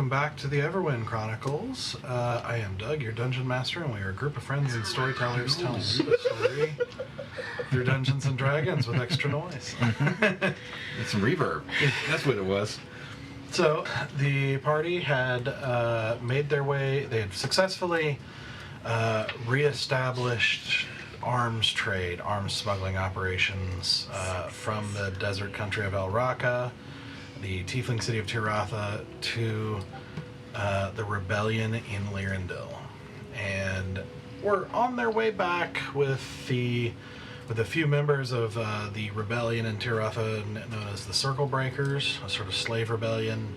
welcome back to the Everwind Chronicles. I am Doug, your dungeon master, and we are a group of friends and storytellers telling you the story through Dungeons and Dragons with extra noise. It's some reverb. That's what it was. So, the party had made their way, they had successfully reestablished arms trade, arms smuggling operations from the desert country of El Raqqa, the tiefling city of Tiratha, to the rebellion in Lirindil, and were on their way back with a few members of the rebellion in Tiratha known as the Circle Breakers, a sort of slave rebellion,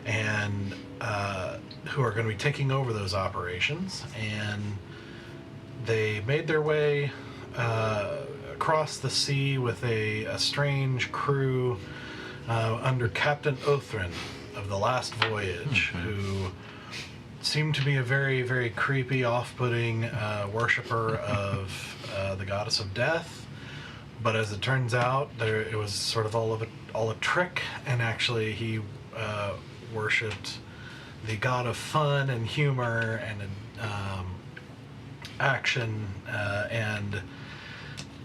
and who are going to be taking over those operations. And they made their way across the sea with a strange crew under Captain Othrin of the Last Voyage, who seemed to be a very, very creepy, off-putting worshiper of the goddess of death. But as it turns out, it was sort of all a trick, and actually he worshipped the god of fun and humor and action, and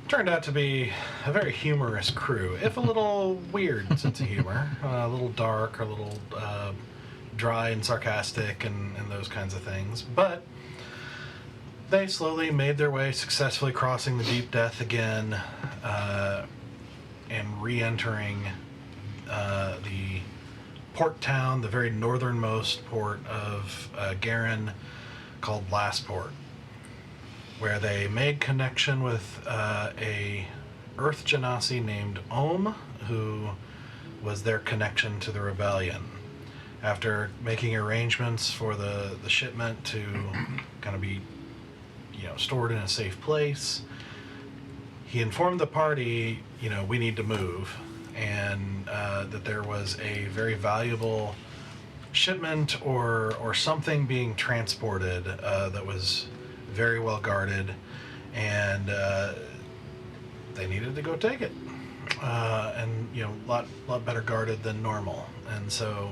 turned out to be a very humorous crew, if a little weird sense of humor, a little dark, a little dry and sarcastic, and those kinds of things. But they slowly made their way, successfully crossing the deep death again, and re-entering the port town, the very northernmost port of Garen, called Lastport, where they made connection with a Earth Genasi named Ohm, who was their connection to the rebellion. After making arrangements for the shipment to kind of be, stored in a safe place, he informed the party, we need to move, and that there was a very valuable shipment or something being transported that was very well guarded, and they needed to go take it, and a lot better guarded than normal. And so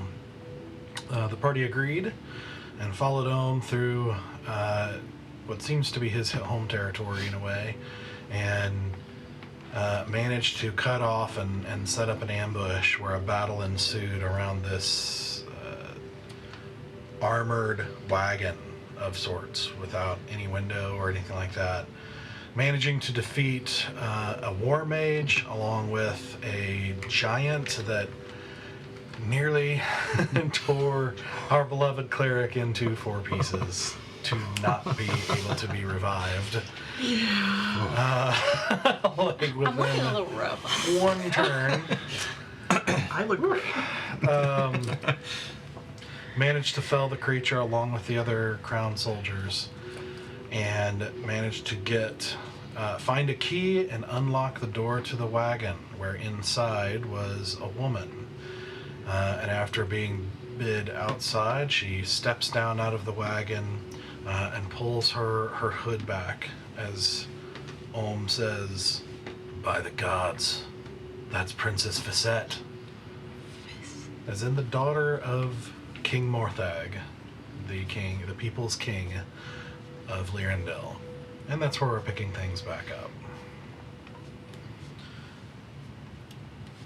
the party agreed and followed Ohm through what seems to be his home territory in a way, and managed to cut off and set up an ambush where a battle ensued around this armored wagon of sorts without any window or anything like that, managing to defeat a war mage along with a giant that nearly tore our beloved cleric into 4 pieces to not be able to be revived. Like I'm looking a little rough. one turn. I look great. Managed to fell the creature along with the other crown soldiers, and managed to find a key and unlock the door to the wagon, where inside was a woman. And after being bid outside, she steps down out of the wagon and pulls her hood back as Ohm says, "By the gods, that's Princess Facette." As in the daughter of King Morthag, the people's king of Lirindil. And that's where we're picking things back up.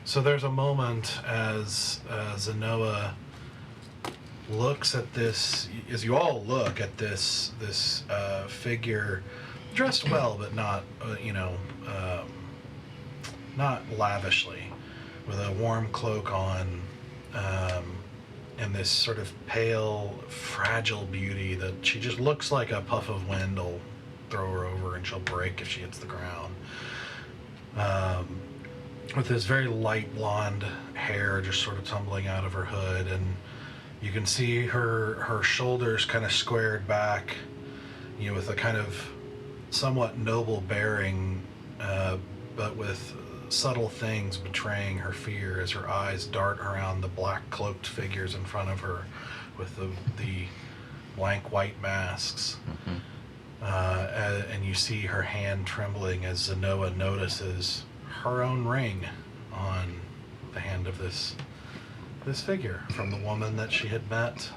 So there's a moment as Zenoa looks at this, as you all look at this figure, dressed well, but not, not lavishly, with a warm cloak on, and this sort of pale, fragile beauty that she just looks like a puff of wind will throw her over and she'll break if she hits the ground. With this very light blonde hair just sort of tumbling out of her hood, and you can see her shoulders kind of squared back, with a kind of somewhat noble bearing, but with subtle things betraying her fear as her eyes dart around the black cloaked figures in front of her with the blank white masks. And you see her hand trembling as Zenoa notices her own ring on the hand of this this figure from the woman that she had met.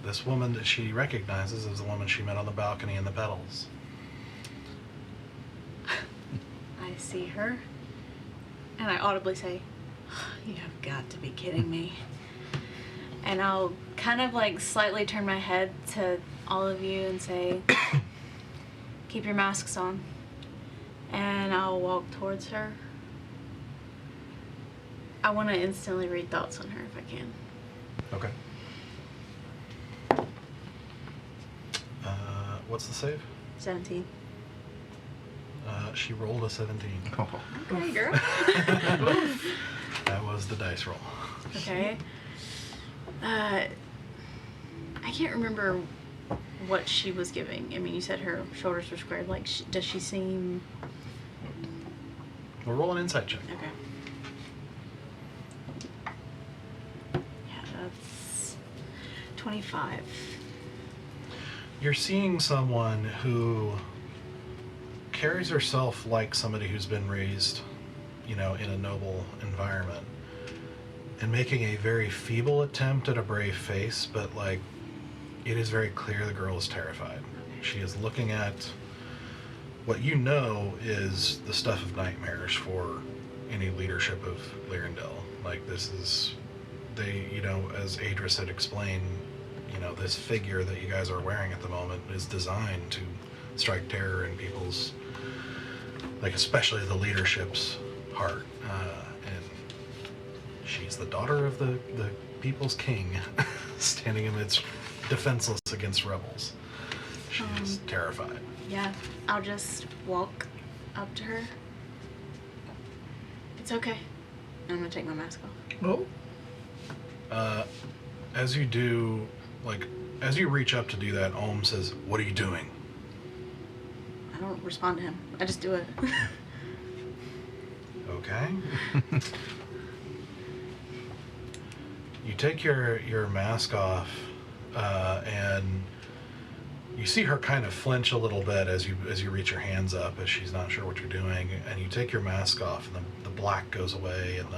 This woman that she recognizes as the woman she met on the balcony in the petals. I see her, and I audibly say, "You have got to be kidding me." And I'll kind of like slightly turn my head to all of you and say, "Keep your masks on." And I'll walk towards her. I want to instantly read thoughts on her if I can. Okay. What's the save? 17. She rolled a 17. Oh. Okay, girl. That was the dice roll. Okay. I can't remember what she was giving. I mean, you said her shoulders were squared. Like, does she seem... We'll roll an insight check. Okay. Yeah, that's 25. You're seeing someone who carries herself like somebody who's been raised, in a noble environment, and making a very feeble attempt at a brave face, but it is very clear the girl is terrified. She is looking at what is the stuff of nightmares for any leadership of Lirindil. As Adris had explained, this figure that you guys are wearing at the moment is designed to strike terror in people's, especially the leadership's heart. And she's the daughter of the people's king, standing amidst defenseless against rebels. She's terrified. Yeah, I'll just walk up to her. It's okay. I'm gonna take my mask off. Oh. As you do, as you reach up to do that, Ohm says, "What are you doing?" I don't respond to him. I just do it. Okay. You take your mask off, and you see her kind of flinch a little bit as you reach your hands up, as she's not sure what you're doing. And you take your mask off, and the black goes away, and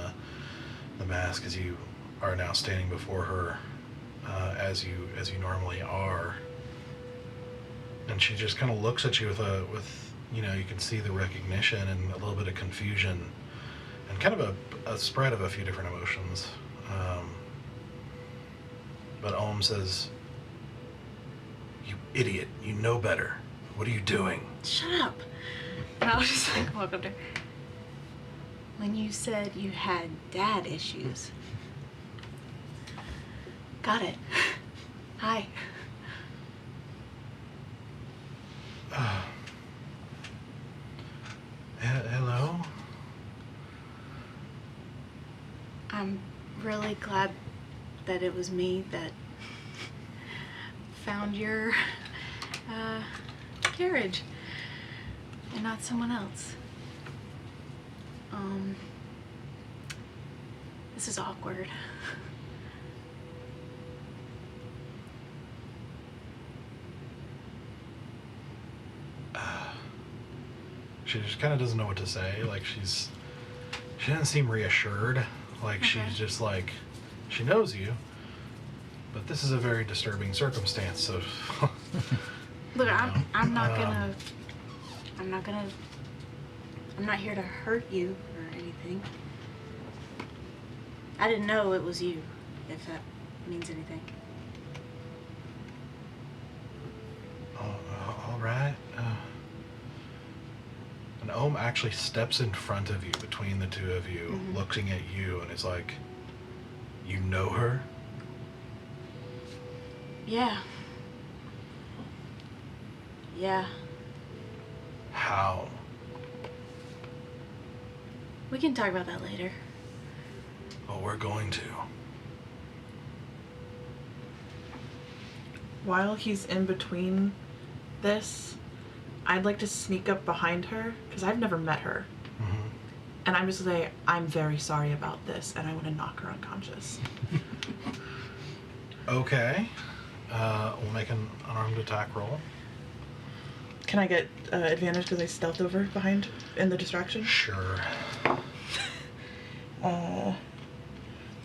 the mask, as you are now standing before her, as you normally are. And she just kind of looks at you with you can see the recognition and a little bit of confusion, and kind of a spread of a few different emotions. But Ohm says, "You idiot, you know better. What are you doing?" Shut up. And I'll just walk up to her. When you said you had dad issues. Got it. Hi. Hello? I'm really glad that it was me that found your carriage and not someone else. This is awkward. She just kind of doesn't know what to say. She doesn't seem reassured. She's just she knows you, but this is a very disturbing circumstance. So, look, I'm not here to hurt you or anything. I didn't know it was you, if that means anything. All right. And Ohm actually steps in front of you, between the two of you, looking at you, and is like, "You know her?" Yeah. Yeah. How? We can talk about that later. Well, we're going to. While he's in between this, I'd like to sneak up behind her, because I've never met her. Mm-hmm. And I'm just say, "I'm very sorry about this," and I want to knock her unconscious. Okay. We'll make an unarmed attack roll. Can I get advantage because I stealthed over behind in the distraction? Sure.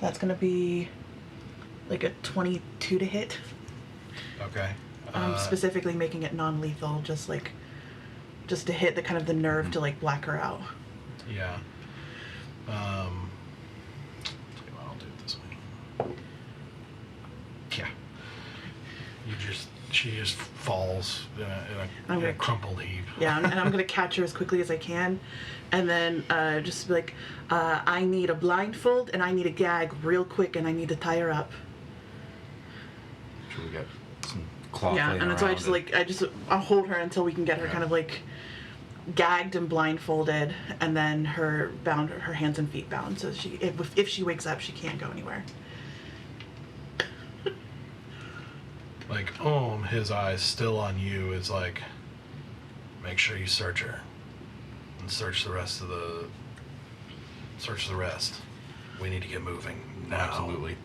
That's going to be like a 22 to hit. Okay. I'm specifically making it non-lethal, just to hit the kind of the nerve to like black her out. Yeah. Tell you what, I'll do it this way. Yeah. She just falls in a crumpled heap. Yeah, and I'm gonna catch her as quickly as I can, and then just be like, I need a blindfold and I need a gag real quick, and I need to tie her up. Sure, we got some cloth. Yeah, laying and so around I'll hold her until we can get her Yeah. kind of like gagged and blindfolded, and then her hands and feet bound, so if she wakes up, she can't go anywhere. Like, his eyes still on you is like, make sure you search her. And search the rest. We need to get moving now. Absolutely.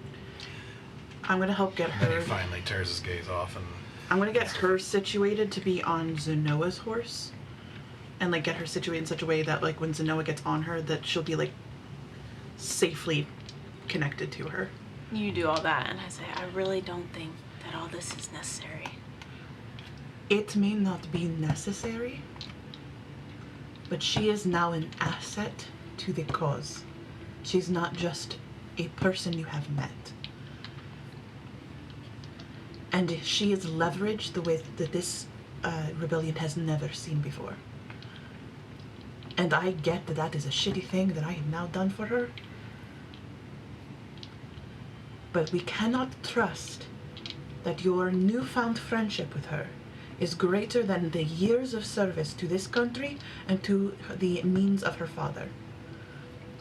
I'm gonna help get Then he her. finally tears his gaze off and... I'm gonna get her situated to be on Zenoa's horse, and like get her situated in such a way that like when Zenoa gets on her, that she'll be like safely connected to her. You do all that, and I say, I really don't think that all this is necessary. It may not be necessary, but she is now an asset to the cause. She's not just a person you have met. And she is leveraged the way that this rebellion has never seen before. And I get that that is a shitty thing that I have now done for her. But we cannot trust that your newfound friendship with her is greater than the years of service to this country and to the means of her father.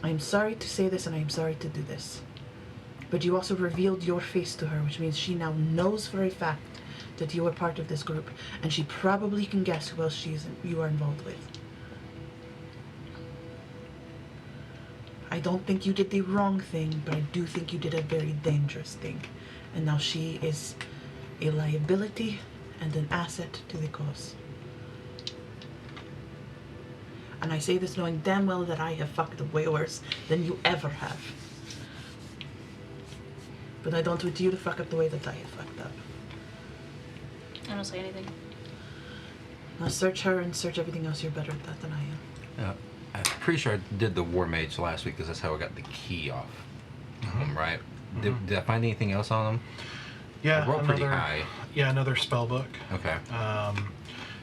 I am sorry to say this, and I am sorry to do this. But you also revealed your face to her, which means she now knows for a fact that you are part of this group, and she probably can guess who else you are involved with. I don't think you did the wrong thing, but I do think you did a very dangerous thing. And now she is a liability and an asset to the cause. And I say this knowing damn well that I have fucked up way worse than you ever have. But I don't want you to fuck up the way that I have fucked up. I don't say anything. Now search her and search everything else. You're better at that than I am. Yeah. I'm pretty sure I did the War Mage last week because that's how I got the key off them, right? Did I find anything else on them? Yeah, I rolled pretty high. Yeah, another spell book. Okay.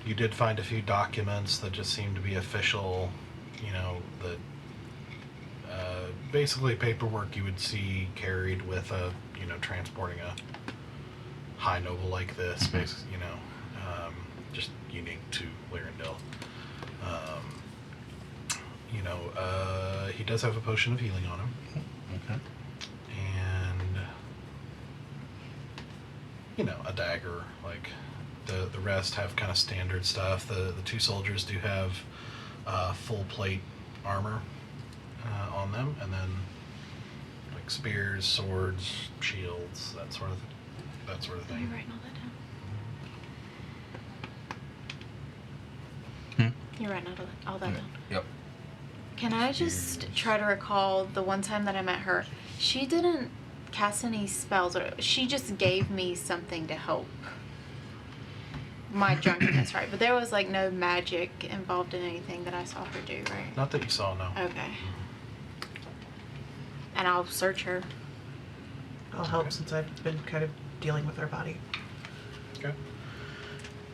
You did find a few documents that just seemed to be official, that basically paperwork you would see carried with transporting a high noble like this, basically, just unique to Lirindil. He does have a potion of healing on him. Okay. And, a dagger. Like, the rest have kind of standard stuff. The two soldiers do have full plate armor on them, and then like spears, swords, shields, that sort of Are you thing. writing all that down? Hmm? You're writing all that down. Yep. Can I just try to recall the one time that I met her? She didn't cast any spells, or she just gave me something to help my drunkenness, right? But there was like no magic involved in anything that I saw her do, right? Not that you saw, no. Okay. And I'll search her. I'll help Okay. since I've been kind of dealing with her body. Okay.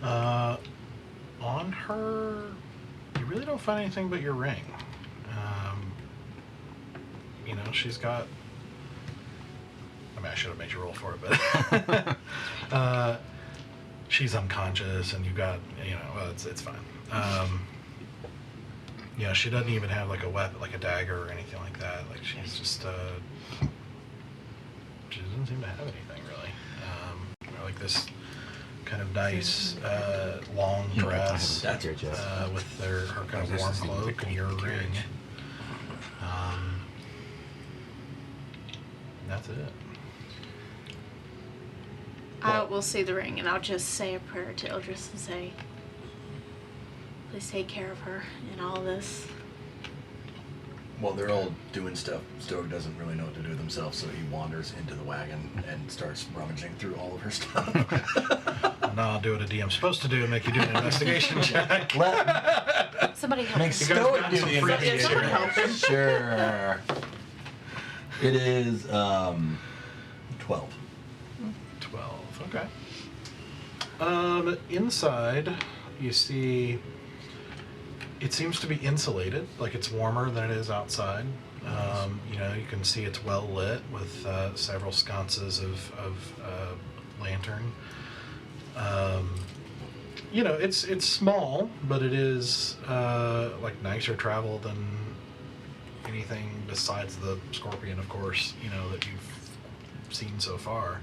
On her, you really don't find anything but your ring. She's got... I mean, I should have made you roll for it, but... she's unconscious, and you've got, well, it's fine. She doesn't even have like a weapon, like a dagger or anything like that. Like, she's just, she doesn't seem to have anything really. Like this kind of nice, long dress, with her kind of warm cloak and your ring. That's it. I will see the ring, and I'll just say a prayer to Ildris and say, please take care of her in all this. While they're all doing stuff, Stoke doesn't really know what to do with himself, so he wanders into the wagon and starts rummaging through all of her stuff. And now I'll do what a DM's supposed to do and make you do an investigation check. Somebody help Make me. guys Stoic got do some the free investigation. gear. Help him. Sure. It is 12. 12. Okay. Inside, you see it seems to be insulated, like it's warmer than it is outside. You know, you can see it's well lit with several sconces of lantern. You know, it's small, but it is like nicer travel than anything besides the Scorpion, of course, you know, that you've seen so far.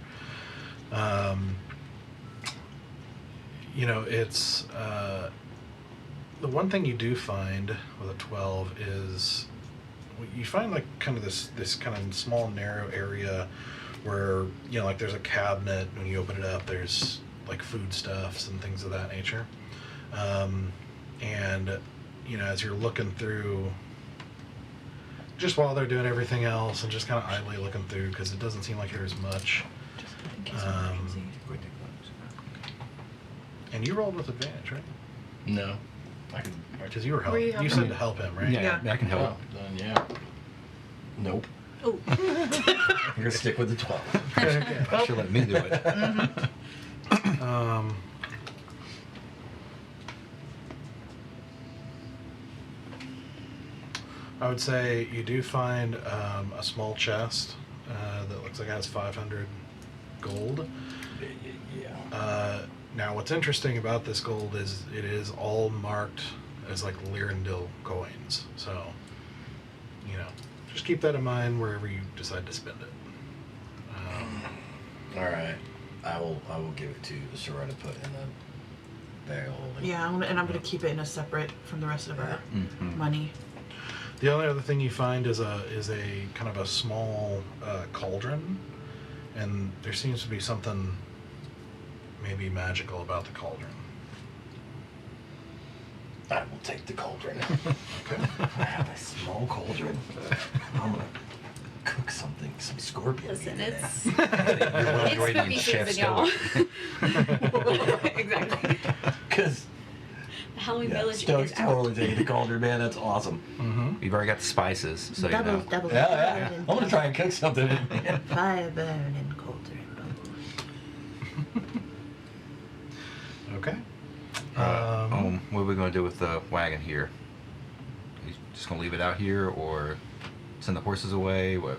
You know, it's the one thing you do find with a 12 is you find like kind of this kind of small narrow area where, you know, like there's a cabinet. When you open it up, there's like foodstuffs and things of that nature. And you know, as you're looking through, just while they're doing everything else and just kind of idly looking through, because it doesn't seem like there's much. And you rolled with advantage, right? No. I can. Because you were Were helping. you You helping said me? to help him, right? Yeah, I can help. Then yeah. Nope. Oh. I'm gonna stick with the 12. Okay. I should let me do it. I would say you do find a small chest that looks like it has 500 gold. Yeah. Now, what's interesting about this gold is it is all marked as like Lirindil coins. So, you know, just keep that in mind wherever you decide to spend it. All right. I will give it to Sarah to put in the bag of holding. Yeah, I'm gonna keep it in a separate from the rest of our money. The only other thing you find is a kind of a small cauldron, and there seems to be something maybe magical about the cauldron. I will take the cauldron. Okay. I have a small cauldron. I'm gonna cook something, some scorpion. Listen, meat in it. it's It's spooky season, y'all. Exactly. Cause The Halloween Village Stoke's is out. totally taking the cauldron, man. That's awesome. Mm-hmm. We've already got the spices, so you double, know. double. Yeah. I'm gonna try and cook something. Fire burning cauldron. Okay. What are we going to do with the wagon here? You just going to leave it out here, or send the horses away? What?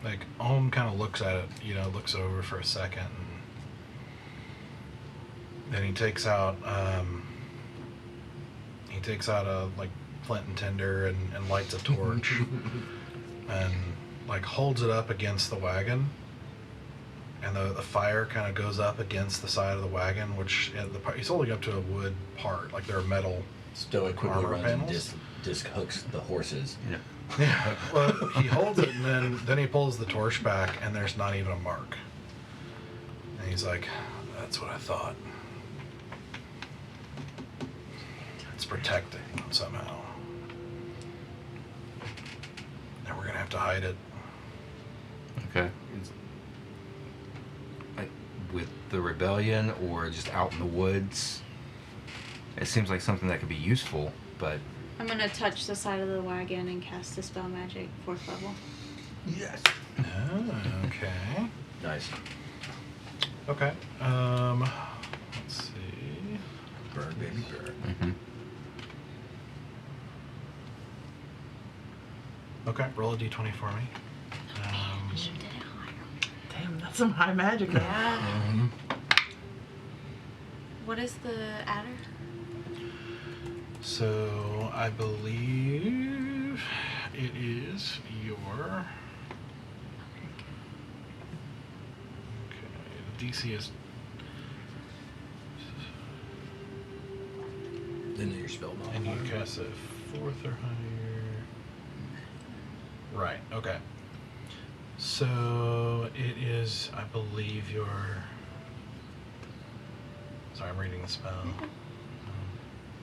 Like Ohm kind of looks at it, you know, looks over for a second, and then he takes out a like flint and tinder and lights a torch and like holds it up against the wagon, and the fire kind of goes up against the side of the wagon, which he's holding up to a wood part, like they're metal. Stoic quickly Armor runs panels? and disc hooks the horses. Yeah. Yeah. Well, he holds it, and then he pulls the torch back, and there's not even a mark. And he's like, "That's what I thought. It's protecting somehow, and we're gonna have to hide it." Okay. Like with the rebellion, or just out in the woods? It seems like something that could be useful, but I'm gonna touch the side of the wagon and cast Dispel Magic, 4th level. Yes. Oh, okay. Nice. Okay. Let's see. Burn, baby, burn. mm-hmm. Okay, roll a d20 for me. Should have did it higher. Damn, that's some high magic. There. Yeah. Mm-hmm. What is the adder? So I believe it is your. Okay, the DC is. Then your spell And you modifier. cast it 4th or higher. Right. Okay. So it is, I believe, your. Sorry, I'm reading the spell.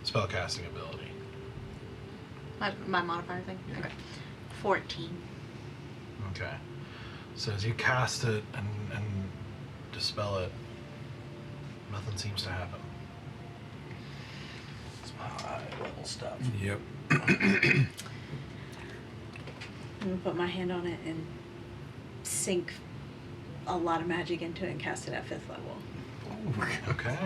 Spellcasting ability. My modifier thing? Yeah. Okay. 14. Okay. So as you cast it and dispel it, nothing seems to happen. It's high level stuff. Yep. I'm gonna put my hand on it and sink a lot of magic into it and cast it at 5th level. Okay.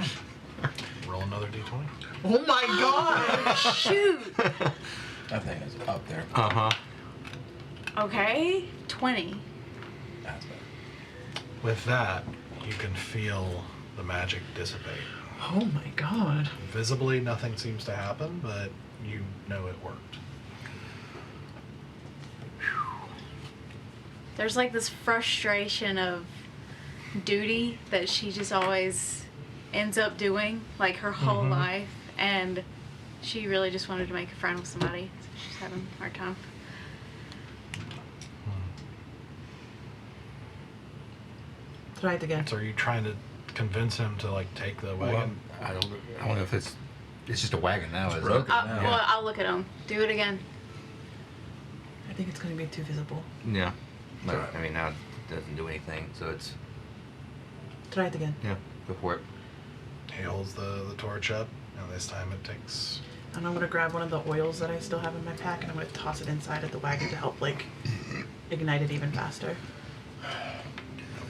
Roll another d20. Oh my god! Shoot! That thing is up there. Uh-huh. Okay. 20. That's better. With that, you can feel the magic dissipate. Oh my god. Visibly, nothing seems to happen, but you know it worked. There's like this frustration of duty that she just always ends up doing, like her whole Mhm. life, and she really just wanted to make a friend with somebody, so she's having a hard time. Try it again. So are you trying to convince him to like take the wagon? I don't know if it's just a wagon now, It's is broken. it? No. Well, I'll look at him. Do it again. I think it's going to be too visible. Yeah. But, Alright. I mean, now it doesn't do anything, so it's, Try it again. yeah, go for it. He holds the torch up, and this time it takes. And I'm going to grab one of the oils that I still have in my pack and I'm going to toss it inside of the wagon to help, like, ignite it even faster.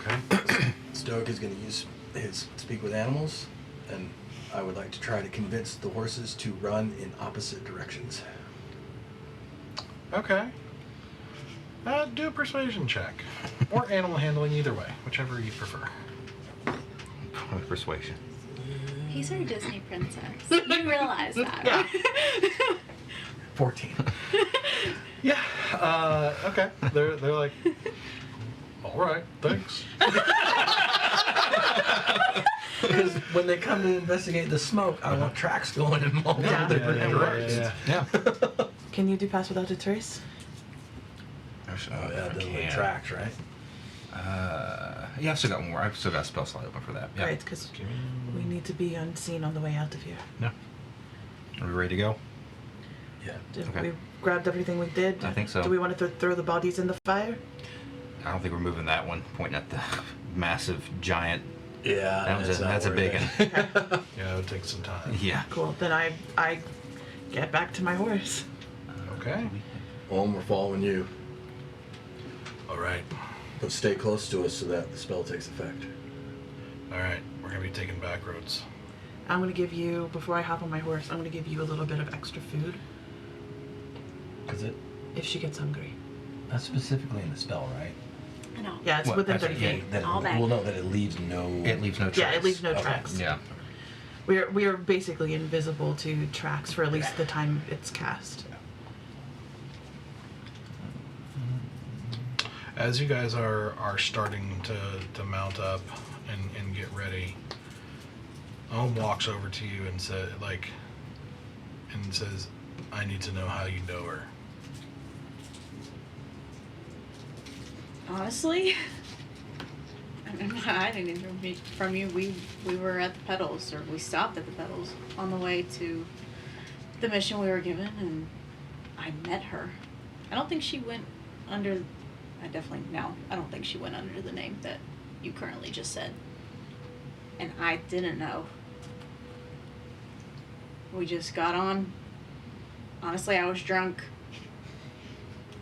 Okay. Stoic is going to use his speak with animals, and I would like to try to convince the horses to run in opposite directions. Okay. Do a persuasion check. Or animal handling, either way. Whichever you prefer. Persuasion. He's our Disney princess. You realize that, Yeah. right? 14. Yeah. Okay. They're like, all right, thanks. Because when they come to investigate the smoke, I want tracks going in multiple Yeah. different directions. Yeah. Can you do pass without a trace? Oh yeah, the little tracks, right? Yeah, I've still got more. I've still got a spell slot open for that. Yeah. Great, because we need to be unseen on the way out of here. Yeah. Are we ready to go? Yeah. Did Okay. we grabbed everything we did? I think so. Do we want to throw the bodies in the fire? I don't think we're moving that one. Pointing at the massive giant. Yeah, That's a big one. Yeah, it would take some time. Yeah. Cool. Then I get back to my horse. Okay. Om, we're following you. All right. But stay close to us so that the spell takes effect. All right. We're going to be taking back roads. I'm going to give you, before I hop on my horse, I'm going to give you a little bit of extra food Is it? if she gets hungry. That's specifically in the spell, right? I know. Yeah, it's What? within Actually, 30 yeah, feet. That All back. we'll know that it leaves no. It leaves no tracks. Yeah, it leaves no Okay. tracks. Yeah. We are basically invisible to tracks for at least the time it's cast. As you guys are starting to mount up and get ready, Ohm walks over to you and says, "I need to know how you know her." Honestly, I'm not hiding anything from you. We were at the pedals, or we stopped at the pedals on the way to the mission we were given, and I met her. I don't think she went under. I don't think she went under the name that you currently just said. And I didn't know. We just got on. Honestly, I was drunk.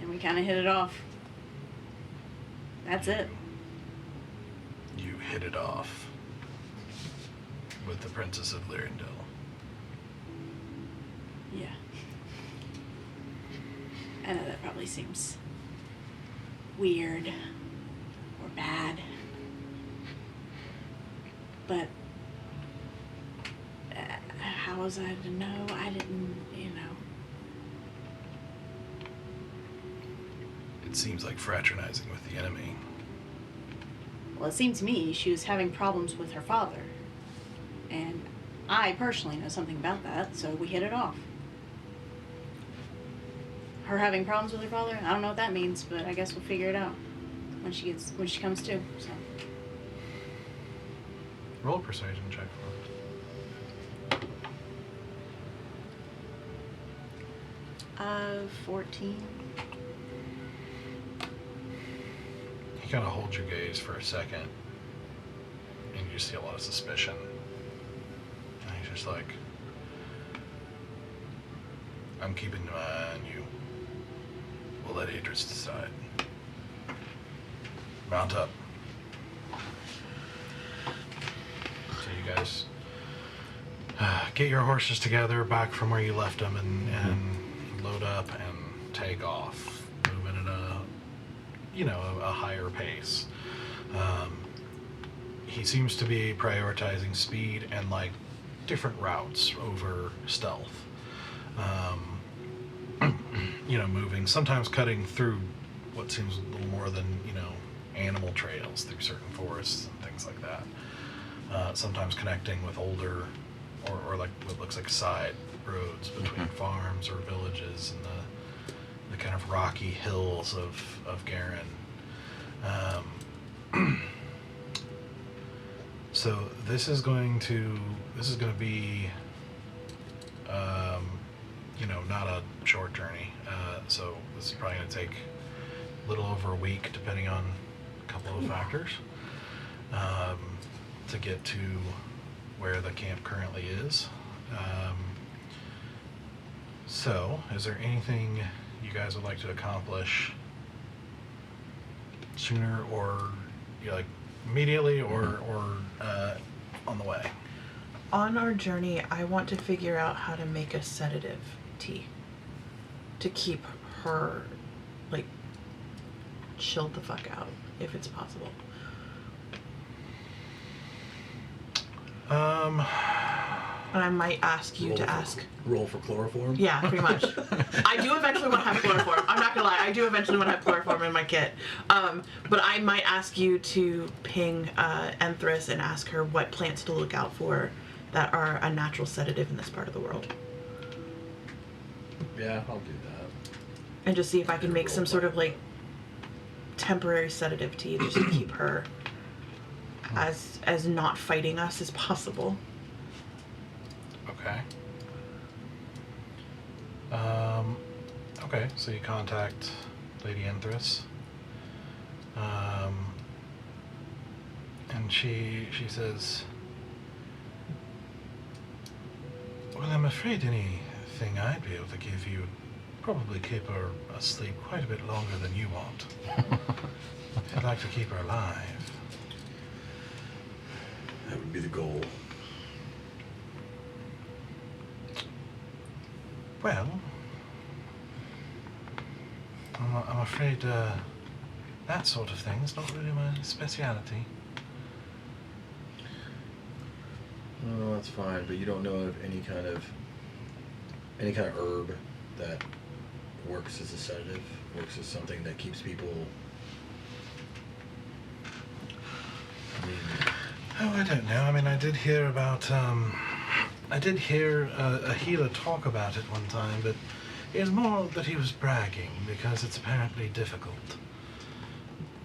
And we kind of hit it off. That's it. You hit it off with the Princess of Lirindil. Yeah. I know that probably seems weird or bad. But how was I to know? I didn't, It seems like fraternizing with the enemy. Well, it seemed to me she was having problems with her father. And I personally know something about that, so we hit it off. Her having problems with her father, I don't know what that means, but I guess we'll figure it out when she comes to. So Roll a persuasion check for 14. He kind of holds your gaze for a second, and you see a lot of suspicion. And he's just like, I'm keeping an eye on you. We'll let Idris decide. Mount up. So you guys get your horses together back from where you left them and load up and take off, moving at a higher pace. He seems to be prioritizing speed and like different routes over stealth. Moving, sometimes cutting through what seems a little more than, animal trails through certain forests and things like that. Sometimes connecting with older or like what looks like side roads between farms or villages and the kind of rocky hills of Garen. So this is going to be not a short journey. So this is probably going to take a little over a week, depending on a couple of factors, to get to where the camp currently is. So, is there anything you guys would like to accomplish sooner, or immediately, or on the way? On our journey, I want to figure out how to make a sedative tea to keep her, chilled the fuck out, if it's possible. And I might ask you to ask. Roll for chloroform? Yeah, pretty much. I do eventually want to have chloroform. I'm not gonna lie, I do eventually want to have chloroform in my kit. But I might ask you to ping Empress and ask her what plants to look out for that are a natural sedative in this part of the world. Yeah, I'll do that. And just see if I can make some sort of temporary sedative tea just to keep her as not fighting us as possible. Okay. Okay, so you contact Lady Empress. And she says, well, I'm afraid anything I'd be able to give you would probably keep her asleep quite a bit longer than you want. I'd like to keep her alive. That would be the goal. Well, I'm afraid that sort of thing is not really my speciality. Oh, that's fine, but you don't know of any kind of herb that works as a sedative, works as something that keeps people. Oh, I don't know. I mean, I did hear about, I did hear a healer talk about it one time, but it was more that he was bragging because it's apparently difficult.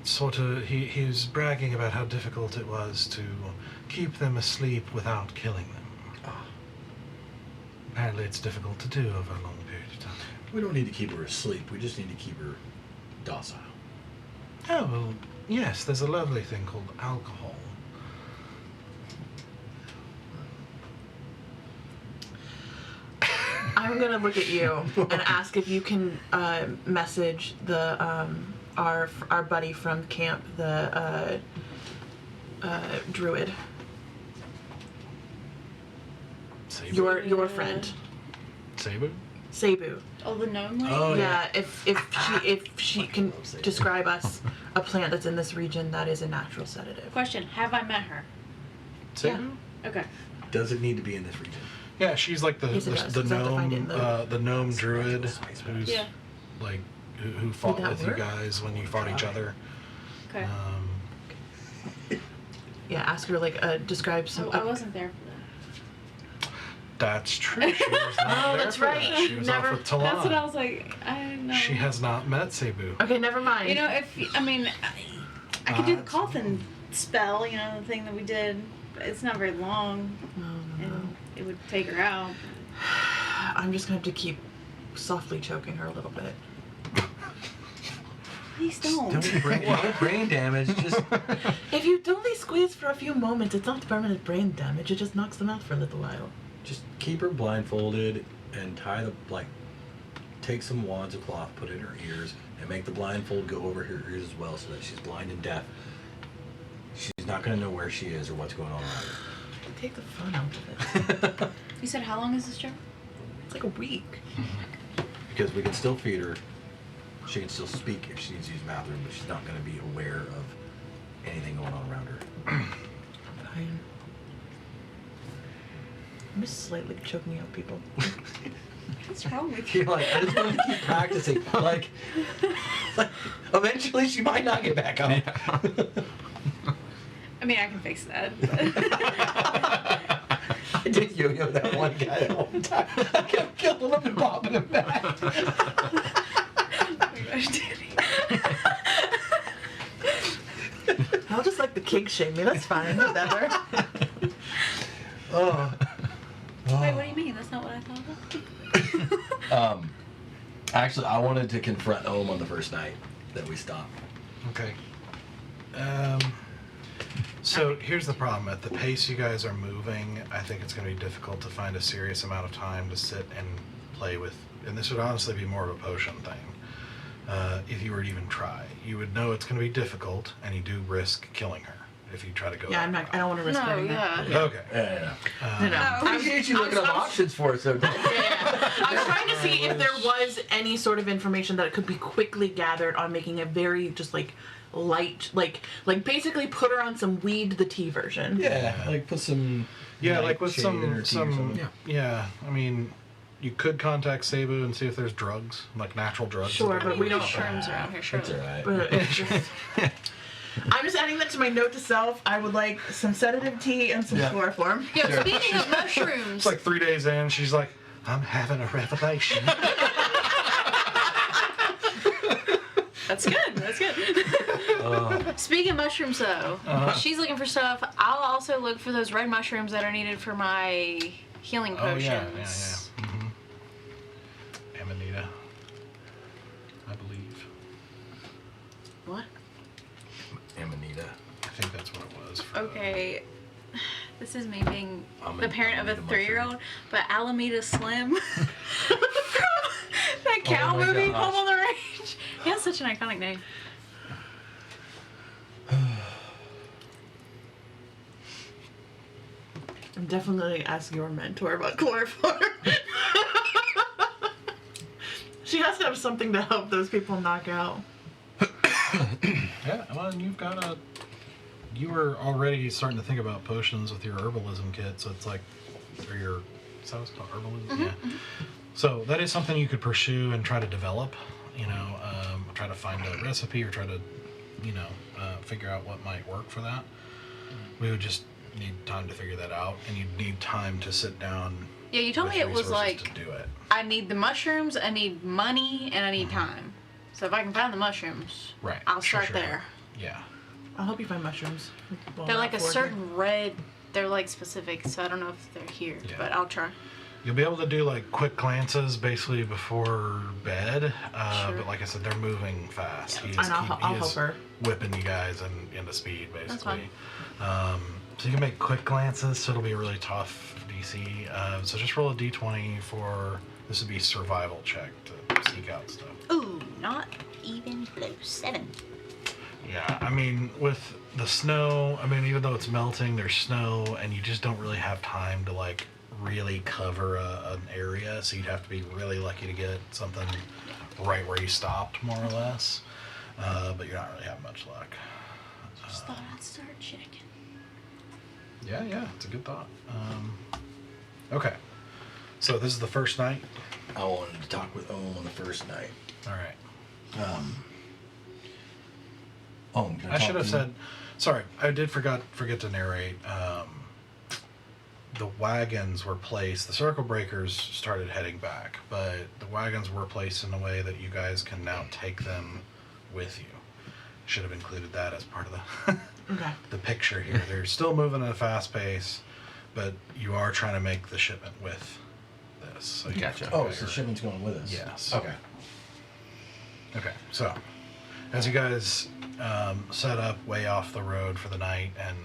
He was bragging about how difficult it was to keep them asleep without killing them. Ah. Apparently it's difficult to do over a long period of time. We don't need to keep her asleep. We just need to keep her docile. Oh, well, yes, there's a lovely thing called alcohol. I'm gonna look at you and ask if you can message the our buddy from camp, the druid. Sabu? Your friend, Sabu? Cebu. Oh, the gnome lady? Oh, Yeah, if she can describe us a plant that's in this region that is a natural sedative. Question, have I met her? Sabu? Okay. Does it need to be in this region? Yeah, she's like the Yes, it does, 'cause I have to find it in the gnome druid who's Yeah. like who fought that with you work? guys when you fought each other. Okay. Yeah, ask her describe some. I wasn't there for that. That's true. She was not Oh, there that's for right. that. She was Never- off with Talon. That's what I was like, I don't know. She has not met Cebu. Okay, never mind. You know, I could do the coffin spell, the thing that we did. But it's not very long, No. and it would take her out. I'm just gonna have to keep softly choking her a little bit. Please don't. Don't brain damage. Just If you only squeeze for a few moments, it's not permanent brain damage. It just knocks them out for a little while. keep her blindfolded and tie take some wads of cloth, put it in her ears, and make the blindfold go over her ears as well, so that she's blind and deaf. She's not going to know where she is or what's going on around her. Take the fun out of it. You said how long is this trip? It's like a week. Because we can still feed her. She can still speak if she needs to use the bathroom, but she's not going to be aware of anything going on around her. Fine. I'm just slightly choking out people. What's wrong with you? You're like, I just want to keep practicing. Like, eventually she might not get back up. I mean, I can fix that. I did yo-yo that one guy that one time. I kept killing him and popping him back. Oh my gosh, Danny. I'll just like the kink shame me. That's fine. Whatever. Oh. Wait, what do you mean? That's not what I thought of. Actually, I wanted to confront Ohm on the first night that we stopped. Okay. So here's the problem. At the pace you guys are moving, I think it's going to be difficult to find a serious amount of time to sit and play with. And this would honestly be more of a potion thing. If you were to even try, you would know it's going to be difficult, and you do risk killing her if you try to go. Yeah, that I don't want to risk No, hurting her. yeah. Okay. Yeah. No, no. No. Appreciate you looking up options for us, though. Yeah. I was trying to see if there was any sort of information that could be quickly gathered on making a very just like light, like basically put her on some weed the tea version. Yeah, like put some. Yeah, like with shade in her tea or some. something. Yeah. I mean, you could contact Cebu and see if there's drugs, like natural drugs. Sure, that but we We don't. don't shrooms around here, That's surely. alright. But it's just, I'm just adding that to my note to self. I would like some sedative tea and some Yeah. chloroform. Yo, speaking of mushrooms, It's like 3 days in, she's like, I'm having a revelation. that's good. That's good. Speaking of mushrooms, though, she's looking for stuff. I'll also look for those red mushrooms that are needed for my healing Oh, potions. yeah. Amanita, I believe. What? Amanita. I think that's what it was. Okay. This is me being I'm the an parent of a Alameda 3-year-old, but Alameda Slim from that cow Oh my movie, gosh. Home on the Range. He has such an iconic name. I'm definitely asking your mentor about chloroform. She has to have something to help those people knock out. Yeah, well, you were already starting to think about potions with your herbalism kit, so it's like, or your, is that what it's called, herbalism? Yeah. So that is something you could pursue and try to develop, try to find a recipe or try to, figure out what might work for that. We would just need time to figure that out, and you'd need time to sit down. Yeah, you told with me it was resources like, to do it. I need the mushrooms, I need money, and I need time. So if I can find the mushrooms, Right. I'll Sure, start there. Yeah. I'll help you find mushrooms. Well, They're not like a for you. certain red, they're like specific, so I don't know if they're here, Yeah. but I'll try. You'll be able to do like quick glances basically before bed, Sure. but like I said, they're moving fast. Yeah. He And is I'll he help is her. whipping you guys into speed That's basically. So you can make quick glances, so it'll be a really tough DC. So just roll a d20 for, this would be survival check to seek out stuff. Ooh, not even close. 7. Yeah, I mean, with the snow, even though it's melting, there's snow, and you just don't really have time to like really cover an area, so you'd have to be really lucky to get something right where you stopped, more or less. But you're not really having much luck. Just thought I'd start checking. Yeah, it's a good thought. Okay, so this is the first night. I wanted to talk with Ohm on the first night. All right. Ohm, can I should talk have to said, sorry, I did forget to narrate. The wagons were placed, the circle breakers started heading back, but the wagons were placed in a way that you guys can now take them with you. Should have included that as part of the Okay. the picture here. They're still moving at a fast pace, but you are trying to make the shipment with this. So you Gotcha. have to Oh, figure- so shipment's going with us. Yes. Okay. Okay, so as you guys set up way off the road for the night and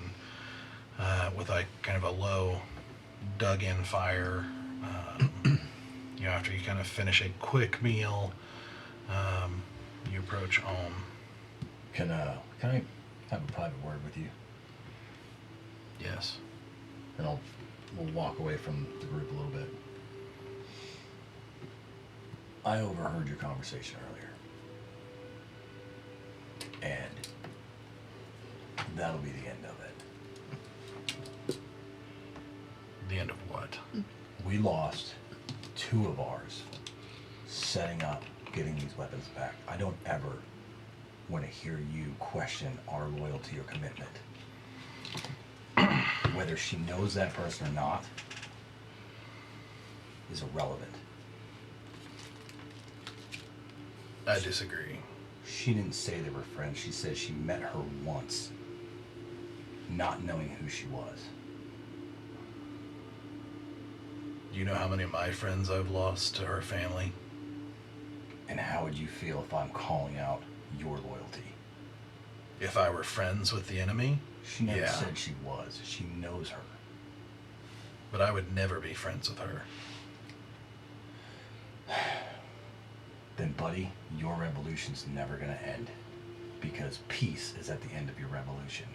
with like kind of a low dug-in fire, after you kind of finish a quick meal, you approach home. Can I have a private word with you? Yes. And we'll walk away from the group a little bit. I overheard your conversation earlier. And that'll be the end of it. The end of what? We lost 2 of ours setting up getting these weapons back. I don't ever want to hear you question our loyalty or commitment. Whether she knows that person or not is irrelevant. I disagree. She didn't say they were friends. She said she met her once, not knowing who she was. Do you know how many of my friends I've lost to her family? And how would you feel if I'm calling out your loyalty? If I were friends with the enemy? She never Yeah. said she was. She knows her. But I would never be friends with her. Then, buddy, your revolution's never gonna end. Because peace is at the end of your revolution.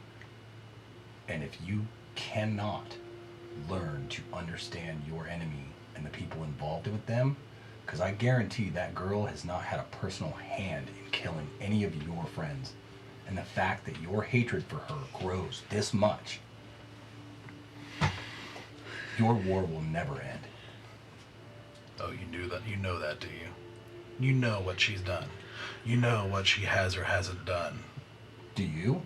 And if you cannot learn to understand your enemy and the people involved with them, because I guarantee that girl has not had a personal hand in killing any of your friends. And the fact that your hatred for her grows this much, your war will never end. Oh, you knew that? You know that, do you? You know what she's done. You know what she has or hasn't done. Do you?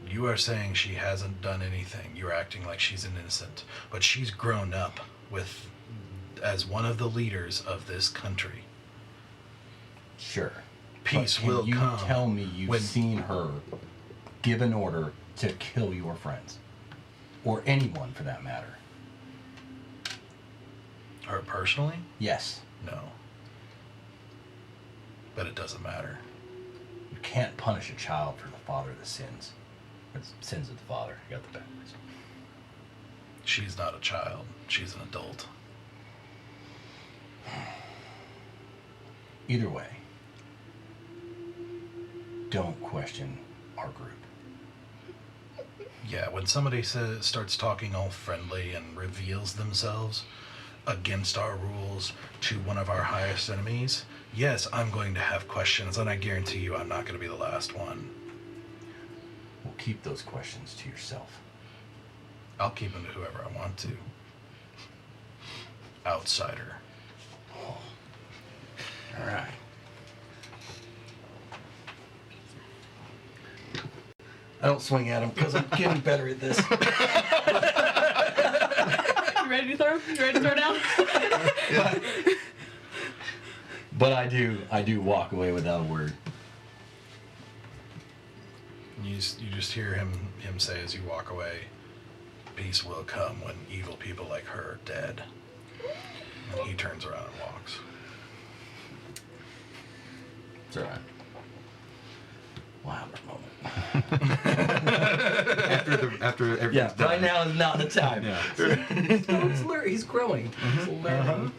You are saying she hasn't done anything. You're acting like she's an innocent. But she's grown up as one of the leaders of this country. Sure. Peace But will can you come tell me you've when- seen her give an order to kill your friends? Or anyone, for that matter? Her personally? Yes. No. But it doesn't matter. You can't punish a child for the father of the sins. It's sins of the father. You got the backwards. She's not a child. She's an adult. Either way, don't question our group. Yeah, when somebody starts talking all friendly and reveals themselves against our rules to one of our highest enemies, yes, I'm going to have questions, and I guarantee you I'm not going to be the last one. Well, keep those questions to yourself. I'll keep them to whoever I want to. Outsider. All right. I don't swing at him because I'm getting better at this. You ready to throw? You ready to throw down? But I do walk away without a word. You just hear him say as you walk away, peace will come when evil people like her are dead. And he turns around and walks. It's all right. We'll have our moment. after everything's Yeah, done. right now is not the time. Yeah. He's growing. He's learning.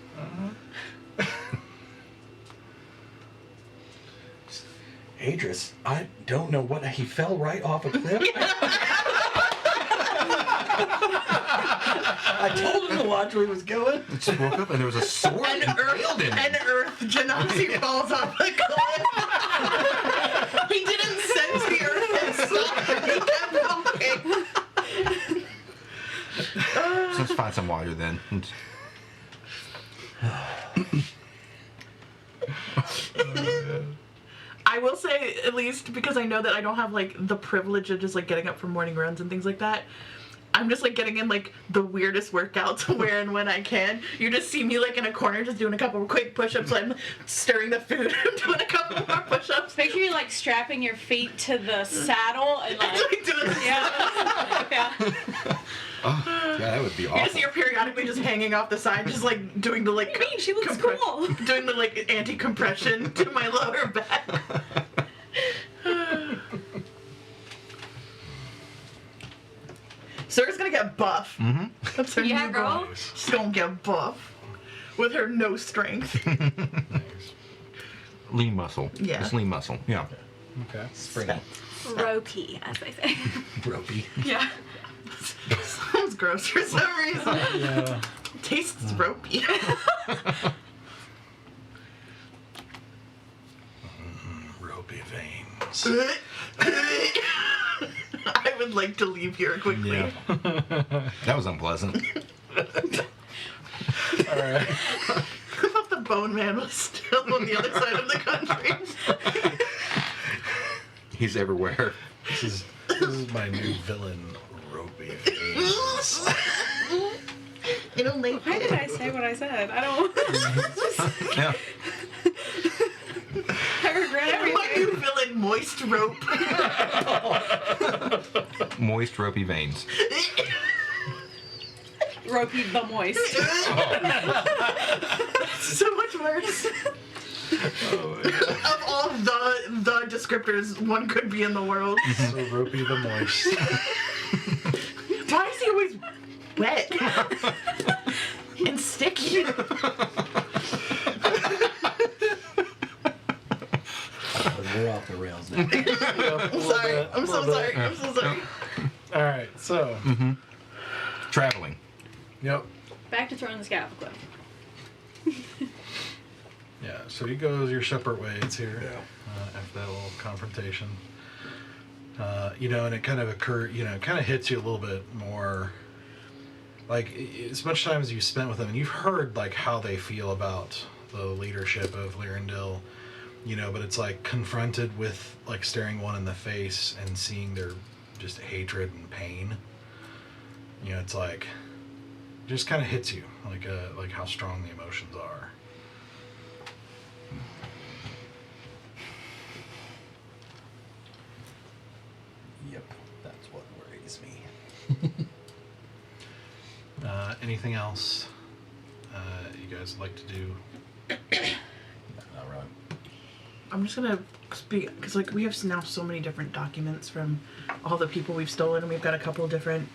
Adris, I don't know what he fell right off a cliff. I told him to watch where he was going. It just woke up and there was a sword impaled in And it. Earth Genasi falls off the cliff. He didn't sense the Earth had stopped. He kept walking. So let's find some water then. I will say, at least because I know that I don't have like the privilege of just like getting up for morning runs and things like that, I'm just like getting in like the weirdest workouts where and when I can. You just see me like in a corner just doing a couple of quick push-ups. I'm stirring the food. I'm doing a couple more push-ups. Make sure you're like strapping your feet to the saddle and like Like, doing yeah. Oh, yeah, that would be You awful. just see her periodically just hanging off the side, just like doing the like. What do you mean? She looks cool. Doing the like anti-compression to my lower back. Sarah's gonna get buff. Mm-hmm. That's her Yeah, new girl. goal. She's gonna get buff with her no strength. Lean muscle. Yeah. Just lean muscle. Yeah. Okay. Springy. Ropey, as they say. Ropey. Yeah. Sounds gross for some reason. Yeah. Tastes ropey. Ropey veins. I would like to leave here quickly. Yeah. That was unpleasant. All right. I thought the Bone Man was still on the other side of the country. He's everywhere. This is my new villain, Ropey Veins. I don't like Why did I say what I said? I don't. Yeah. I regret My everything. new villain, Moist Rope. Moist, ropey veins. Ropey the moist. So much worse. Of all the descriptors one could be in the world. So Ropey the Moist. Why is he always wet and sticky? We're off the rails now. I'm sorry. I'm so sorry. I'm so sorry. All right. So. Traveling. Yep. Back to throwing the sky off a cliff. Yeah. So you go your separate ways here. Yeah. After that little confrontation. And it kind of kind of hits you a little bit more. Like, as much time as you spent with them, and you've heard, like, how they feel about the leadership of Lirindil, but it's, like, confronted with, like, staring one in the face and seeing their just hatred and pain. It's like, it just kind of hits you, like how strong the emotions are. Yep, that's what worries me. Anything else you guys like to do? Not really. I'm just gonna speak because like we have now so many different documents from all the people we've stolen, and we've got a couple of different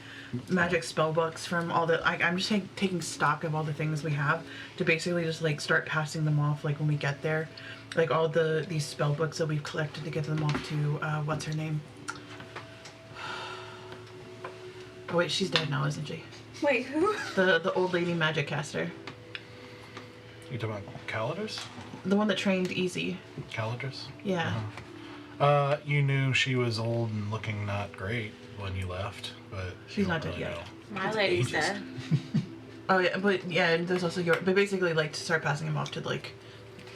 magic spell books from all the. I'm just taking stock of all the things we have to basically just like start passing them off like when we get there, like all these spell books that we've collected to get them off to what's her name? Oh wait, she's dead now, isn't she? Wait, who? The old lady magic caster, You talking about Calidus? the one that trained Easy. Calidus? Yeah. You knew she was old and looking not great when you left, but She's you don't not dead really yet. know. My lady's ages. dead. Oh yeah, but yeah, and there's also but basically like to start passing him off to like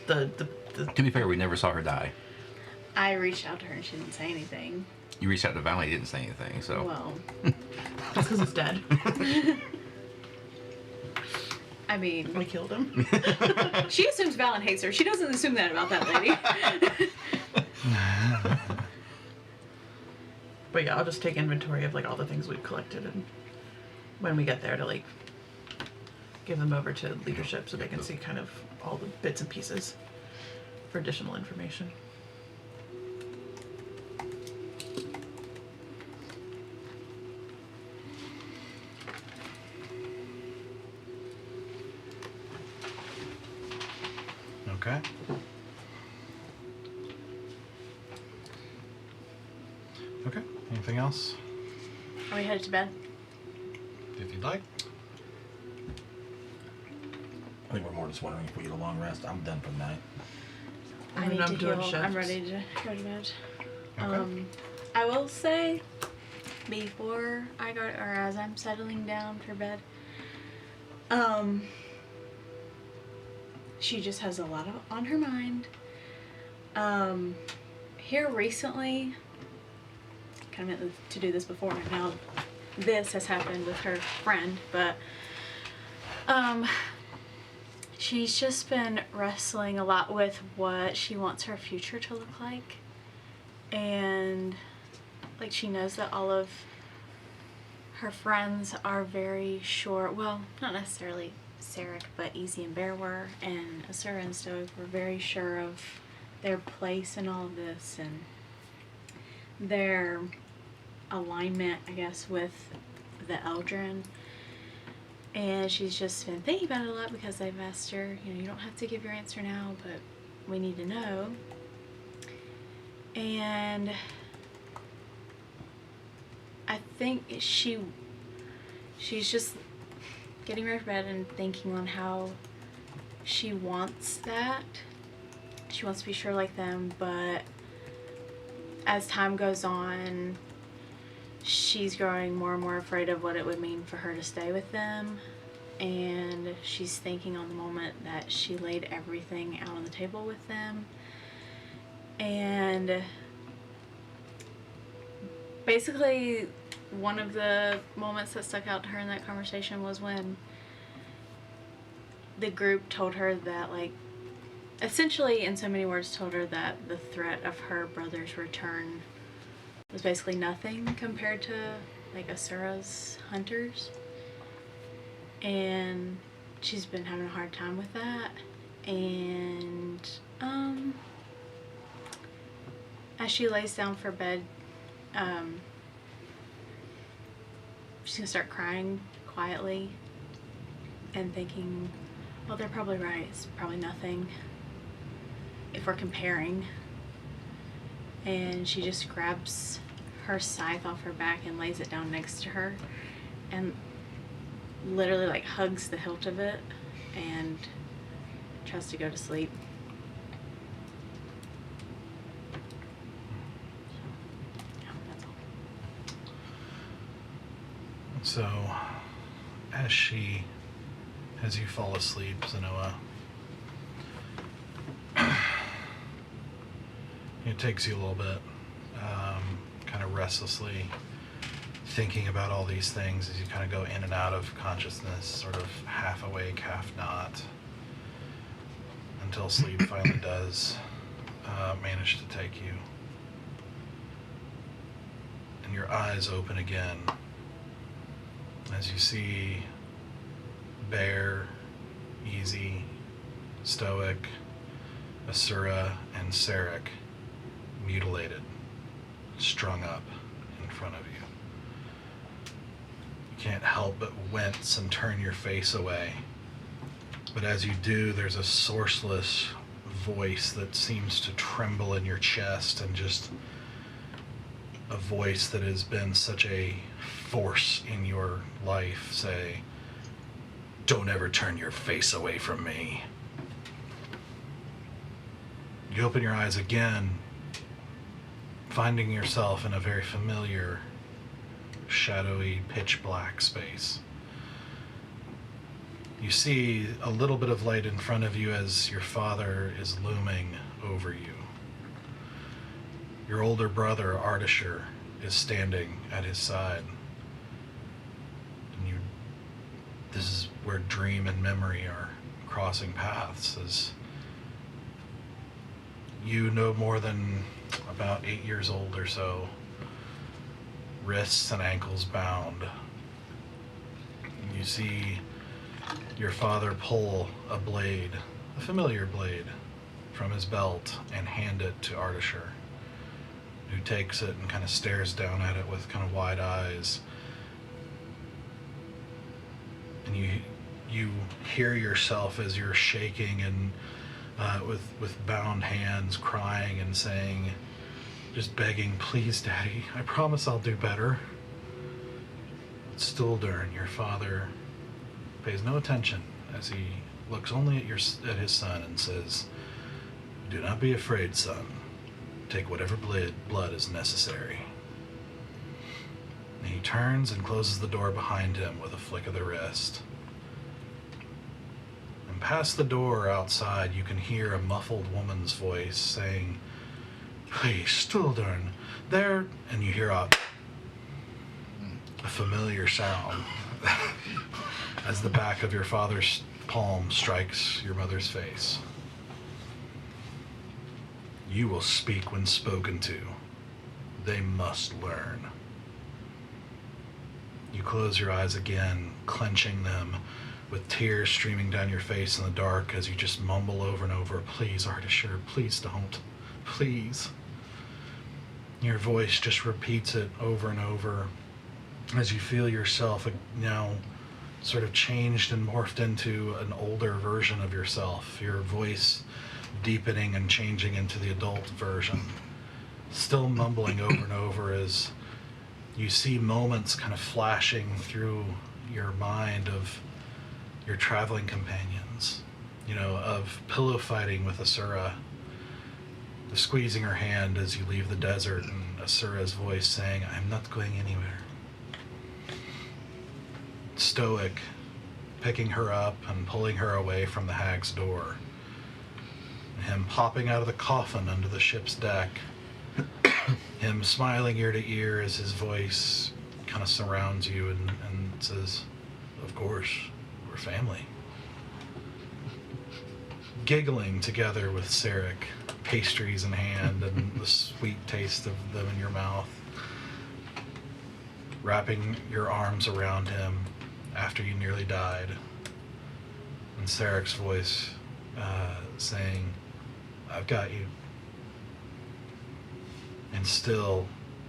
the To be fair, we never saw her die. I reached out to her and she didn't say anything. You reached out to Valley, didn't say anything, so. Well, just because he's dead. I mean, I killed him. she assumes Valen hates her. She doesn't assume that about that lady. But yeah, I'll just take inventory of like all the things we've collected, and when we get there to like give them over to leadership so they can see kind of all the bits and pieces for additional information. Okay. Okay. Anything else? Are we headed to bed? If you'd like. I think we're more just wondering if we get a long rest. I'm done for the night. I And need I'm to doing heal. I'm shifts. ready to go to bed. Okay. I will say, before I go, or as I'm settling down for bed, she just has a lot on her mind. Here recently, kind of meant to do this before, and now this has happened with her friend, but she's just been wrestling a lot with what she wants her future to look like. And like she knows that all of her friends are very sure, well, not necessarily Sarek, but Easy and Bear were, and Asura and Stoic were very sure of their place in all of this and their alignment, I guess, with the Eldrin. And she's just been thinking about it a lot because they've asked her, you don't have to give your answer now, but we need to know. And I think she's just getting ready for bed and thinking on how she wants that. She wants to be sure like them, but as time goes on, she's growing more and more afraid of what it would mean for her to stay with them. And she's thinking on the moment that she laid everything out on the table with them. And basically, one of the moments that stuck out to her in that conversation was when the group told her that, like, essentially, in so many words, told her that the threat of her brother's return was basically nothing compared to, like, Asura's hunters. And she's been having a hard time with that. And, as she lays down for bed, she's gonna start crying quietly and thinking, well, they're probably right. It's probably nothing if we're comparing. And she just grabs her scythe off her back and lays it down next to her and literally like hugs the hilt of it and tries to go to sleep. Yeah, that's all. So, as you fall asleep, Zenoa, it takes you a little bit, kind of restlessly thinking about all these things as you kind of go in and out of consciousness, sort of half awake, half not, until sleep finally does manage to take you. And your eyes open again as you see Bear, Easy, Stoic, Asura, and Sarek mutilated, strung up in front of you. You can't help but wince and turn your face away. But as you do, there's a sourceless voice that seems to tremble in your chest, and just a voice that has been such a force in your life say, "Don't ever turn your face away from me." You open your eyes again, finding yourself in a very familiar, shadowy, pitch black space. You see a little bit of light in front of you as your father is looming over you. Your older brother, Ardashir, is standing at his side. And this is where dream and memory are crossing paths, as you, no more than about 8 years old or so, wrists and ankles bound. You see your father pull a blade, a familiar blade, from his belt and hand it to Ardashir, who takes it and kind of stares down at it with kind of wide eyes. And you hear yourself as you're shaking and with bound hands, crying and saying, just begging, "Please, Daddy, I promise I'll do better." But Stuldurn, your father, pays no attention as he looks only at his son and says, "Do not be afraid, son. Take whatever blood is necessary." And he turns and closes the door behind him with a flick of the wrist. And past the door outside, you can hear a muffled woman's voice saying, "Please, Stuldurn, there," and you hear a a familiar sound as the back of your father's palm strikes your mother's face. You will speak when spoken to. They must learn. You close your eyes again, clenching them, with tears streaming down your face in the dark as you just mumble over and over, please, Artishur, please don't. Please. Your voice just repeats it over and over as you feel yourself now sort of changed and morphed into an older version of yourself. Your voice deepening and changing into the adult version. Still mumbling over and over as you see moments kind of flashing through your mind of your traveling companions, of pillow fighting with Asura, the squeezing her hand as you leave the desert, and Asura's voice saying, I'm not going anywhere. Stoic, picking her up and pulling her away from the hag's door. Him popping out of the coffin under the ship's deck. Him smiling ear to ear as his voice kind of surrounds you and says, of course, we're family. Giggling together with Sarek, pastries in hand and the sweet taste of them in your mouth. Wrapping your arms around him after you nearly died. And Sarek's voice saying, I've got you. And still,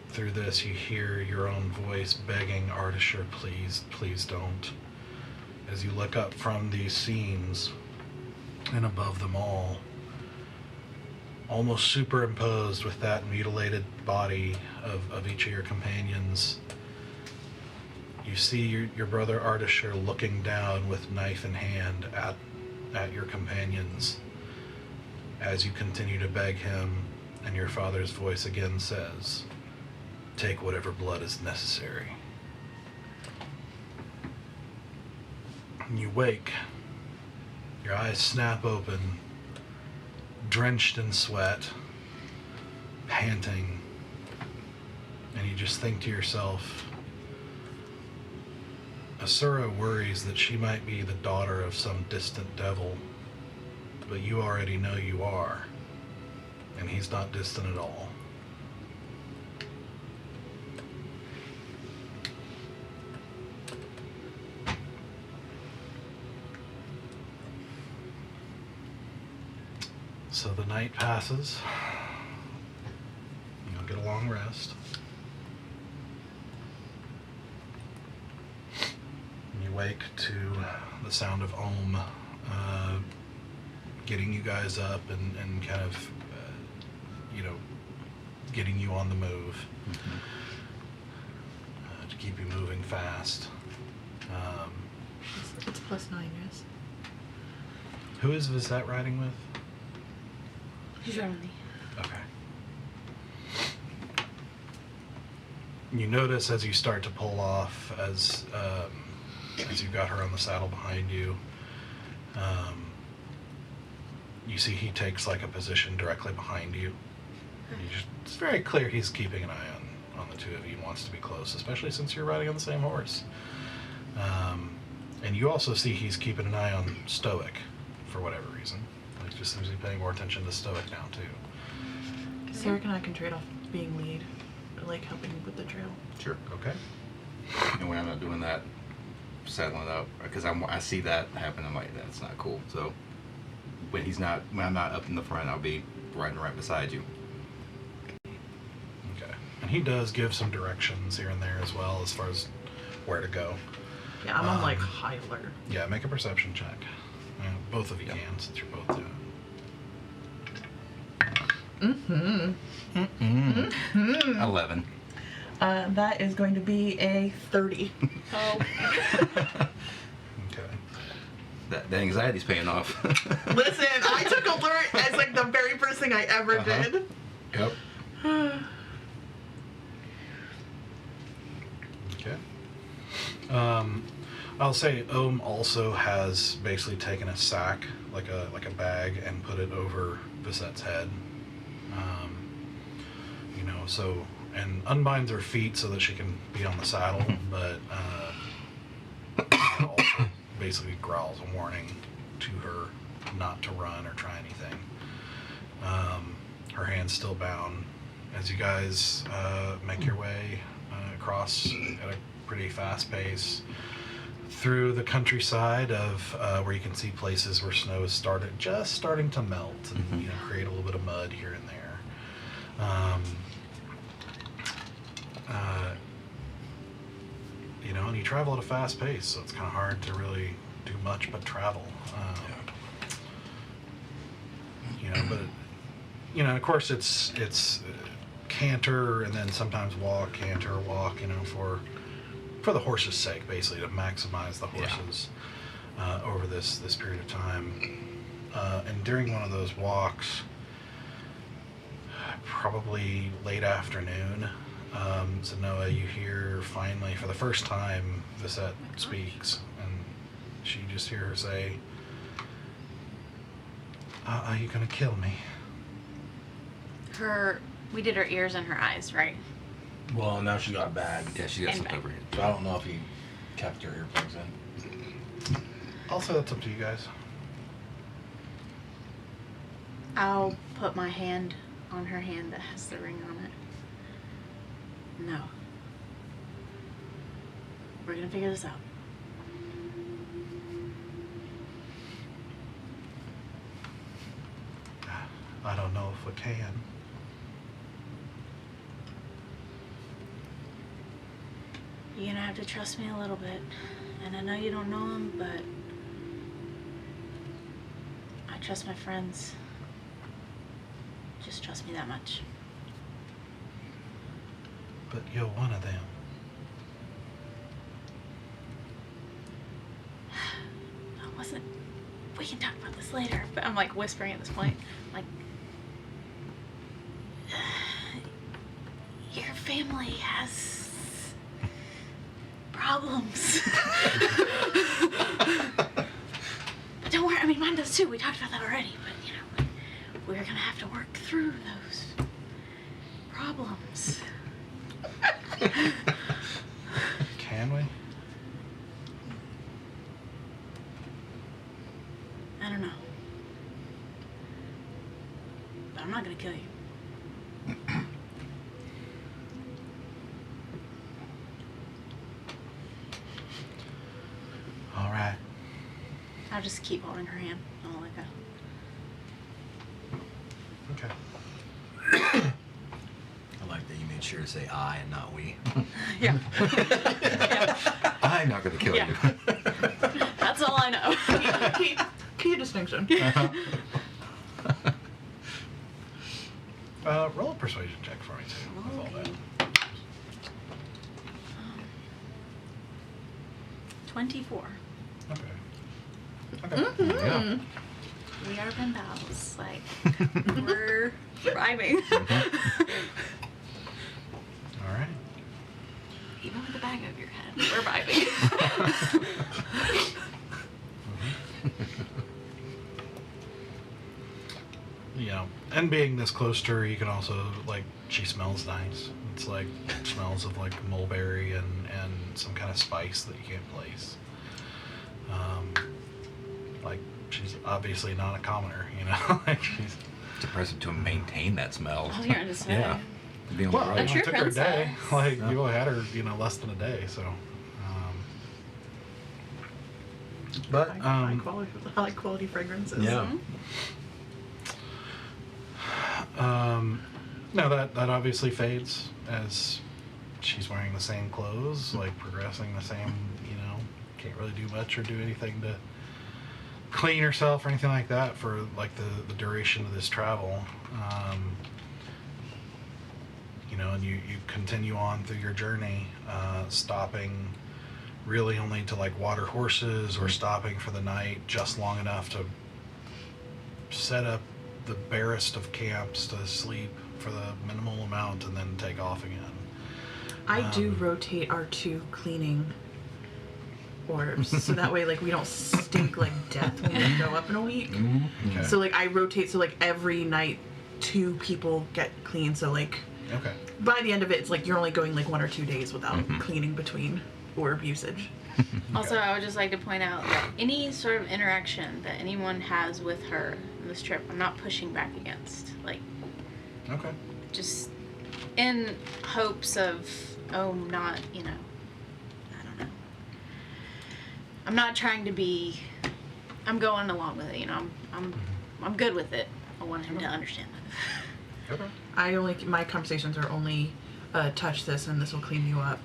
through this, you hear your own voice begging Artishur, please, please don't. As you look up from these scenes, and above them all, almost superimposed with that mutilated body of each of your companions, you see your brother Artishur looking down with knife in hand at your companions as you continue to beg him, and your father's voice again says, take whatever blood is necessary. And you wake, your eyes snap open, drenched in sweat, panting, and you just think to yourself, Asura worries that she might be the daughter of some distant devil, but you already know you are, and he's not distant at all. So the night passes. You'll get a long rest. And you wake to the sound of Om getting you guys up and kind of, getting you on the move. Mm-hmm. To keep you moving fast. It's +9, yes. Who is Vizette riding with? Germany. Okay. You notice as you start to pull off, as you've got her on the saddle behind you, you see he takes like a position directly behind you. It's very clear he's keeping an eye on the two of you and wants to be close, especially since you're riding on the same horse. And you also see he's keeping an eye on Stoic for whatever reason. He just seems to be paying more attention to Stoic now too. Sarek and I can trade off being lead, like helping with the trail. Sure. Okay. And when I'm not doing that, saddling up, because I see that happen, I'm like, that's not cool. So when I'm not up in the front, I'll be riding right beside you. Okay. And he does give some directions here and there as well as far as where to go. Yeah, I'm on like high alert. Yeah, make a perception check. Both of you Yep. can, since you're both doing it. 11. That is going to be a 30. Oh. Okay. That anxiety's paying off. Listen, I took alert as like the very first thing I ever did. Yep. Okay. I'll say Ohm also has basically taken a sack, like a bag, and put it over Visette's head. So and unbinds her feet so that she can be on the saddle, but also basically growls a warning to her not to run or try anything. Her hand's still bound. As you guys make your way across at a pretty fast pace through the countryside of where you can see places where snow is starting to melt and create a little bit of mud here and there. And you travel at a fast pace, so it's kind of hard to really do much but travel. But of course it's canter and then sometimes walk, canter, walk, for the horse's sake, basically, to maximize the horses over this period of time. And during one of those walks, probably late afternoon, Zenoa, you hear finally, for the first time, Visette speaks, and you just hear her say, "Are you gonna kill me?" We did her ears and her eyes, right? Well, now she got bagged. Yeah, she got And some back. over here. So I don't know if he kept her earplugs in. Also, that's up to you guys. I'll put my hand on her hand that has the ring on it. No. We're gonna figure this out. I don't know if we can. You're gonna have to trust me a little bit. And I know you don't know him, but I trust my friends. Just trust me that much. But you're one of them. I wasn't. We can talk about this later. But I'm like whispering at this point. Like, your family has problems. But don't worry. I mean, mine does too. We talked about that already. But we're gonna have to work through those problems. Can we? I don't know. But I'm not gonna kill you. All right. I'll just keep holding her hand. I'll let go. Okay. I like that you made sure to say I and not we. Yeah. Yeah. I'm not going to kill Yeah. you. That's all I know. Key distinction. Roll a persuasion check for me too. With all that. Okay. 24. Okay. Okay. Yeah. We are pen pals. Like, we're vibing. All right. Even with the bag over your head, we're vibing. And being this close to her, you can also, she smells nice. It's smells of mulberry and some kind of spice that you can't place. She's obviously not a commoner, she's... It's impressive to maintain that smell. I was gonna just say. Yeah. Being Well, right. A true it took her a day. princess. You only had her, less than a day, so... But, high quality fragrances. Yeah. no, that obviously fades as she's wearing the same clothes, progressing the same, can't really do much or do anything to clean herself or anything like that for the duration of this travel. And you continue on through your journey, stopping really only to water horses or stopping for the night just long enough to set up the barest of camps to sleep for the minimal amount and then take off again. I do rotate our 2 cleaning orbs so that way we don't stink like death when we go up in a week. Okay. So I rotate so every night 2 people get clean, so Okay. By the end of it, it's like you're only going like 1 or 2 days without cleaning between orb usage. Also, I would just like to point out that any sort of interaction that anyone has with her on this trip, I'm not pushing back against. Like, Okay. just in hopes of, not, I don't know. I'm not trying to be. I'm going along with it. I'm good with it. I want him to understand that. Okay. My conversations are only touch this and this will clean you up.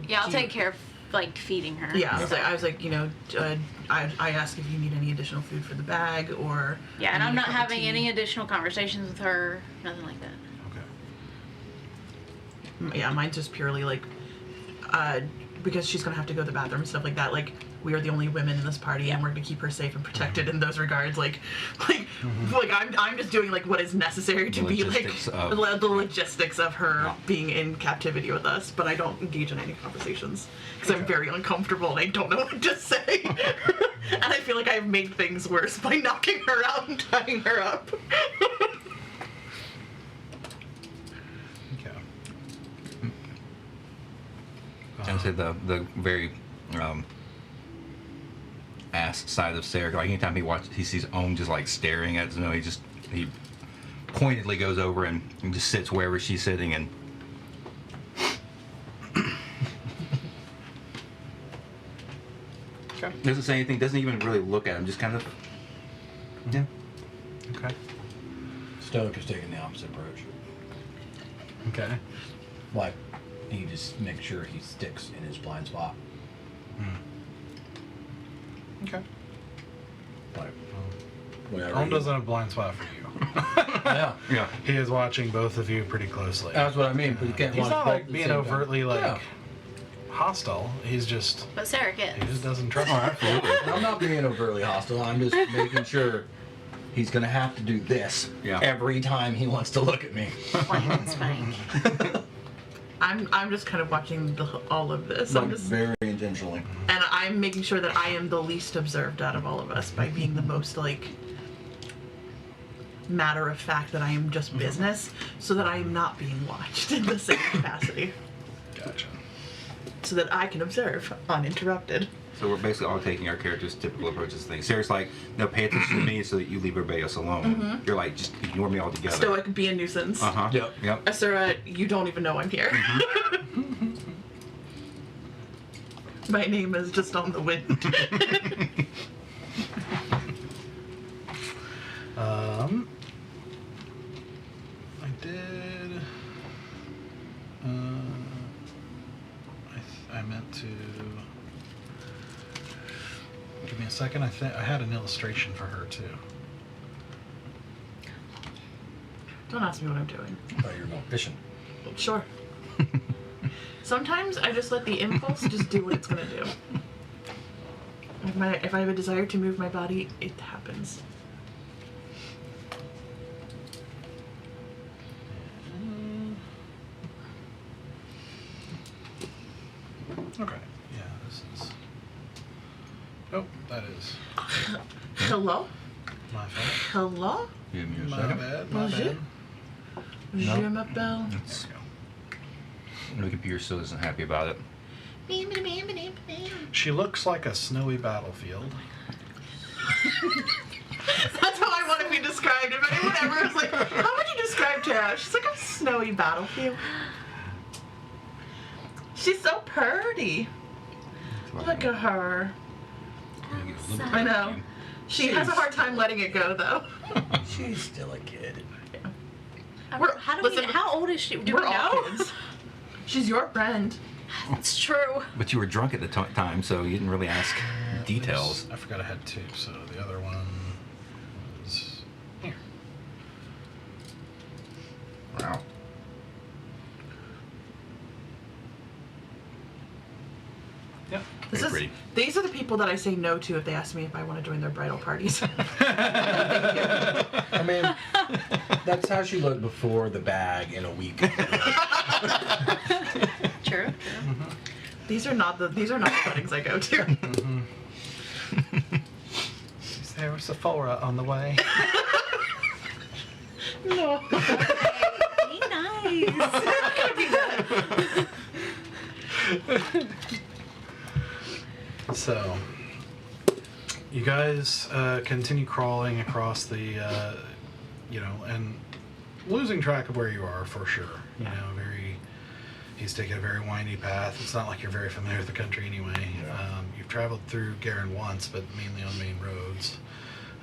Yeah, I'll take care of like feeding her. Yeah, I was like, I asked if you need any additional food for the bag or. Yeah, and I I'm need a not cup of having tea. any additional conversations with her. Nothing like that. Okay. Yeah, mine's just purely like, because she's gonna have to go to the bathroom and stuff like that. Like, we are the only women in this party, and we're gonna keep her safe and protected in those regards. Like I'm just doing like what is necessary to be like the logistics of her being in captivity with us. But I don't engage in any conversations because I'm very uncomfortable and I don't know what to say. And I feel like I've made things worse by knocking her out and tying her up. Okay. I would say the very ass side of Sarah. Like anytime he sees Ohm just like staring at Zeno, he pointedly goes over and just sits wherever she's sitting and. Okay. Doesn't say anything. Doesn't even really look at him. Just kind of. Yeah. Okay. Stoic is taking the opposite approach. Okay. Like, he just makes sure he sticks in his blind spot. Okay. Like, whenever Ohm he- doesn't have a blind spot for you. Yeah. Yeah. He is watching both of you pretty closely. That's what I mean. But you can't He's watch not both like at the being same time. overtly like Yeah. hostile. He's just But Sarah he gets. just doesn't trust. Oh, absolutely. And I'm not being overtly hostile. I'm just making sure he's gonna have to do this every time he wants to look at me. Flank and spank. I'm just kind of watching all of this. Like, I'm just, very intentionally. and I'm making sure that I am the least observed out of all of us by being the most like matter of fact that I am just business, so that I am not being watched in the same capacity, Gotcha. so that I can observe uninterrupted. So we're basically all taking our characters' typical approaches to things. Sarah's like, no, pay attention to me so that you leave everybody else alone. You're like, just ignore me altogether. Stoic, be a nuisance. Uh-huh. Yep. Asura, you don't even know I'm here. My name is just on the wind. I did. I meant to. Give me a second. I had an illustration for her too. Don't ask me what I'm doing. I thought you were going fishing. Sure. Sometimes I just let the impulse just do what it's gonna do. If I have a desire to move my body, it happens. Okay. Yeah, this is. Oh, that is Hello? my fault. Hello? Give me a My second. bad. My Bonjour. bad. Je m'appelle. It's- The computer still isn't happy about it. She looks like a snowy battlefield. That's how I want to be described. If anyone ever was like, how would you describe Tara? She's like a snowy battlefield. She's so pretty. Look at her. I know. She has a hard time letting it go, though. She's still a kid. How old is she? Do We're we all know? kids. She's your friend. It's true. But you were drunk at the time, so you didn't really ask details. I forgot I had two, so the other one was here. Wow. Yep. Very pretty. These are the people that I say no to if they ask me if I want to join their bridal parties. I mean, that's how she looked before the bag in a week. True. These are not the weddings I go to. Is there a Sephora on the way? No. Be nice. please. Could be that. So, you guys continue crawling across the, and losing track of where you are for sure. He's taken a very windy path. It's not like you're very familiar with the country anyway. Yeah. You've traveled through Garen once, but mainly on main roads.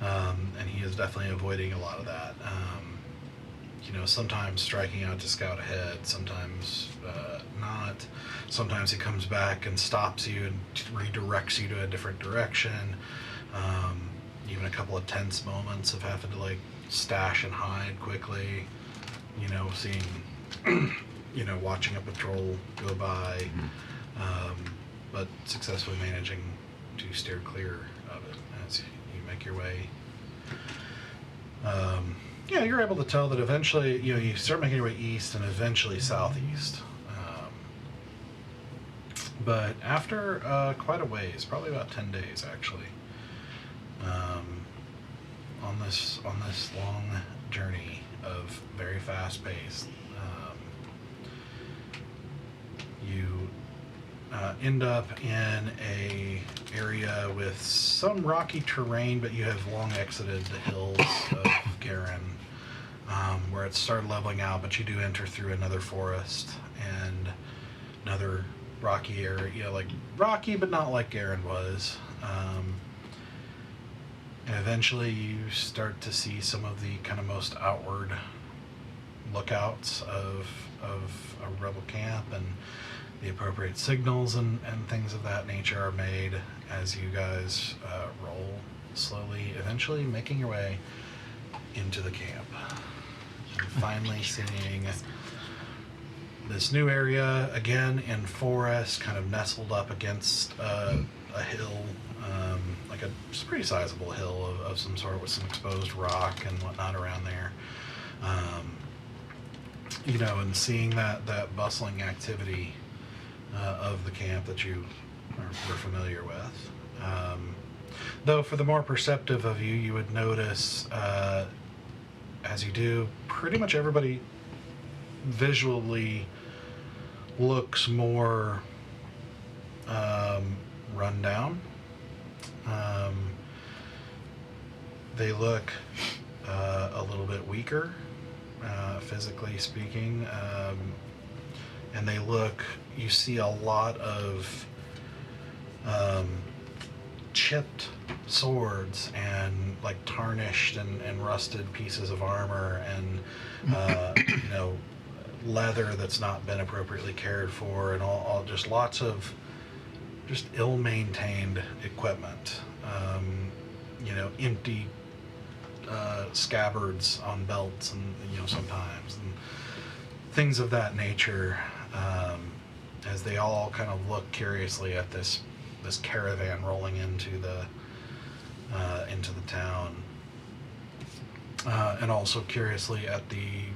And he is definitely avoiding a lot of that. Sometimes striking out to scout ahead, sometimes not. Sometimes he comes back and stops you and redirects you to a different direction. Even a couple of tense moments of having to stash and hide quickly. Seeing, watching a patrol go by, but successfully managing to steer clear of it as you make your way. You're able to tell that eventually, you start making your way east and eventually southeast. But after quite a ways, probably about 10 days actually, on this long journey of very fast pace, you end up in a area with some rocky terrain, but you have long exited the hills of Garen, where it started leveling out, but you do enter through another forest and another rocky area, rocky but not like Garen was. And eventually you start to see some of the kind of most outward lookouts of a rebel camp, and the appropriate signals and things of that nature are made as you guys roll slowly, eventually making your way into the camp. And finally seeing this new area, again in forest, kind of nestled up against a hill, it's a pretty sizable hill of some sort with some exposed rock and whatnot around there. And seeing that bustling activity of the camp that you were familiar with. Though for the more perceptive of you, you would notice, as you do, pretty much everybody visually looks more run down. They look a little bit weaker, physically speaking, and you see a lot of chipped swords and tarnished and rusted pieces of armor and leather that's not been appropriately cared for, and all just lots of just ill-maintained equipment, empty scabbards on belts and sometimes, and things of that nature, as they all kind of look curiously at this caravan rolling into the town, and also curiously at the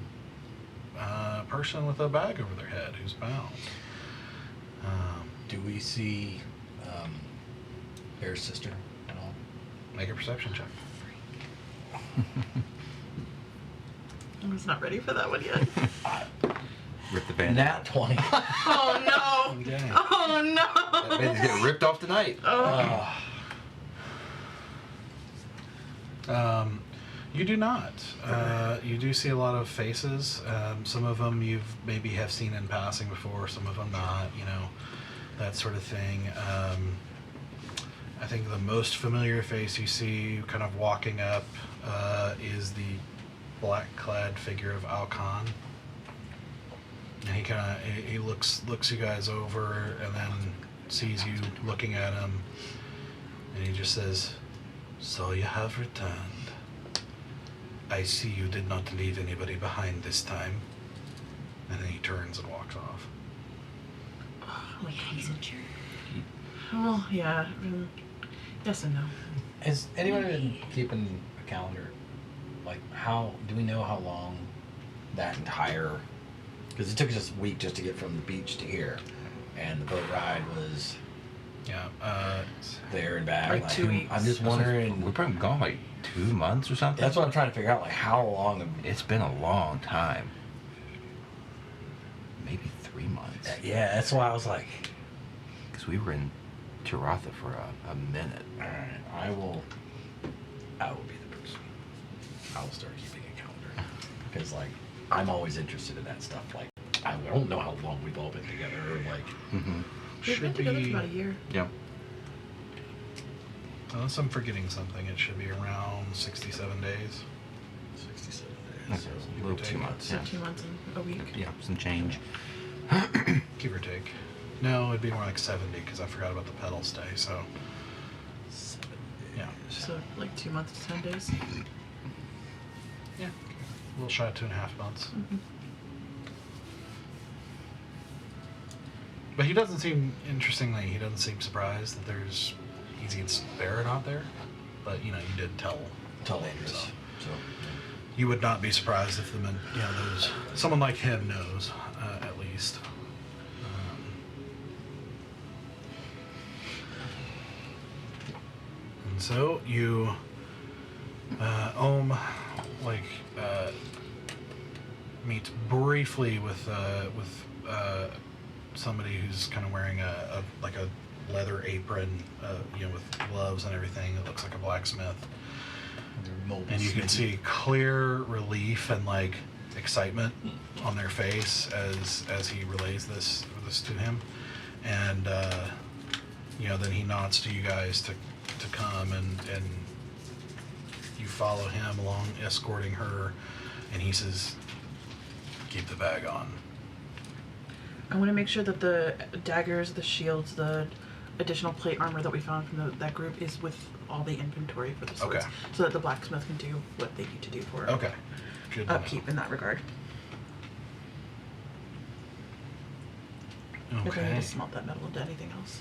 person with a bag over their head who's bound. Do we see Bear's sister at all? Make a perception check. I was not ready for that one yet. Rip the band. Nat 20. Oh no! Okay. Oh no! That band's getting ripped off tonight. Oh. You do not. You do see a lot of faces. Some of them you've maybe have seen in passing before, some of them not, that sort of thing. I think the most familiar face you see kind of walking up is the black-clad figure of Alcon. And he looks you guys over and then sees you looking at him, and he just says, "So you have returned. I see you did not leave anybody behind this time." And then he turns and walks off. Oh, he's a jerk. Well, yeah. Yes and no. Has anyone been keeping a calendar? How do we know how long that entire? Because it took us a week just to get from the beach to here, and the boat ride was there and back. Like 2 weeks. I'm just wondering. We're probably gone 2 months or something. That's what I'm trying to figure out. How long? It's been a long time. maybe 3 months. Yeah, that's why I was like, Because we were in Taratha for a minute. all right, I will be the person. I will start keeping a calendar because like I'm always interested in that stuff. Like I don't know how long we've all been together. Or like Mm-hmm. We've been together for about a year. Yeah. Unless I'm forgetting something, it should be around 67 days. 67 That's days. a little 2 months. So Yeah. 2 months and a week. Yeah, some change. Give or take. No, it'd be more like 70 because I forgot about the pedals day. So 7 days. Yeah. So like 2 months to 10 days. yeah, a little shy of 2.5 months. Mm-hmm. But he doesn't seem, interestingly, he doesn't seem surprised that there's Easy and Barrett out there. But you did tell Andres. So So you would not be surprised if the men, those someone like him knows at least. And so you, meet briefly with somebody who's kind of wearing a leather apron, with gloves and everything. It looks like a blacksmith. And you can see clear relief and excitement on their face as he relays this to him, and then he nods to you guys to come, and you follow him along, escorting her, and he says, "Keep the bag on." I want to make sure that the daggers, the shields, the additional plate armor that we found from that group is with all the inventory for the swords. Okay. So that the blacksmith can do what they need to do for Okay. Good to know. upkeep in that regard. If they need Okay. to smelt that metal into anything else.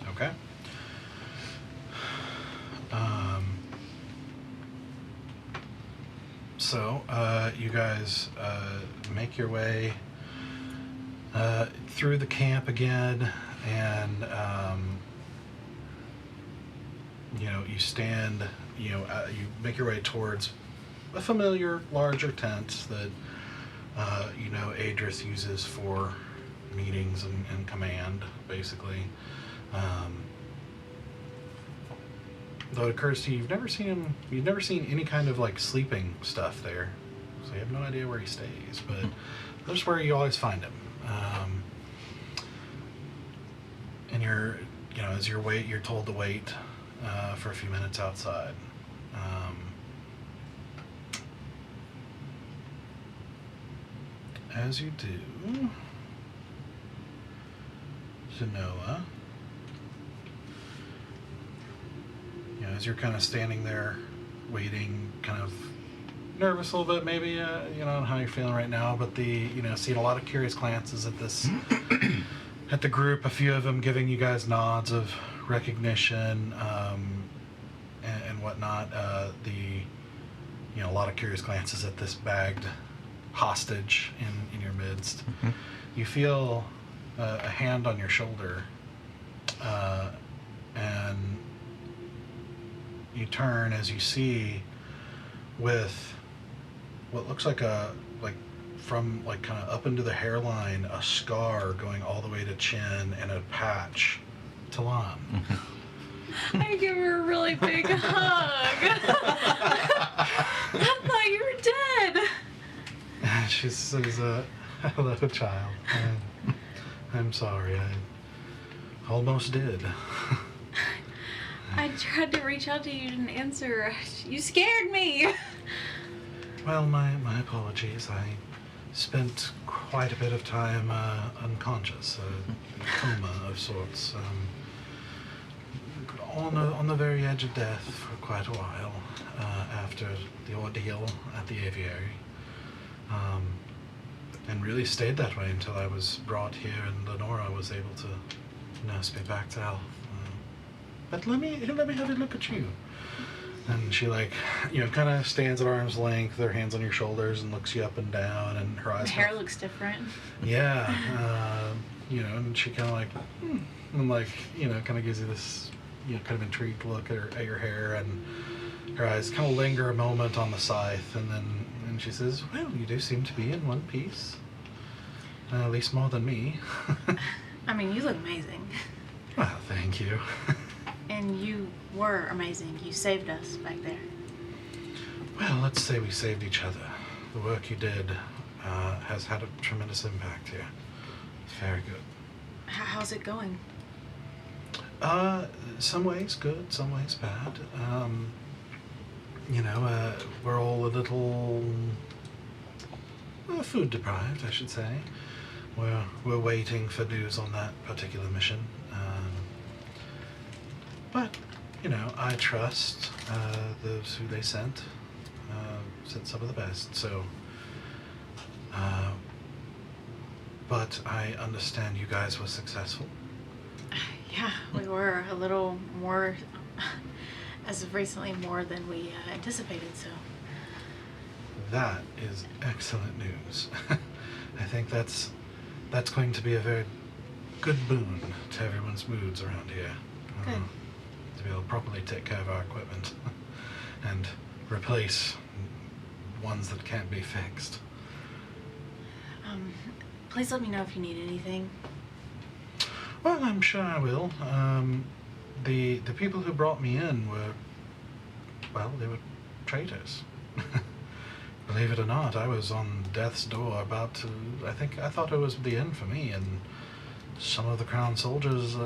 Okay. So, you guys make your way through the camp again, and you stand. You make your way towards a familiar, larger tent that Adris uses for meetings and command, basically. Though it occurs to you, you've never seen any kind of sleeping stuff there, so you have no idea where he stays. But that's where you always find him. And as you're told to wait for a few minutes outside. As you do, Genoa, as you're kind of standing there waiting, kind of nervous a little bit maybe, on how you're feeling right now, but seeing a lot of curious glances at this, at the group, a few of them giving you guys nods of recognition, and whatnot, a lot of curious glances at this bagged hostage in your midst. Mm-hmm. You feel a hand on your shoulder, and you turn as you see, with what looks like from kind of up into the hairline, a scar going all the way to chin, and a patch. Talan. I give her a really big hug. I thought you were dead. She says, "Hello, child. I'm sorry. I almost did." I tried to reach out to you, you didn't answer. You scared me. Well, my apologies. I spent quite a bit of time unconscious, a coma of sorts, on the very edge of death for quite a while after the ordeal at the aviary, and really stayed that way until I was brought here, and Lenora was able to nurse me back to health. But let me have a look at you. And she kind of stands at arm's length, her hands on your shoulders, and looks you up and down, and her eyes. My hair looks different. Yeah, and she kind of and kind of gives you this kind of intrigued look at your hair, and her eyes kind of linger a moment on the scythe, and she says, "Well, you do seem to be in one piece, at least more than me." I mean, you look amazing. Well, thank you. And you were amazing. You saved us back there. Well, let's say we saved each other. The work you did has had a tremendous impact here. It's very good. How's it going? Some ways good, some ways bad. We're all a little food deprived, I should say. We're waiting for news on that particular mission. But I trust those who they sent some of the best. So, but I understand you guys were successful. Yeah, we were a little more, as of recently, more than we anticipated, so. That is excellent news. I think that's going to be a very good boon to everyone's moods around here. Good. To be able to properly take care of our equipment and replace ones that can't be fixed. Please let me know if you need anything. Well, I'm sure I will. The people who brought me in were, they were traitors. Believe it or not, I was on death's door about to, I thought it was the end for me, and some of the crown soldiers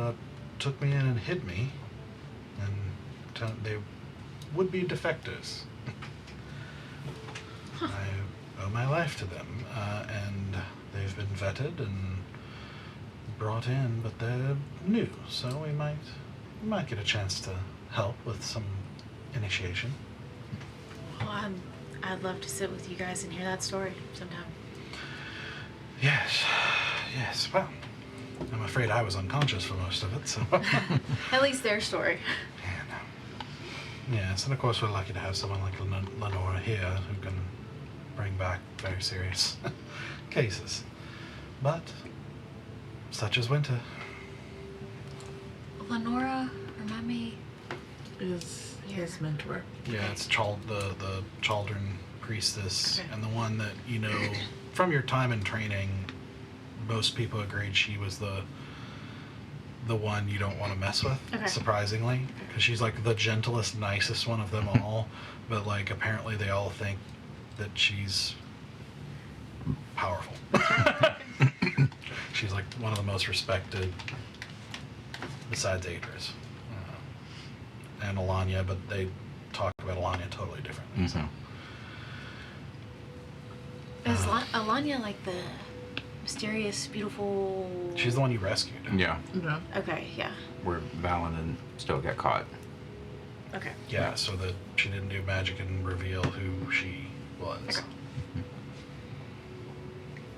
took me in and hid me, and they would be defectors. I owe my life to them, and they've been vetted and brought in, but they're new, so we might get a chance to help with some initiation. Well, I'd love to sit with you guys and hear that story sometime. Yes. Well, I'm afraid I was unconscious for most of it, so. At least their story. Yes, and of course we're lucky to have someone like Lenora here who can bring back very serious cases. But such is winter. Lenora, remind me. Is his mentor. Yeah, it's the Chaldron priestess, Okay. and the one that, from your time in training, most people agreed she was the one you don't want to mess with, Okay. surprisingly, because she's like the gentlest, nicest one of them all, but like apparently they all think that she's powerful. She's like one of the most respected besides Adris. And Alanya, but they talk about Alanya totally differently. So. Is Alanya like the mysterious, beautiful? She's the one you rescued. Yeah, No. Okay, yeah. where Valen and Stowe got caught. Okay. Yeah, so that she didn't do magic and reveal who she was. Okay.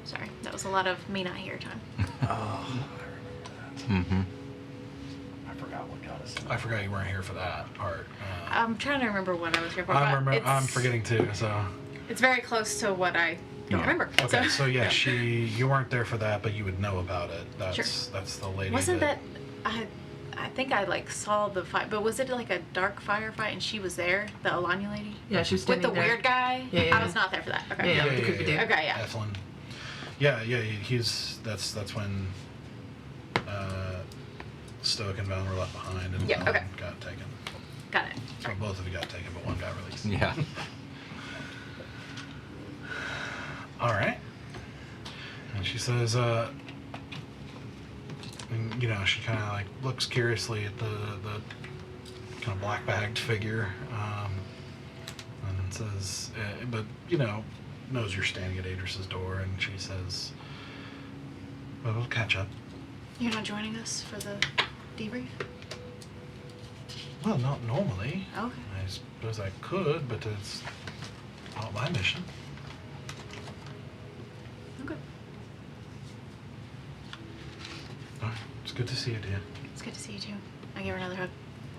Sorry, that was a lot of me not here time. Oh, I remember that. Mm-hmm. I forgot what got us. I forgot you weren't here for that part. I'm trying to remember what I was here for. but I'm forgetting too. So. It's very close to what I don't Yeah. remember. Okay, so yeah, you weren't there for that, but you would know about it. Sure. That's the lady. Wasn't that I think I like saw the fight, but was it like a dark firefight and she was there, the Alanya lady? Yeah, she was With standing the there. weird guy? Yeah, yeah, I was yeah. not there for that. Okay. Yeah, Yeah, with the creepy dude. Okay, yeah. Ethlyn. Yeah, that's when Stoic and Valen were left behind and Yeah, okay. got taken. Got it. So both of you got taken, but one got released. Yeah. All right. And she says, and, she kind of like looks curiously at the kind of black bagged figure, and says, but knows you're standing at Adris's door, and she says, "Well, we'll catch up." You're not joining us for the debrief? Well, not normally. Okay. I suppose I could, but it's not my mission. Okay. All right. It's good to see you, dear. It's good to see you too. I give her another hug.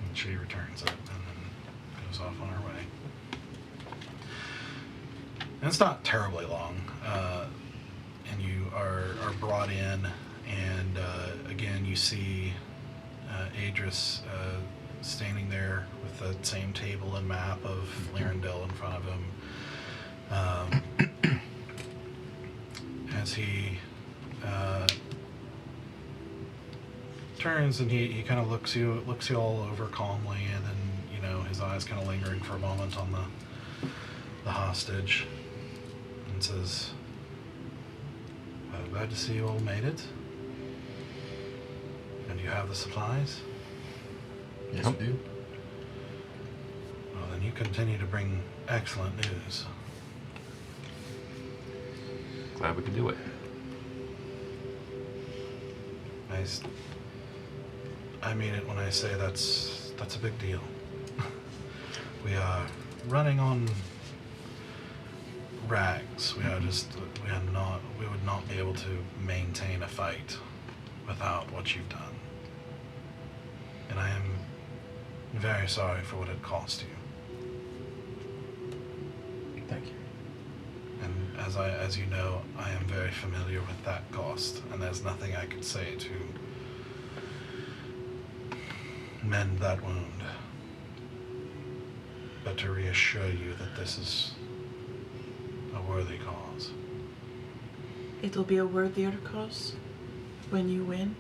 And she returns it and then goes off on her way. And it's not terribly long. And you are brought in, and again you see Adris standing there with the same table and map of Lirindil in front of him. As he turns and he kind of looks you all over calmly, and then, you know, his eyes kind of lingering for a moment on the hostage, and says, "Glad to see you all made it. And you have the supplies? Yes, we do. Well, then you continue to bring excellent news." Glad we could do it. I mean it when I say that's a big deal. We are running on rags. We would not be able to maintain a fight without what you've done. And I am very sorry for what it cost you. Thank you. And as you know, I am very familiar with that cost, and there's nothing I could say to mend that wound, but to reassure you that this is a worthy cause. It will be a worthier cause when you win.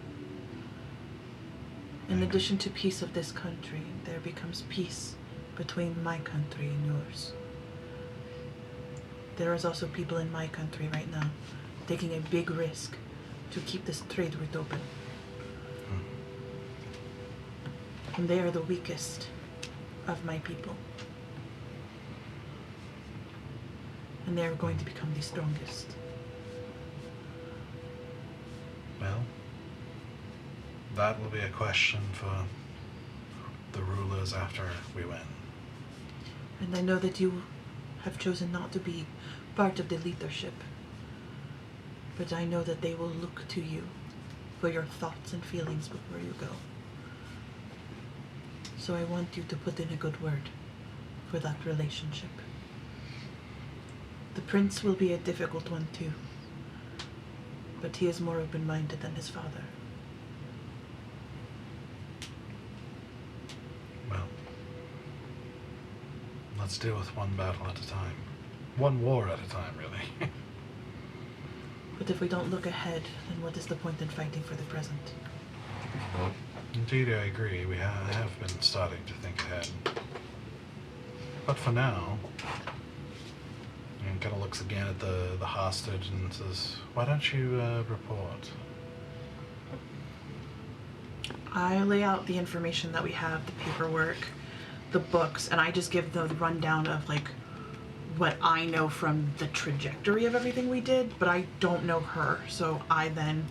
In addition to peace of this country, there becomes peace between my country and yours. There is also people in my country right now taking a big risk to keep this trade route open. And they are the weakest of my people. And they are going to become the strongest. Well, that will be a question for the rulers after we win. And I know that you have chosen not to be part of the leadership. But I know that they will look to you for your thoughts and feelings before you go. So I want you to put in a good word for that relationship. The prince will be a difficult one too, but he is more open-minded than his father. Well, let's deal with one battle at a time. One war at a time, really. But if we don't look ahead, then what is the point in fighting for the present? Indeed, I agree. We have been starting to think ahead. But for now, and kind of looks again at the hostage and says, "Why don't you report?" I lay out the information that we have, the paperwork, the books, and I just give the rundown of like what I know from the trajectory of everything we did, but I don't know her, so I then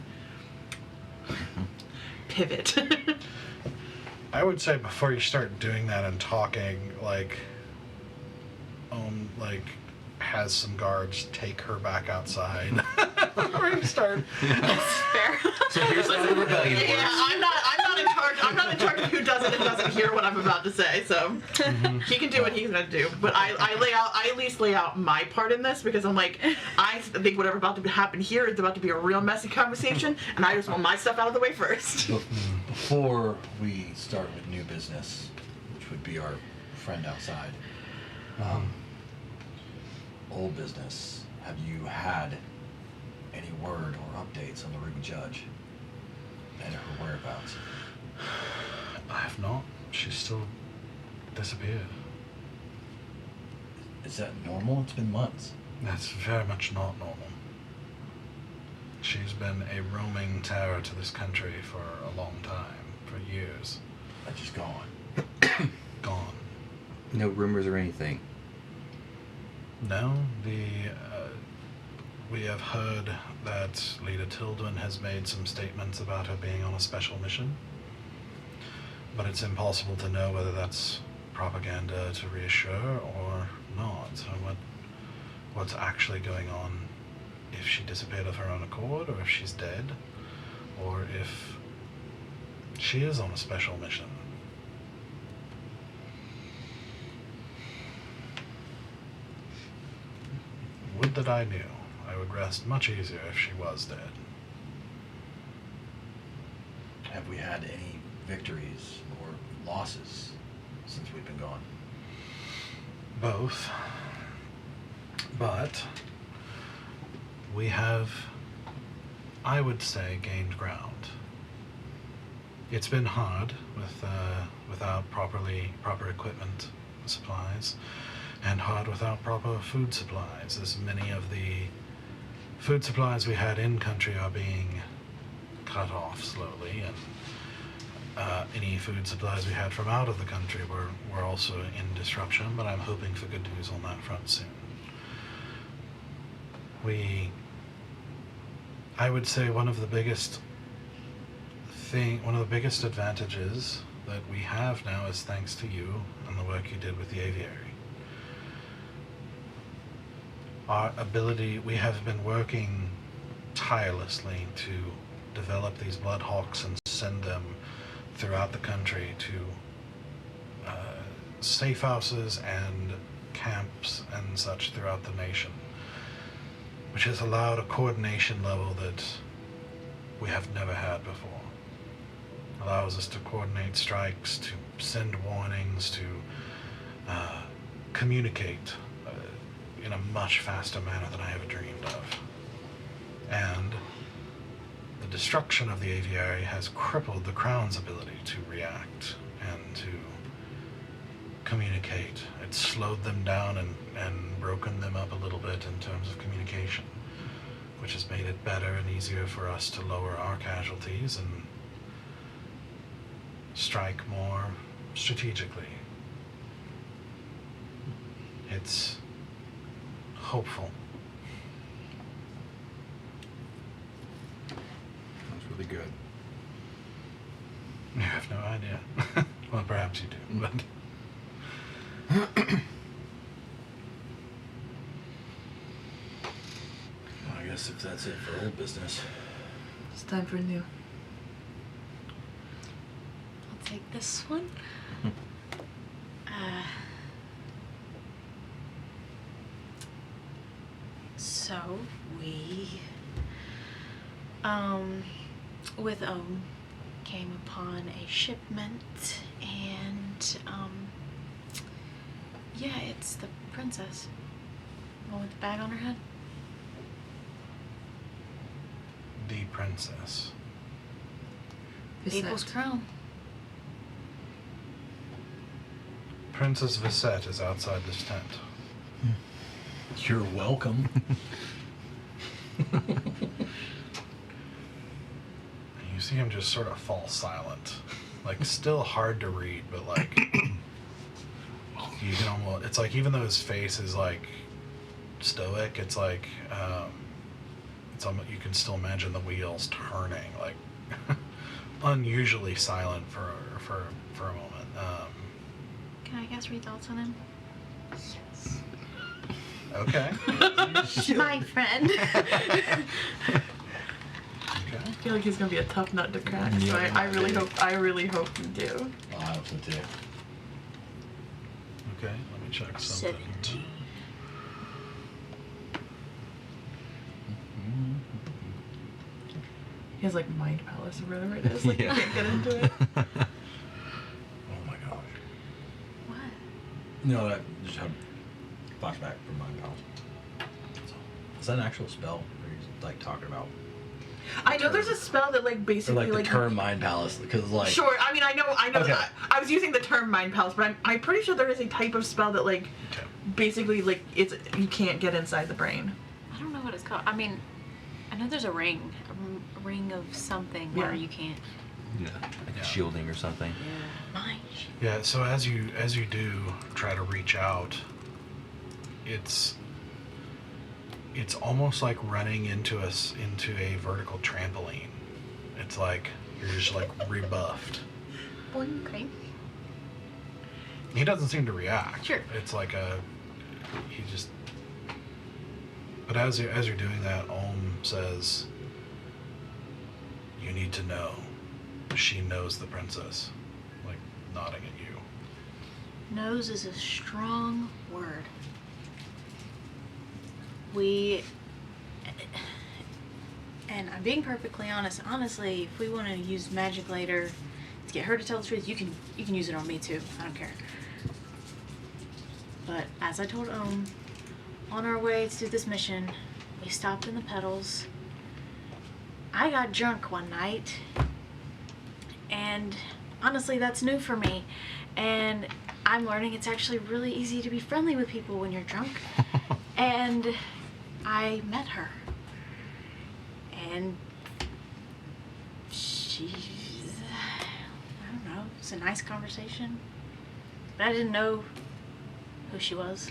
pivot. I would say before you start doing that and talking, like has some guards take her back outside. Before you start. Fair. So here's how the rebellion works. Yeah, I'm not in charge. I'm not in charge of who does it and doesn't hear what I'm about to say. So he can do what he's gonna do. But I at least lay out my part in this because I'm like, I think whatever's about to happen here is about to be a real messy conversation, and I just want my stuff out of the way first. Before we start with new business, which would be our friend outside, old business, have you had any word or updates on the Ruby Judge and her whereabouts? I have not. She's still disappeared. Is that normal? It's been months. That's very much not normal. She's been a roaming terror to this country for a long time, for years. That's just gone. Gone. No rumors or anything. No, we have heard that Leader Tilden has made some statements about her being on a special mission, but it's impossible to know whether that's propaganda to reassure or not. So what's actually going on, if she disappeared of her own accord, or if she's dead, or if she is on a special mission. Would that I knew. I would rest much easier if she was dead. Have we had any victories or losses since we've been gone? Both. But we have, I would say, gained ground. It's been hard without proper equipment supplies, and hard without proper food supplies, as many of the food supplies we had in country are being cut off slowly, and any food supplies we had from out of the country were also in disruption, but I'm hoping for good news on that front soon. I would say one of the biggest advantages that we have now is thanks to you and the work you did with the aviary. We have been working tirelessly to develop these bloodhawks and send them throughout the country to safe houses and camps and such throughout the nation, which has allowed a coordination level that we have never had before. Allows us to coordinate strikes, to send warnings, to communicate in a much faster manner than I ever dreamed of. And the destruction of the aviary has crippled the Crown's ability to react and to communicate. It's slowed them down and broken them up a little bit in terms of communication, which has made it better and easier for us to lower our casualties and strike more strategically. It's hopeful. Sounds really good. You have no idea. Well, perhaps you do, but... I guess if that's it for old business. It's time for new. I'll take this one. So we, with came upon a shipment, and yeah, it's the princess, the one with the bag on her head. The princess. People's crown. Princess Visette is outside this tent. You're welcome. You see him just sort of fall silent. Like, still hard to read, but like, you can almost, it's like, even though his face is like stoic, it's like, it's almost, you can still imagine the wheels turning, like, unusually silent for a moment. Can I guess read thoughts on him? Okay. My friend. Okay. I feel like he's gonna be a tough nut to crack. So Yeah, I really hope you do. I hope so too. Okay, let me check something. 17. He has like Mind Palace or whatever it is. Like Yeah. you can't get into it. Oh my gosh. What? No, I just have flashback from Mind Palace. Is that an actual spell? Or he's like talking about? I know there's a spell that like Or basically like the term Mind Palace, because like. Sure, I mean I know Okay. that I was using the term Mind Palace, but I'm pretty sure there is a type of spell that like Okay. basically like it's you can't get inside the brain. I don't know what it's called. I mean, I know there's a ring of something where Yeah. you can't. Yeah. Like Yeah. shielding or something. Mine. Yeah, so as you do try to reach out, it's almost like running into a vertical trampoline. It's like you're just like rebuffed. Okay. He doesn't seem to react. Sure. It's like he just. But as you're doing that, Om says, "You need to know. She knows the princess," like nodding at you. Knows is a strong word. And I'm being perfectly honest. Honestly, if we want to use magic later to get her to tell the truth, you can use it on me too. I don't care. But as I told on our way to do this mission, we stopped in the Petals. I got drunk one night, and honestly, that's new for me. And I'm learning it's actually really easy to be friendly with people when you're drunk. And I met her. And she's, I don't know, it's a nice conversation. But I didn't know who she was.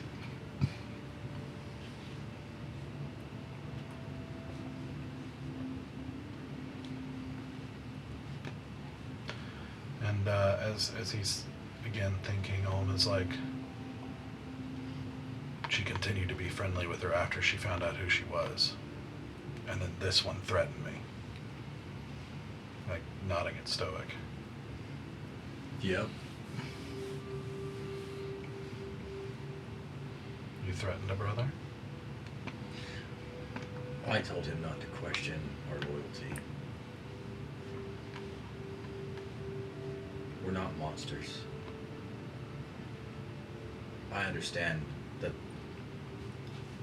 And as he's again thinking, Olm is like, she continued to be friendly with her after she found out who she was. And then this one threatened me. Like, nodding at Stoic. Yep. You threatened a brother? I told him not to question our loyalty. We're not monsters. I understand that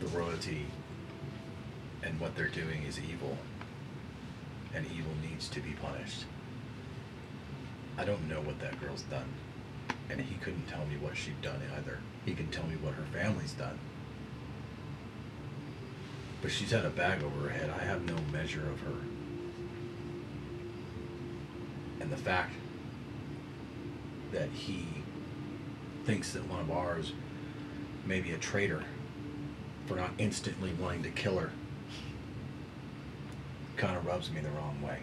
the royalty and what they're doing is evil, and evil needs to be punished. I don't know what that girl's done, and he couldn't tell me what she'd done either. He can tell me what her family's done. But she's had a bag over her head. I have no measure of her. And the fact that he thinks that one of ours may be a traitor for not instantly wanting to kill her kind of rubs me the wrong way.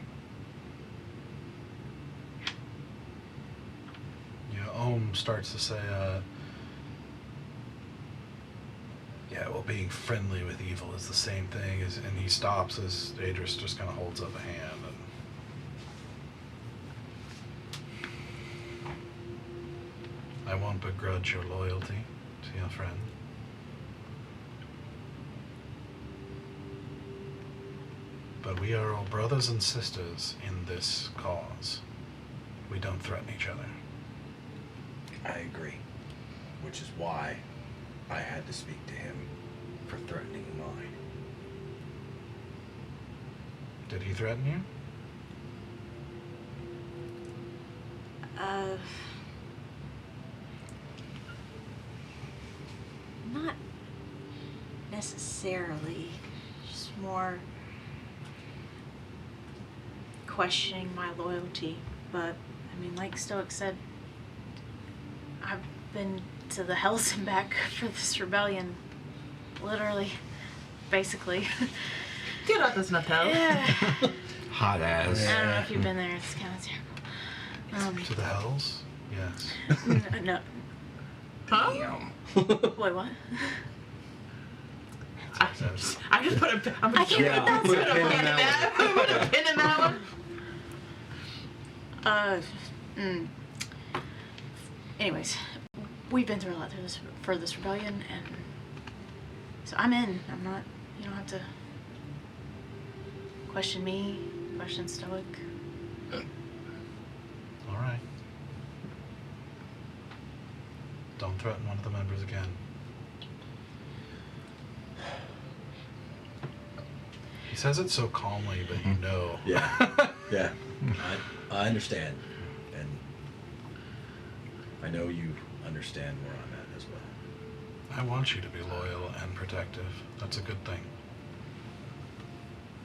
Yeah, Ohm starts to say, yeah, well, being friendly with evil is the same thing as, and he stops as Adris just kind of holds up a hand and I won't begrudge your loyalty to your friend. But we are all brothers and sisters in this cause. We don't threaten each other. I agree. Which is why I had to speak to him for threatening mine. Did he threaten you? Not necessarily. Just more questioning my loyalty. But, I mean, like Stoic said, I've been to the hells and back for this rebellion. Literally. Basically. Tira does not help. Yeah. Hot ass. I don't know if you've been there. It's kind of terrible. To the hells? Yes. No. Huh? Damn. Wait, what? I just put a. I'm I can't Yeah, get put that. a pin in that one. Put a pin in that one. Anyways, we've been through a lot for this rebellion, and so I'm in. I'm not. You don't have to question me, question Stoic. All right. Don't threaten one of the members again. He says it so calmly, but you know. Yeah. Yeah. I understand. And I know you understand where I'm at as well. I want you to be loyal and protective. That's a good thing.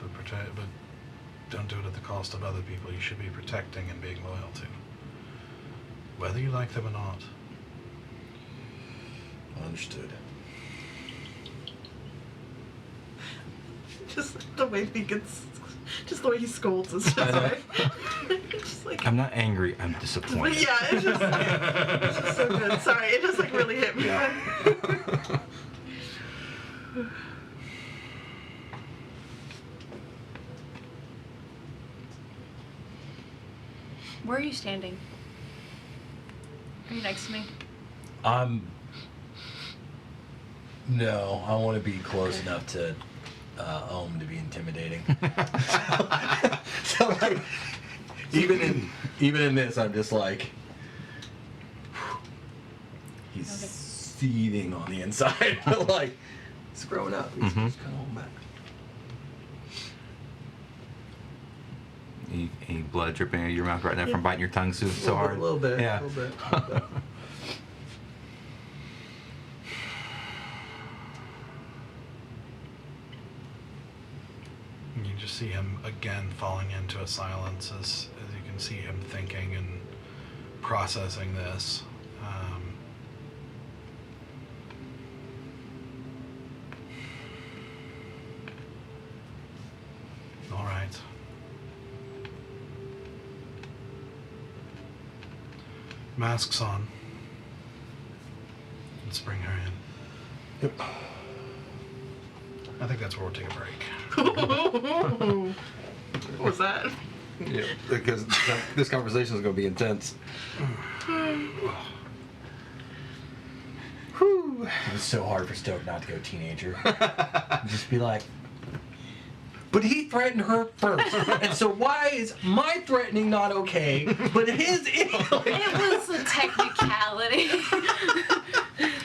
But don't do it at the cost of other people you should be protecting and being loyal to. Whether you like them or not. Understood. Just the way he gets. Just the way he scolds is just like. Just like. I'm not angry, I'm disappointed. Yeah, it's just so good. Sorry, it just like really hit me. Where are you standing? Are you next to me? No, I want to be close enough to Ohm to be intimidating. So like, even in this, I'm just like, he's Okay. seething on the inside. Like, he's growing up. He's Mhm. just kind of holding back. Any blood dripping out of your mouth right now from biting your tongue so hard? A little bit. Yeah. A little bit. And you just see him again falling into a silence as you can see him thinking and processing this. All right. Masks on. Let's bring her in. Yep. I think that's where we'll take a break. What was that? Yeah, because this conversation is going to be intense. Whew. It was so hard for Stoke not to go teenager. Just be like, but he threatened her first. And so why is my threatening not okay, but his is? It was a technicality.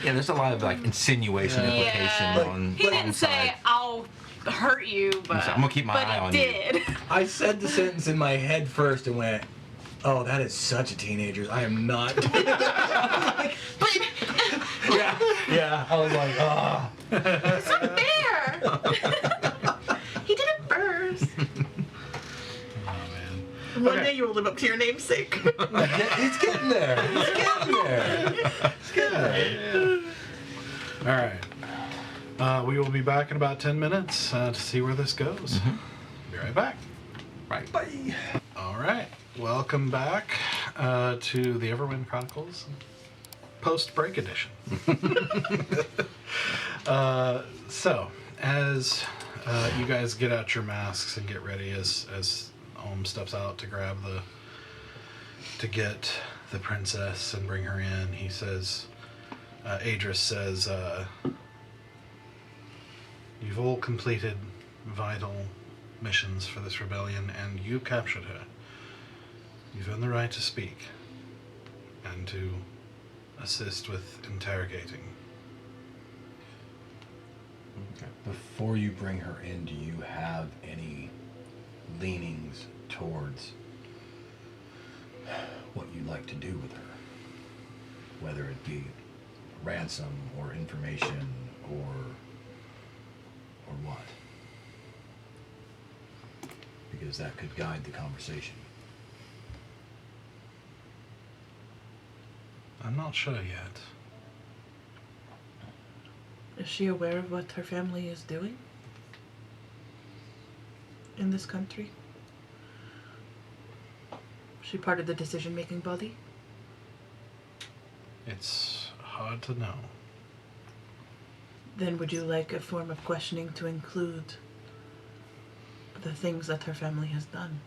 Yeah, there's a lot of like insinuation, Yeah. implication Yeah. on. He didn't on say, side. "I'll hurt you," but I'm gonna keep my but eye it on you. did. I said the sentence in my head first and went, oh, that is such a teenager's. I am not. Yeah. I was like, ah. It's not fair. He did it first. Oh man. One Okay. day you will live up to your namesake. It's getting there. It's getting there. It's getting there. All right. We will be back in about 10 minutes to see where this goes. Be right back. Right. Bye. All right. Welcome back to the Everwind Chronicles post-break edition. So, as you guys get out your masks and get ready, as Ohm steps out to get the princess and bring her in, he says, Adris says, you've all completed vital missions for this rebellion, and you captured her. You've earned the right to speak and to assist with interrogating. Before you bring her in, do you have any leanings towards what you'd like to do with her? Whether it be ransom or information or what? Because that could guide the conversation. I'm not sure yet. Is she aware of what her family is doing in this country? Is she part of the decision-making body? It's hard to know. Then would you like a form of questioning to include the things that her family has done?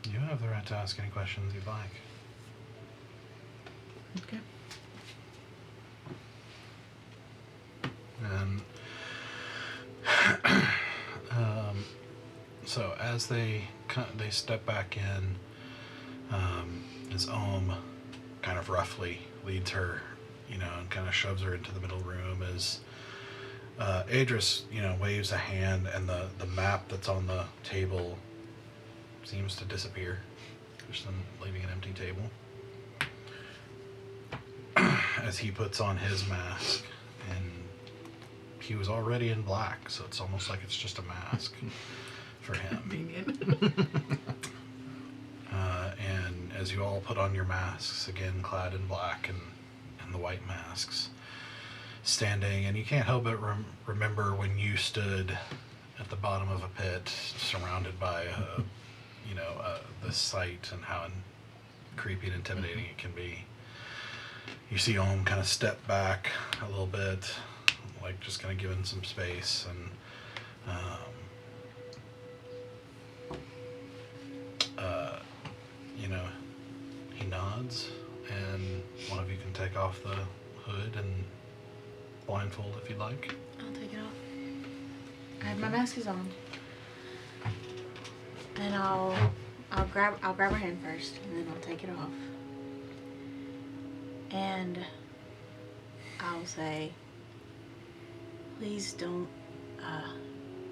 You have the right to ask any questions you'd like. Okay. And so as they step back in, as Ohm kind of roughly leads her, and kind of shoves her into the middle room, as Adris, waves a hand, and the map that's on the table seems to disappear, just leaving an empty table. As he puts on his mask, and he was already in black, so it's almost like it's just a mask for him. Convenient. And as you all put on your masks, again clad in black and the white masks, standing, and you can't help but remember when you stood at the bottom of a pit, surrounded by the sight and how creepy and intimidating it can be. You see Ohm kind of step back a little bit, like just kind of giving some space, and he nods, and one of you can take off the hood and blindfold if you'd like. I'll take it off. My mask is on. And I'll I'll grab her hand first, and then I'll take it off. And I'll say, please don't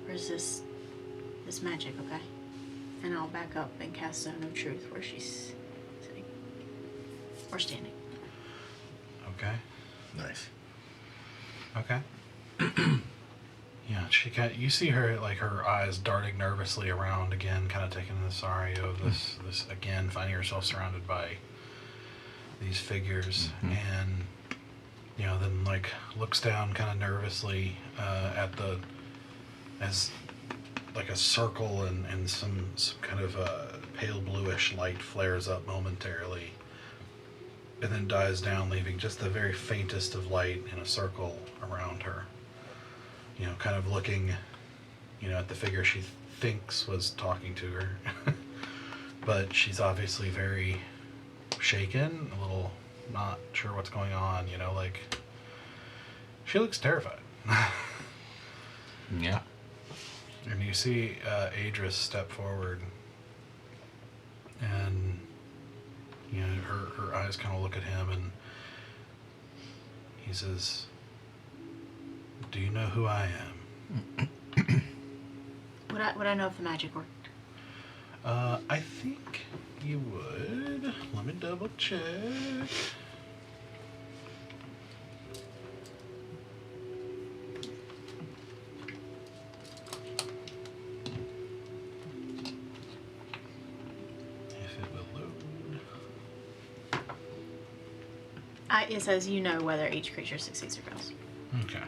resist this magic, okay? And I'll back up and cast Zone of Truth where she's sitting. Or standing. Okay. Nice. Okay. Yeah, you see her, like, her eyes darting nervously around again, kind of taking the sorry of this again, finding herself surrounded by these figures, and, you know, then, like, looks down kind of nervously as, like, a circle and some kind of pale bluish light flares up momentarily, and then dies down, leaving just the very faintest of light in a circle around her. You know, kind of looking, you know, at the figure she thinks was talking to her. But she's obviously very shaken, a little not sure what's going on, you know, like, she looks terrified. Yeah. And you see Adris step forward, and, you know, her eyes kind of look at him, and he says, do you know who I am? Would I know if the magic worked? I think you would. Let me double check. If it will load. It says you know whether each creature succeeds or fails. Okay.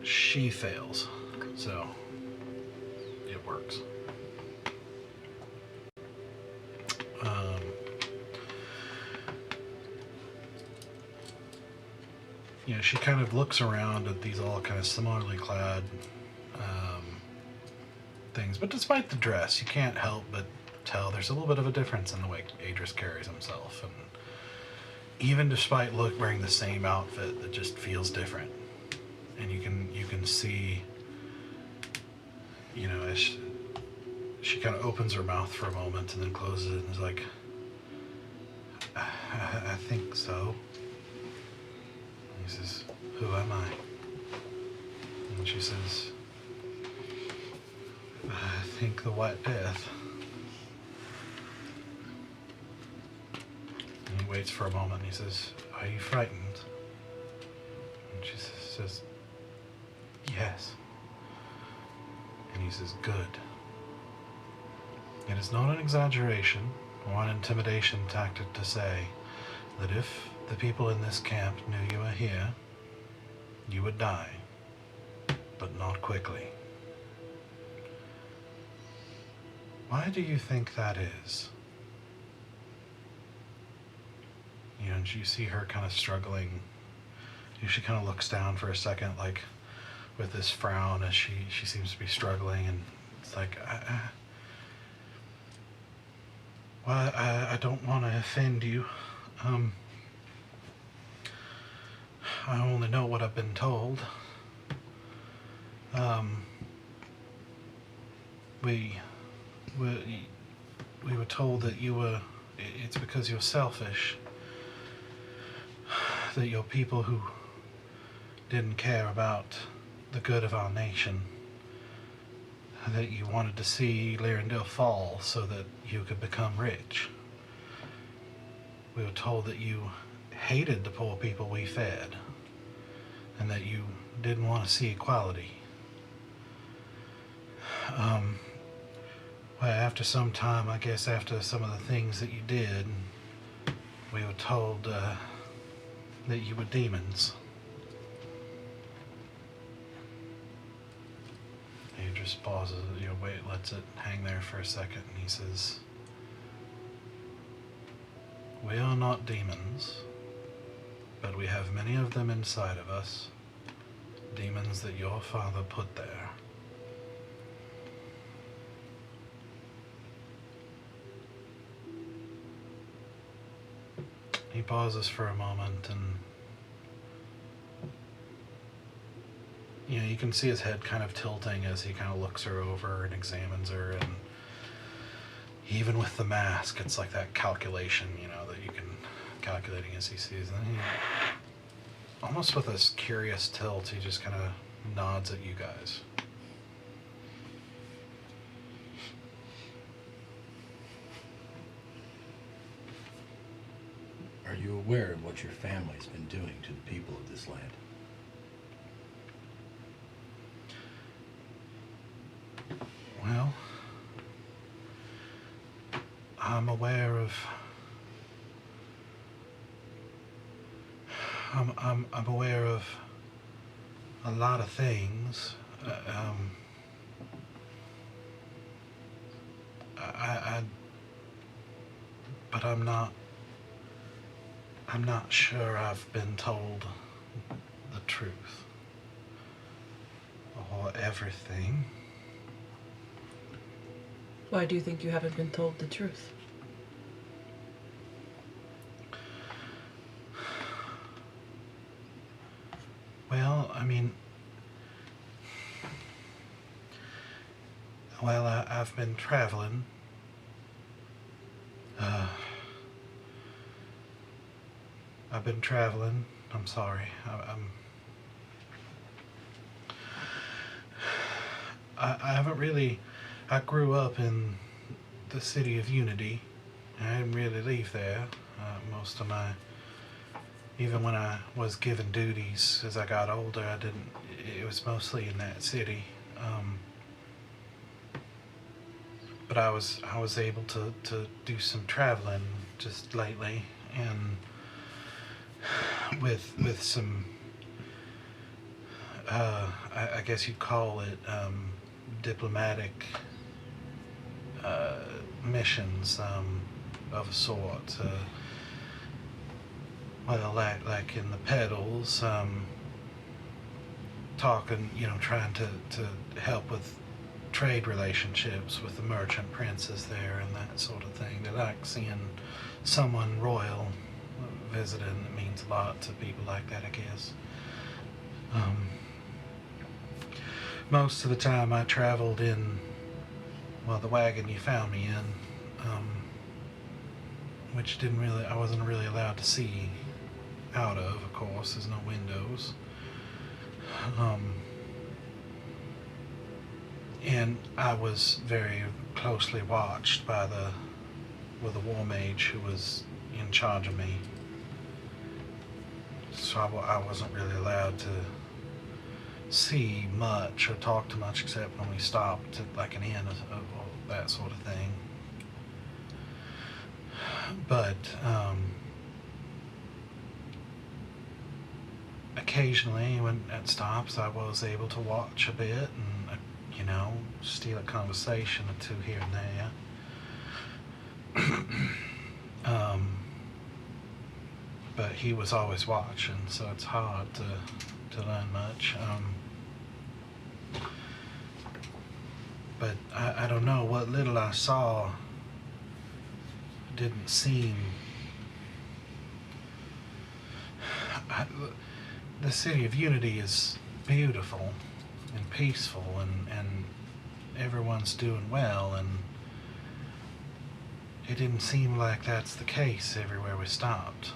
She fails, so it works. You know, she kind of looks around at these all kind of similarly clad things, but despite the dress, you can't help but tell there's a little bit of a difference in the way Adris carries himself, and even despite wearing the same outfit, it just feels different. And you can see, you know, as she kind of opens her mouth for a moment and then closes it and is like, I think so. He says, who am I? And she says, I think the White Death. And he waits for a moment and he says, are you frightened? And she says, yes. And he says, good. It is not an exaggeration or an intimidation tactic to say that if the people in this camp knew you were here, you would die, but not quickly. Why do you think that is? You know, and you see her kind of struggling. She kind of looks down for a second, like, with this frown as she seems to be struggling, and it's like, I don't want to offend you. I only know what I've been told. We were told that it's because you're selfish, that you're people who didn't care about the good of our nation, that you wanted to see Lirindil fall so that you could become rich. We were told that you hated the poor people we fed, and that you didn't want to see equality. Well, after some time, I guess after some of the things that you did, we were told that you were demons. He just pauses, lets it hang there for a second, and he says, we are not demons, but we have many of them inside of us, demons that your father put there. He pauses for a moment, and you can see his head kind of tilting as he kind of looks her over and examines her. And even with the mask, it's like that calculation, that you can calculating as he sees. And he, almost with this curious tilt, he just kind of nods at you guys. Are you aware of what your family's been doing to the people of this land? Well, I'm aware of. I'm aware of a lot of things. But I'm not sure I've been told the truth or everything. Why do you think you haven't been told the truth? Well, I've been traveling. I've been traveling. I'm sorry. I haven't really. I grew up in the city of Unity. I didn't really leave there. Most of my. Even when I was given duties as I got older, I didn't. It was mostly in that city. But I was able to do some traveling just lately, and with some I guess you'd call it diplomatic missions of a sort. Well, like in the pedals, talking, trying to help with trade relationships with the merchant princes there and that sort of thing. They like seeing someone royal visiting. It means a lot to people like that, I guess. Most of the time I traveled in, the wagon you found me in, which I wasn't really allowed to see out of course. There's no windows. And I was very closely watched by the war mage who was in charge of me. So I wasn't really allowed to see much or talk to much except when we stopped at like an inn or that sort of thing. But occasionally when at stops I was able to watch a bit and steal a conversation or two here and there. But he was always watching, so it's hard to learn much. But I don't know, what little I saw didn't seem... the city of Unity is beautiful and peaceful, and everyone's doing well, and it didn't seem like that's the case everywhere we stopped.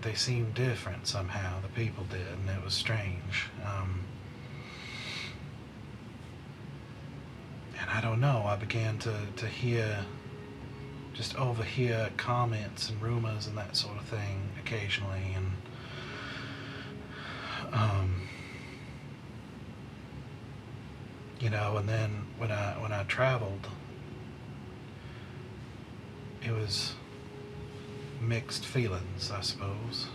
They seemed different somehow, the people did, and it was strange. And I don't know, I began to overhear comments and rumors and that sort of thing occasionally, and and then when I traveled, it was mixed feelings, I suppose.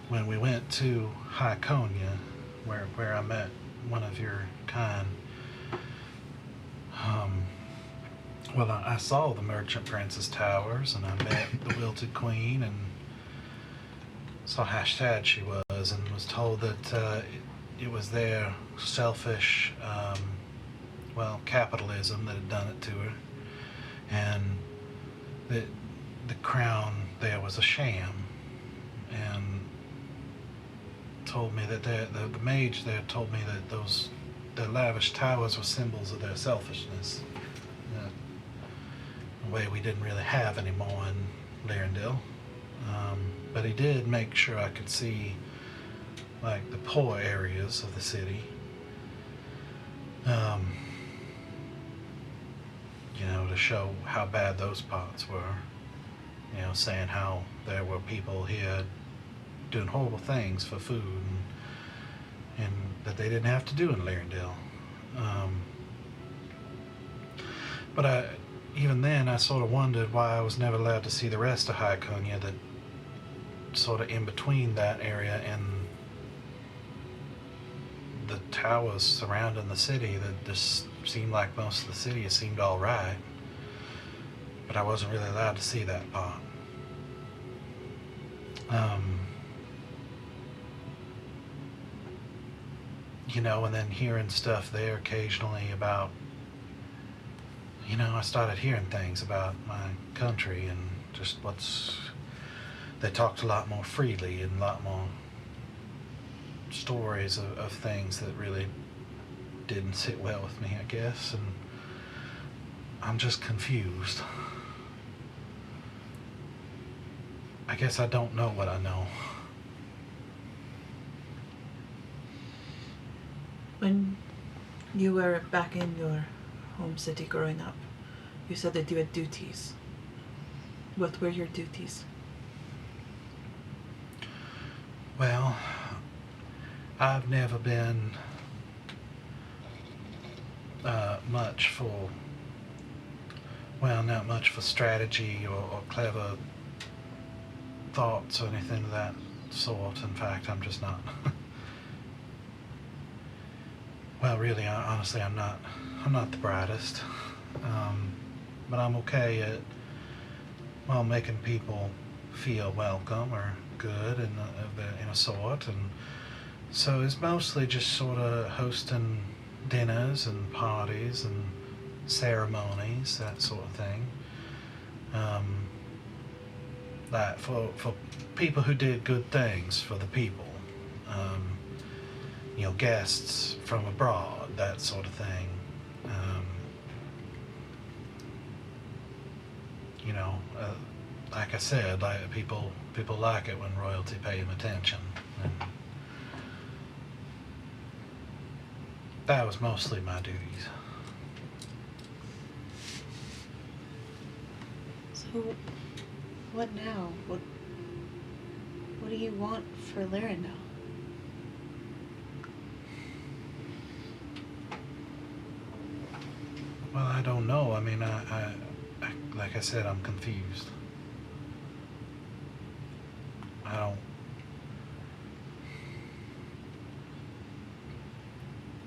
When we went to Hyconia, where I met one of your kind, I saw the Merchant Princess Towers, and I met the Wilted Queen, and saw how sad she was, and was told that it was their selfish well, capitalism that had done it to her, and the crown there was a sham, and told me that the mage there told me that the lavish towers were symbols of their selfishness, a way we didn't really have anymore in Lirindil. But he did make sure I could see like the poor areas of the city. You know, to show how bad those parts were. You know, saying how there were people here doing horrible things for food and that they didn't have to do in Lirindil. But even then, I sort of wondered why I was never allowed to see the rest of Hyconia, that sort of in between that area and the towers surrounding the city, that just seemed like most of the city seemed all right. But I wasn't really allowed to see that part. You know, and then hearing stuff there occasionally about, you know, I started hearing things about my country and just they talked a lot more freely and a lot more stories of things that really didn't sit well with me, I guess, and I'm just confused. I guess I don't know what I know. When you were back in your home city growing up, you said that you had duties. What were your duties? Well, I've never been much for, well, not much for strategy or clever thoughts or anything of that sort. In fact, I'm just not. Well, really, honestly, I'm not the brightest, but I'm okay at, well, making people feel welcome or good in a sort, and so it's mostly just sort of hosting dinners and parties and ceremonies, that sort of thing. Like for people who did good things for the people. You know, guests from abroad, that sort of thing. You know, like I said, like people like it when royalty pay them attention, and that was mostly my duties. So, what now? What do you want for Lirindil? Well, I don't know. I mean, I like I said, I'm confused.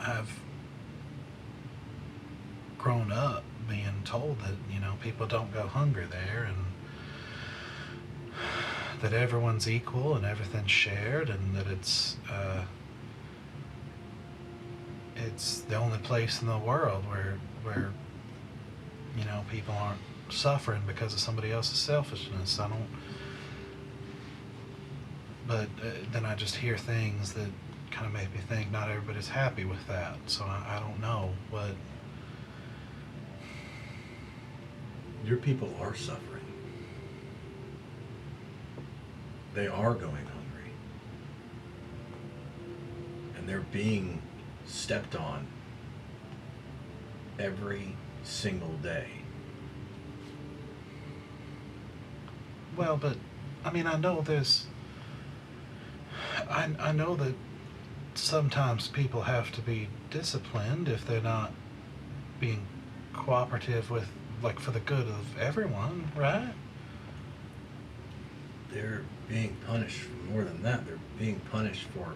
I've grown up being told that, you know, people don't go hungry there, and that everyone's equal and everything's shared, and that it's the only place in the world where you know, people aren't suffering because of somebody else's selfishness. But then I just hear things that kind of make me think not everybody's happy with that. So I don't know what. Your people are suffering. They are going hungry. And they're being stepped on every single day. Well, but I mean, I know I know that sometimes people have to be disciplined if they're not being cooperative with, like, for the good of everyone, right? They're being punished for more than that. They're being punished for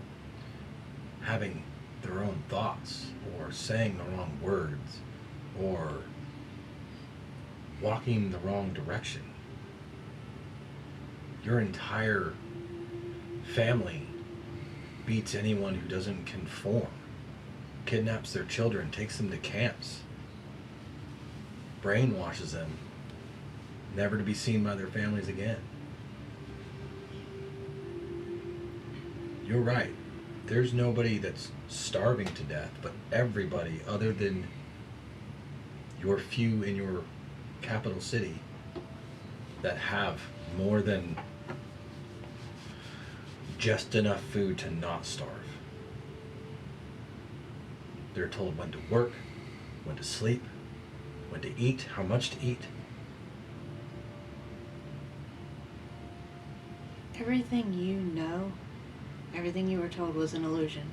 having their own thoughts, or saying the wrong words, or walking the wrong direction. Your entire family beats anyone who doesn't conform. kidnaps their children, takes them to camps, brainwashes them, never to be seen by their families again. You're right. There's nobody that's starving to death, but everybody other than your few in your capital city that have more than just enough food to not starve. They're told when to work, when to sleep, when to eat, how much to eat. Everything you know, everything you were told was an illusion.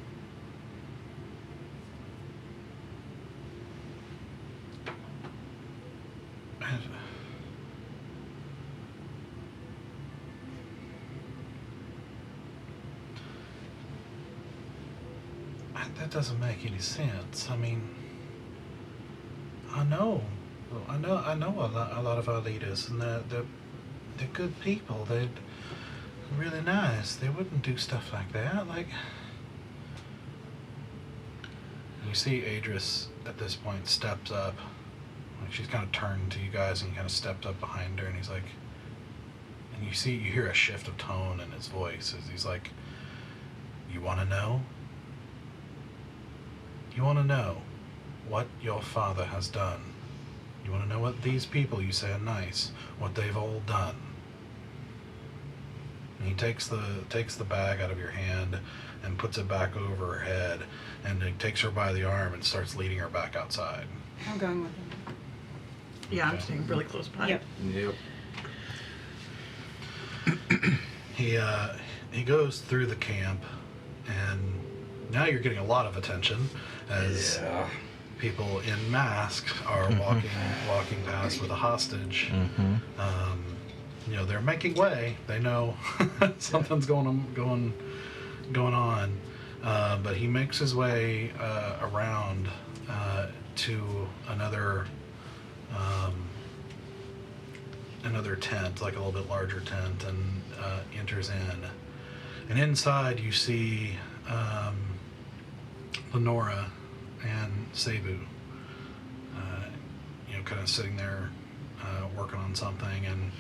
That doesn't make any sense. I mean, I know a lot of our leaders, and they're good people. They're really nice. They wouldn't do stuff like that. Like, you see Adris at this point steps up. Like, she's kind of turned to you guys, and he kind of stepped up behind her, and he's like, and you hear a shift of tone in his voice as he's like, "You want to know? You want to know what your father has done? You want to know what these people you say are nice, what they've all done?" And he takes the bag out of your hand and puts it back over her head, and he takes her by the arm and starts leading her back outside. I'm going with him. Yeah, I'm Okay. staying really close behind. Yep. Yep. He goes through the camp, and now you're getting a lot of attention as Yeah. people in masks are walking past with a hostage. You know, they're making way. They know something's going on. But he makes his way around to another tent, like a little bit larger tent, and enters in. And inside you see Lenora and Cebu, you know, kind of sitting there working on something, and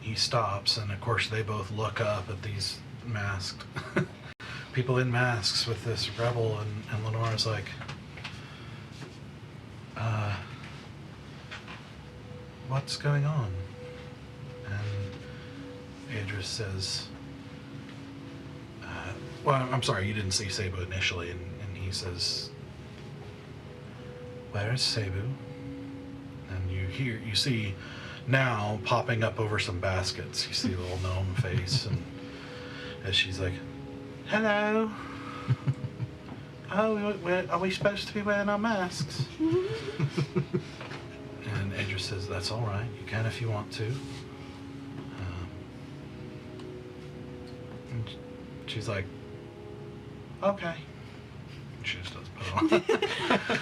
he stops, and of course they both look up at these masked people in masks with this rebel, and Lenora's like, "What's going on?" And Adris says, well, I'm sorry, you didn't see Cebu initially, and he says, "Where is Cebu?" And you see now popping up over some baskets, you see the little gnome face, and as she's like, "Hello." "Oh, are we supposed to be wearing our masks?" And Adris says, "That's all right. You can if you want to." And she's like, "Okay." And she just doesn't put it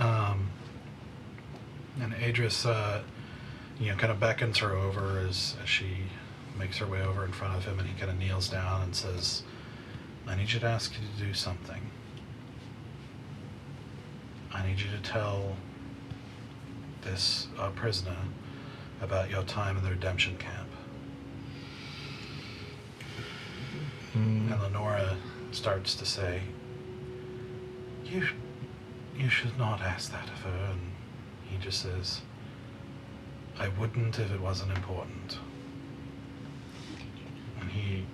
on. And Adris, you know, kind of beckons her over as she makes her way over in front of him, and he kind of kneels down and says, "I need you to ask you to do something. I need you to tell this prisoner about your time in the redemption camp." And Lenora starts to say, You should not ask that of her." And he just says, "I wouldn't if it wasn't important." And he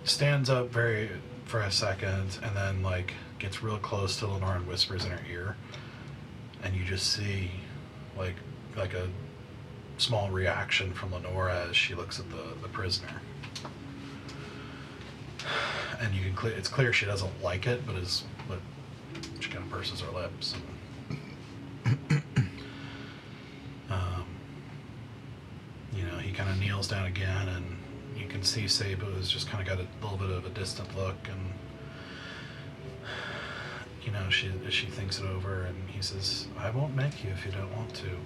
stands up for a second, and then like gets real close to Lenora and whispers in her ear, and you just see like a small reaction from Lenora as she looks at the prisoner. And you can it's clear she doesn't like it, but she kind of purses her lips. And, you know, he kind of kneels down again, and you can see Cebu has just kind of got a little bit of a distant look, and you know, she thinks it over, and he says, "I won't make you if you don't want to."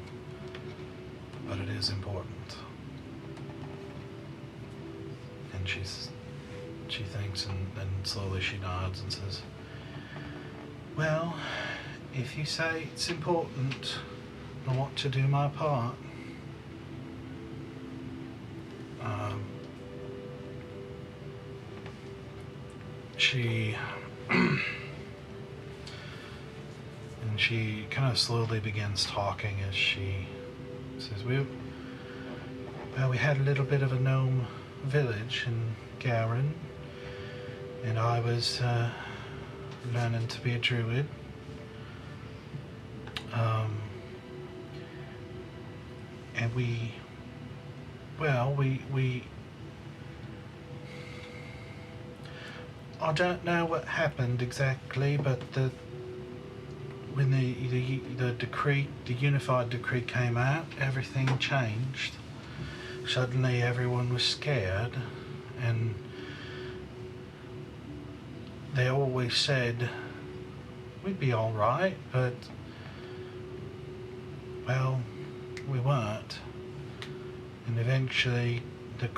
but it is important. And she thinks, and then slowly she nods and says, well, if you say it's important, I want to do my part. She and she kind of slowly begins talking as she says, we had a little bit of a gnome village in Garen, and I was learning to be a druid. And we I don't know what happened exactly, but when the decree, the unified decree came out, everything changed. Suddenly everyone was scared, and they always said we'd be all right, but well, we weren't. And eventually the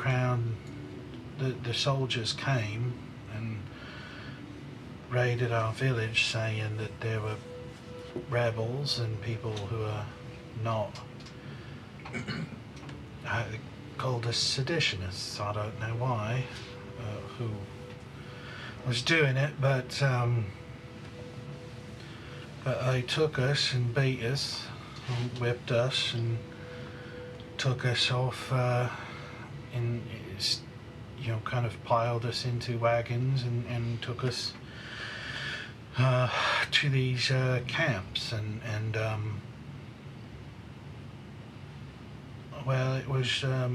soldiers came and raided our village, saying that there were rebels and people who are not called us seditionists. I don't know why, who was doing it, but they took us and beat us and whipped us and took us off in, kind of piled us into wagons and took us to these camps, and well, it was a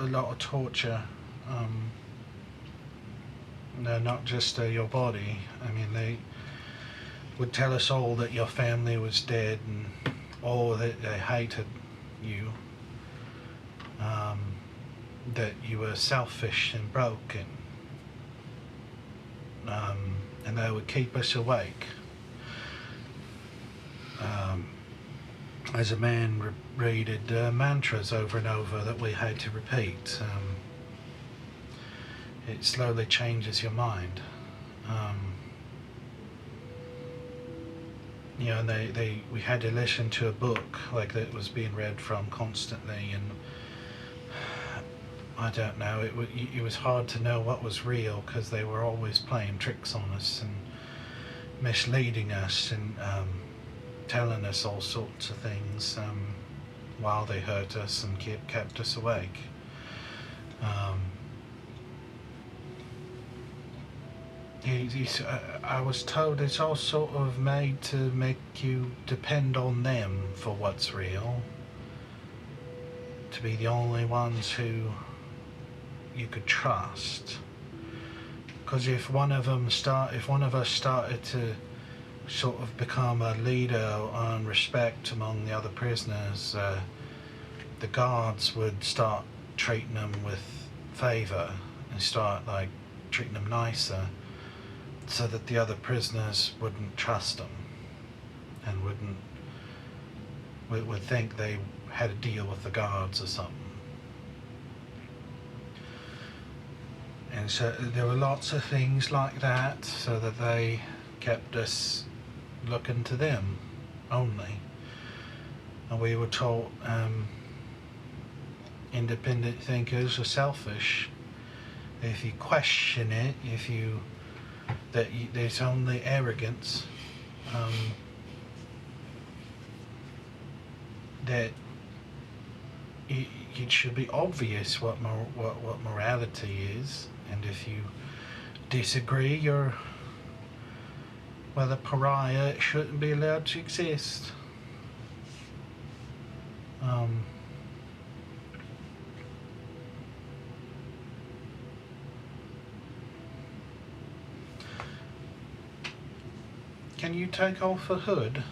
lot of torture. No, not just your body. I mean, they would tell us all that your family was dead, and that they hated you, that you were selfish and broken, and they would keep us awake. As a man repeated mantras over and over that we had to repeat. It slowly changes your mind. And we had to listen to a book like that was being read from constantly, and I don't know, it was hard to know what was real, because they were always playing tricks on us and misleading us and telling us all sorts of things while they hurt us and kept us awake. I was told it's all sort of made to make you depend on them for what's real, to be the only ones who you could trust. Because if one of us started to sort of become a leader and respect among the other prisoners, the guards would start treating them with favour and start treating them nicer, so that the other prisoners wouldn't trust them and would think they had a deal with the guards or something. And so there were lots of things like that, so that they kept us looking to them only. And we were taught independent thinkers are selfish. If you question it, there's only arrogance, that it should be obvious what morality is, and if you disagree, you're a pariah. It shouldn't be allowed to exist. Can you take off the hood?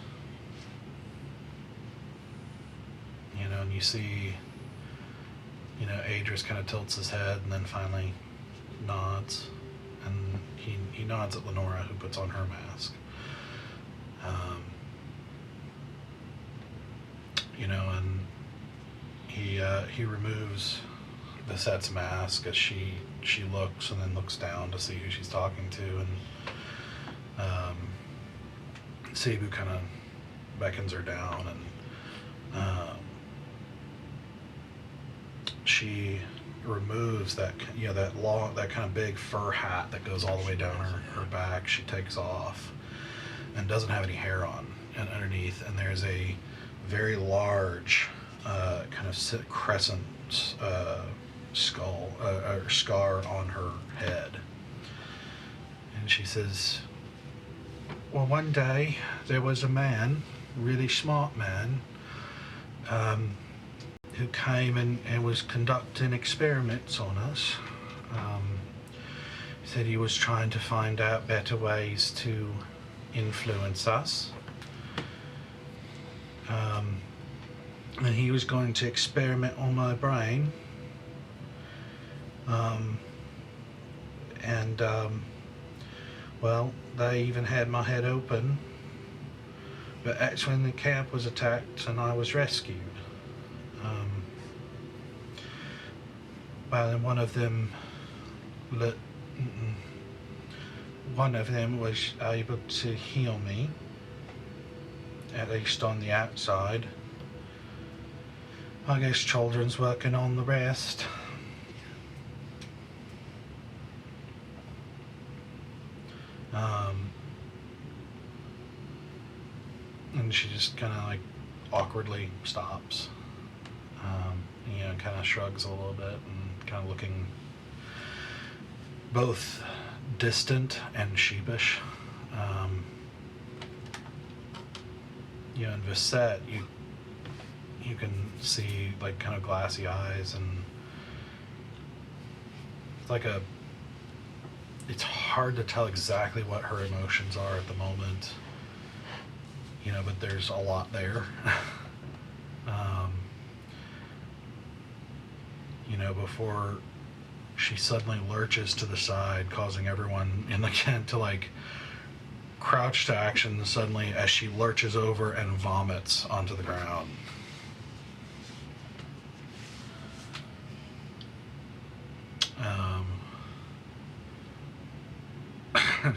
And you see, Adris kind of tilts his head and then finally nods, and he nods at Lenora, who puts on her mask. And he removes Visette's mask as she looks and then looks down to see who she's talking to, and Cebu kind of beckons her down, and she removes that that kind of big fur hat that goes all the way down her back. She takes off and doesn't have any hair on and underneath, and there's a very large kind of crescent skull or scar on her head. And she says, well, one day there was a man, really smart man, who came and was conducting experiments on us. He said he was trying to find out better ways to influence us. And he was going to experiment on my brain. Well, they even had my head open. But that's when the camp was attacked and I was rescued. Well, and one of them was able to heal me, at least on the outside. I guess children's working on the rest. And she just kind of like awkwardly stops, kind of shrugs a little bit and kind of looking both distant and sheepish. In Visette, you can see like kind of glassy eyes, and it's hard to tell exactly what her emotions are at the moment, but there's a lot there. Before she suddenly lurches to the side, causing everyone in the camp to like crouch to action suddenly as she lurches over and vomits onto the ground.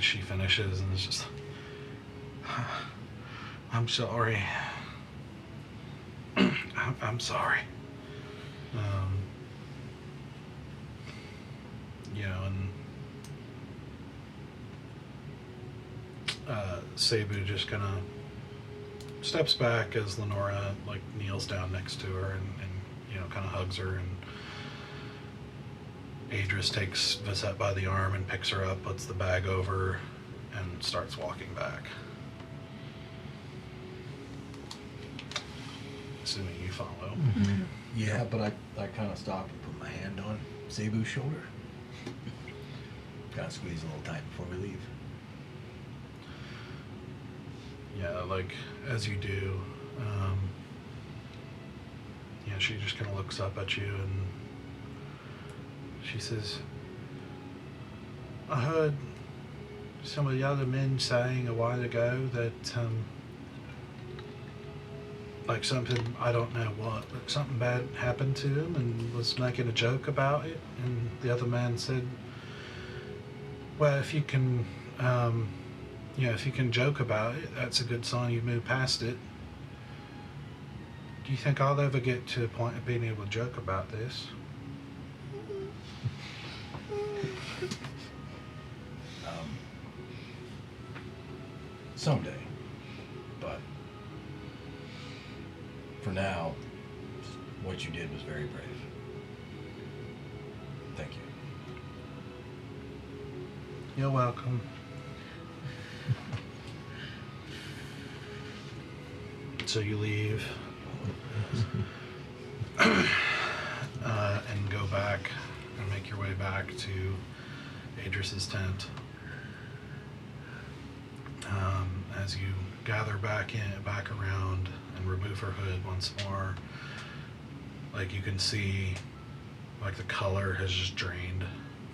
She finishes and is just, I'm sorry. I'm sorry. And Cebu just kind of steps back as Lenora like kneels down next to her and kind of hugs her, and Adris takes Visette by the arm and picks her up, puts the bag over, and starts walking back. Assuming you follow. Mm-hmm. Yeah, but I kind of stop and put my hand on Cebu's shoulder. Kind of squeeze a little tight before we leave. Yeah, like as you do, she just kind of looks up at you and she says, I heard some of the other men saying a while ago that like something, I don't know what, but something bad happened to him, and was making a joke about it. And the other man said, well, if you can if you can joke about it, that's a good sign you've moved past it. Do you think I'll ever get to a point of being able to joke about this? Someday. But for now, what you did was very brave. Thank you. You're welcome. So you leave and go back and make your way back to Adris's tent. As you gather back around and remove her hood once more, like you can see, like the color has just drained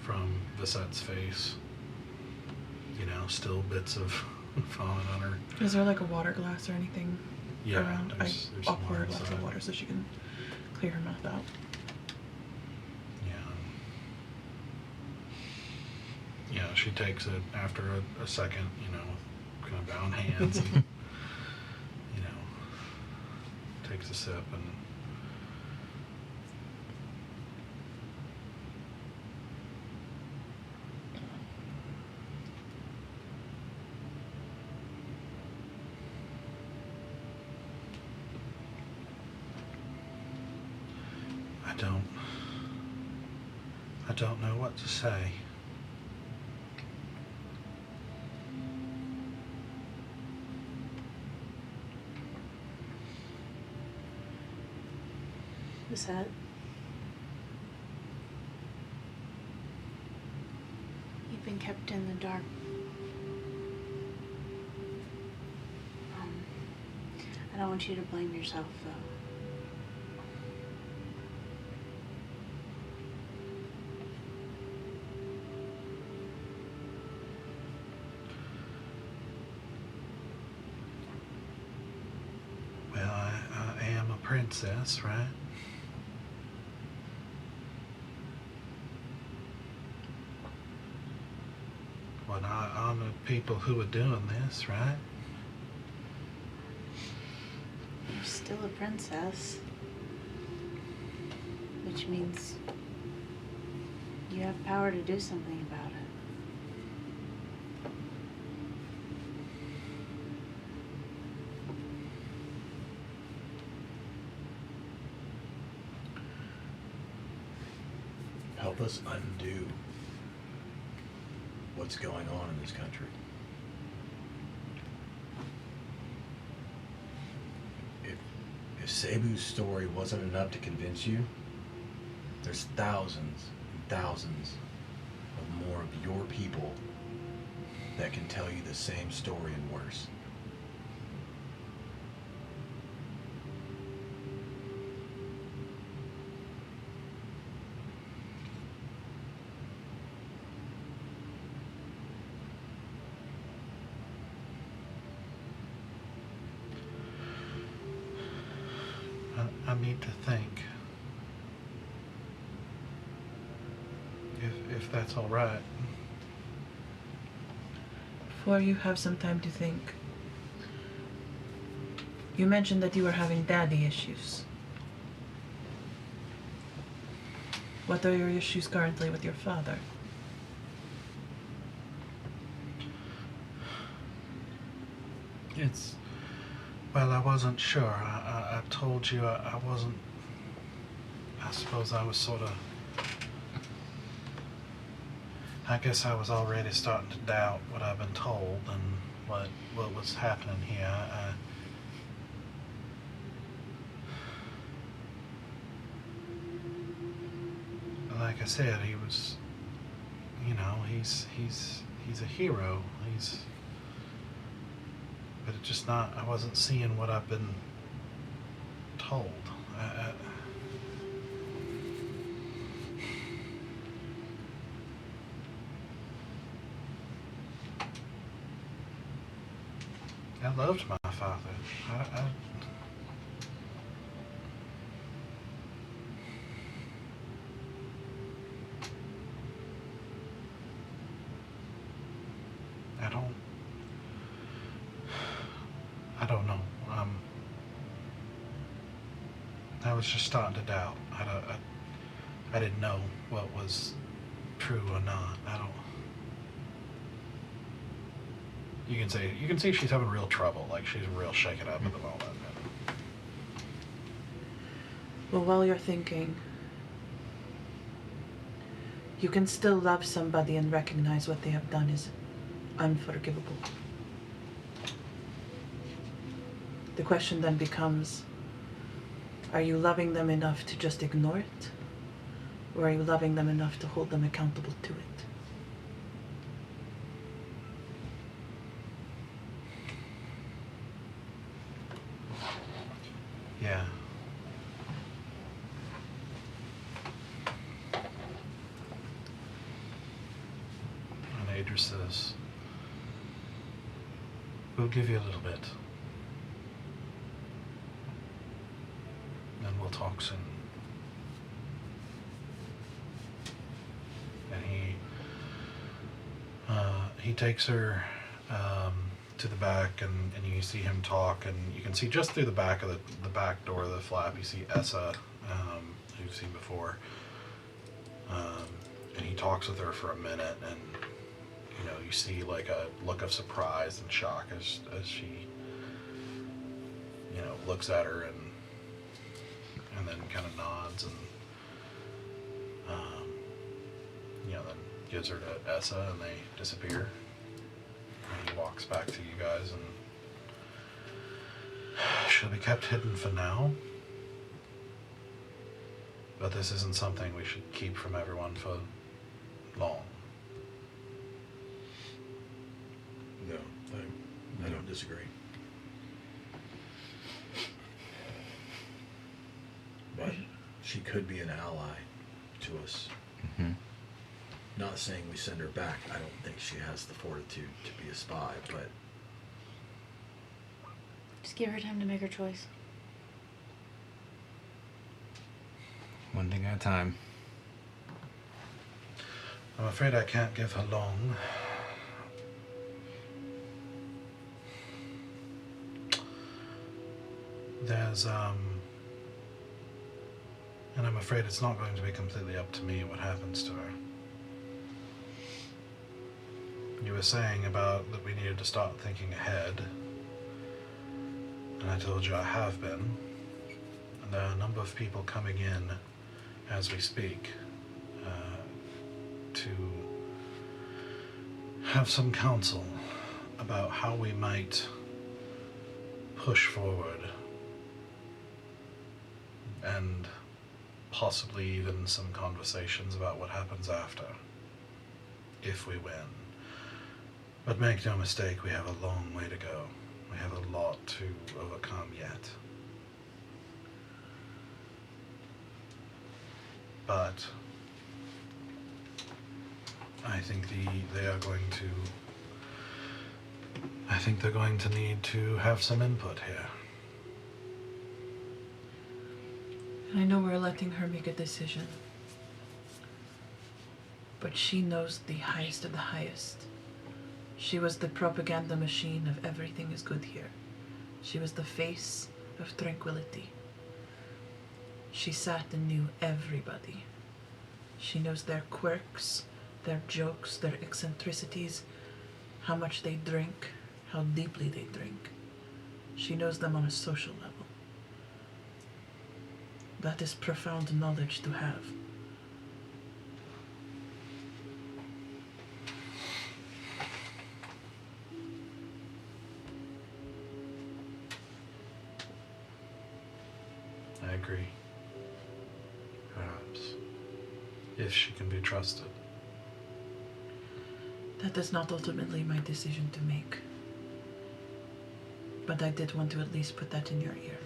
from Visette's face. Still bits of vomit on her. Is there like a water glass or anything around? There's I'll some pour a water glass inside. of water so she can clear her mouth out. Yeah, she takes it after a second, kind of bound hands and, takes a sip and I don't know what to say. Is that? You've been kept in the dark. I don't want you to blame yourself, though. Well, I am a princess, right? Well, I honor people who are doing this, right? You're still a princess. Which means you have power to do something about it. Help us undo what's going on in this country. If Cebu's story wasn't enough to convince you, there's thousands and thousands of more of your people that can tell you the same story and worse. I need to think. If that's all right. Before you have some time to think, you mentioned that you were having daddy issues. What are your issues currently with your father? Well, I wasn't sure. I told you I wasn't. I suppose I was sort of. I guess I was already starting to doubt what I've been told and what was happening here. Like I said, he was. He's a hero. But it's just not. I wasn't seeing what I've been told. I loved my father. I don't know. I was just starting to doubt. I didn't know what was true or not. You can see she's having real trouble. Like she's real shaken up at the moment. Well, while you're thinking, you can still love somebody and recognize what they have done is unforgivable. The question then becomes, are you loving them enough to just ignore it? Or are you loving them enough to hold them accountable to it? Yeah. And Adra says, we'll give you a little bit. And we'll talk soon. he takes her to the back, and you see him talk, and you can see just through the back of the back door of the flap, you see Essa, who you've seen before. And he talks with her for a minute, and you see like a look of surprise and shock as she looks at her and then kind of nods and then gives her to Essa, and they disappear. And he walks back to you guys, and she'll be kept hidden for now. But this isn't something we should keep from everyone for long. No, I don't disagree. But she could be an ally to us. Mm-hmm. Not saying we send her back. I don't think she has the fortitude to be a spy, but Just give her time to make her choice. One thing at a time. I'm afraid I can't give her long. There's, and I'm afraid it's not going to be completely up to me what happens to her. You were saying about that we needed to start thinking ahead, and I told you I have been, and there are a number of people coming in as we speak to have some counsel about how we might push forward and possibly even some conversations about what happens after, if we win. But make no mistake, we have a long way to go. We have a lot to overcome yet. But I think they're going to need to have some input here. I know we're letting her make a decision, but she knows the highest of the highest. She was the propaganda machine of everything is good here. She was the face of tranquility. She sat and knew everybody. She knows their quirks, their jokes, their eccentricities, how much they drink, how deeply they drink. She knows them on a social level. That is profound knowledge to have. I agree. Perhaps. If she can be trusted. That is not ultimately my decision to make. But I did want to at least put that in your ear.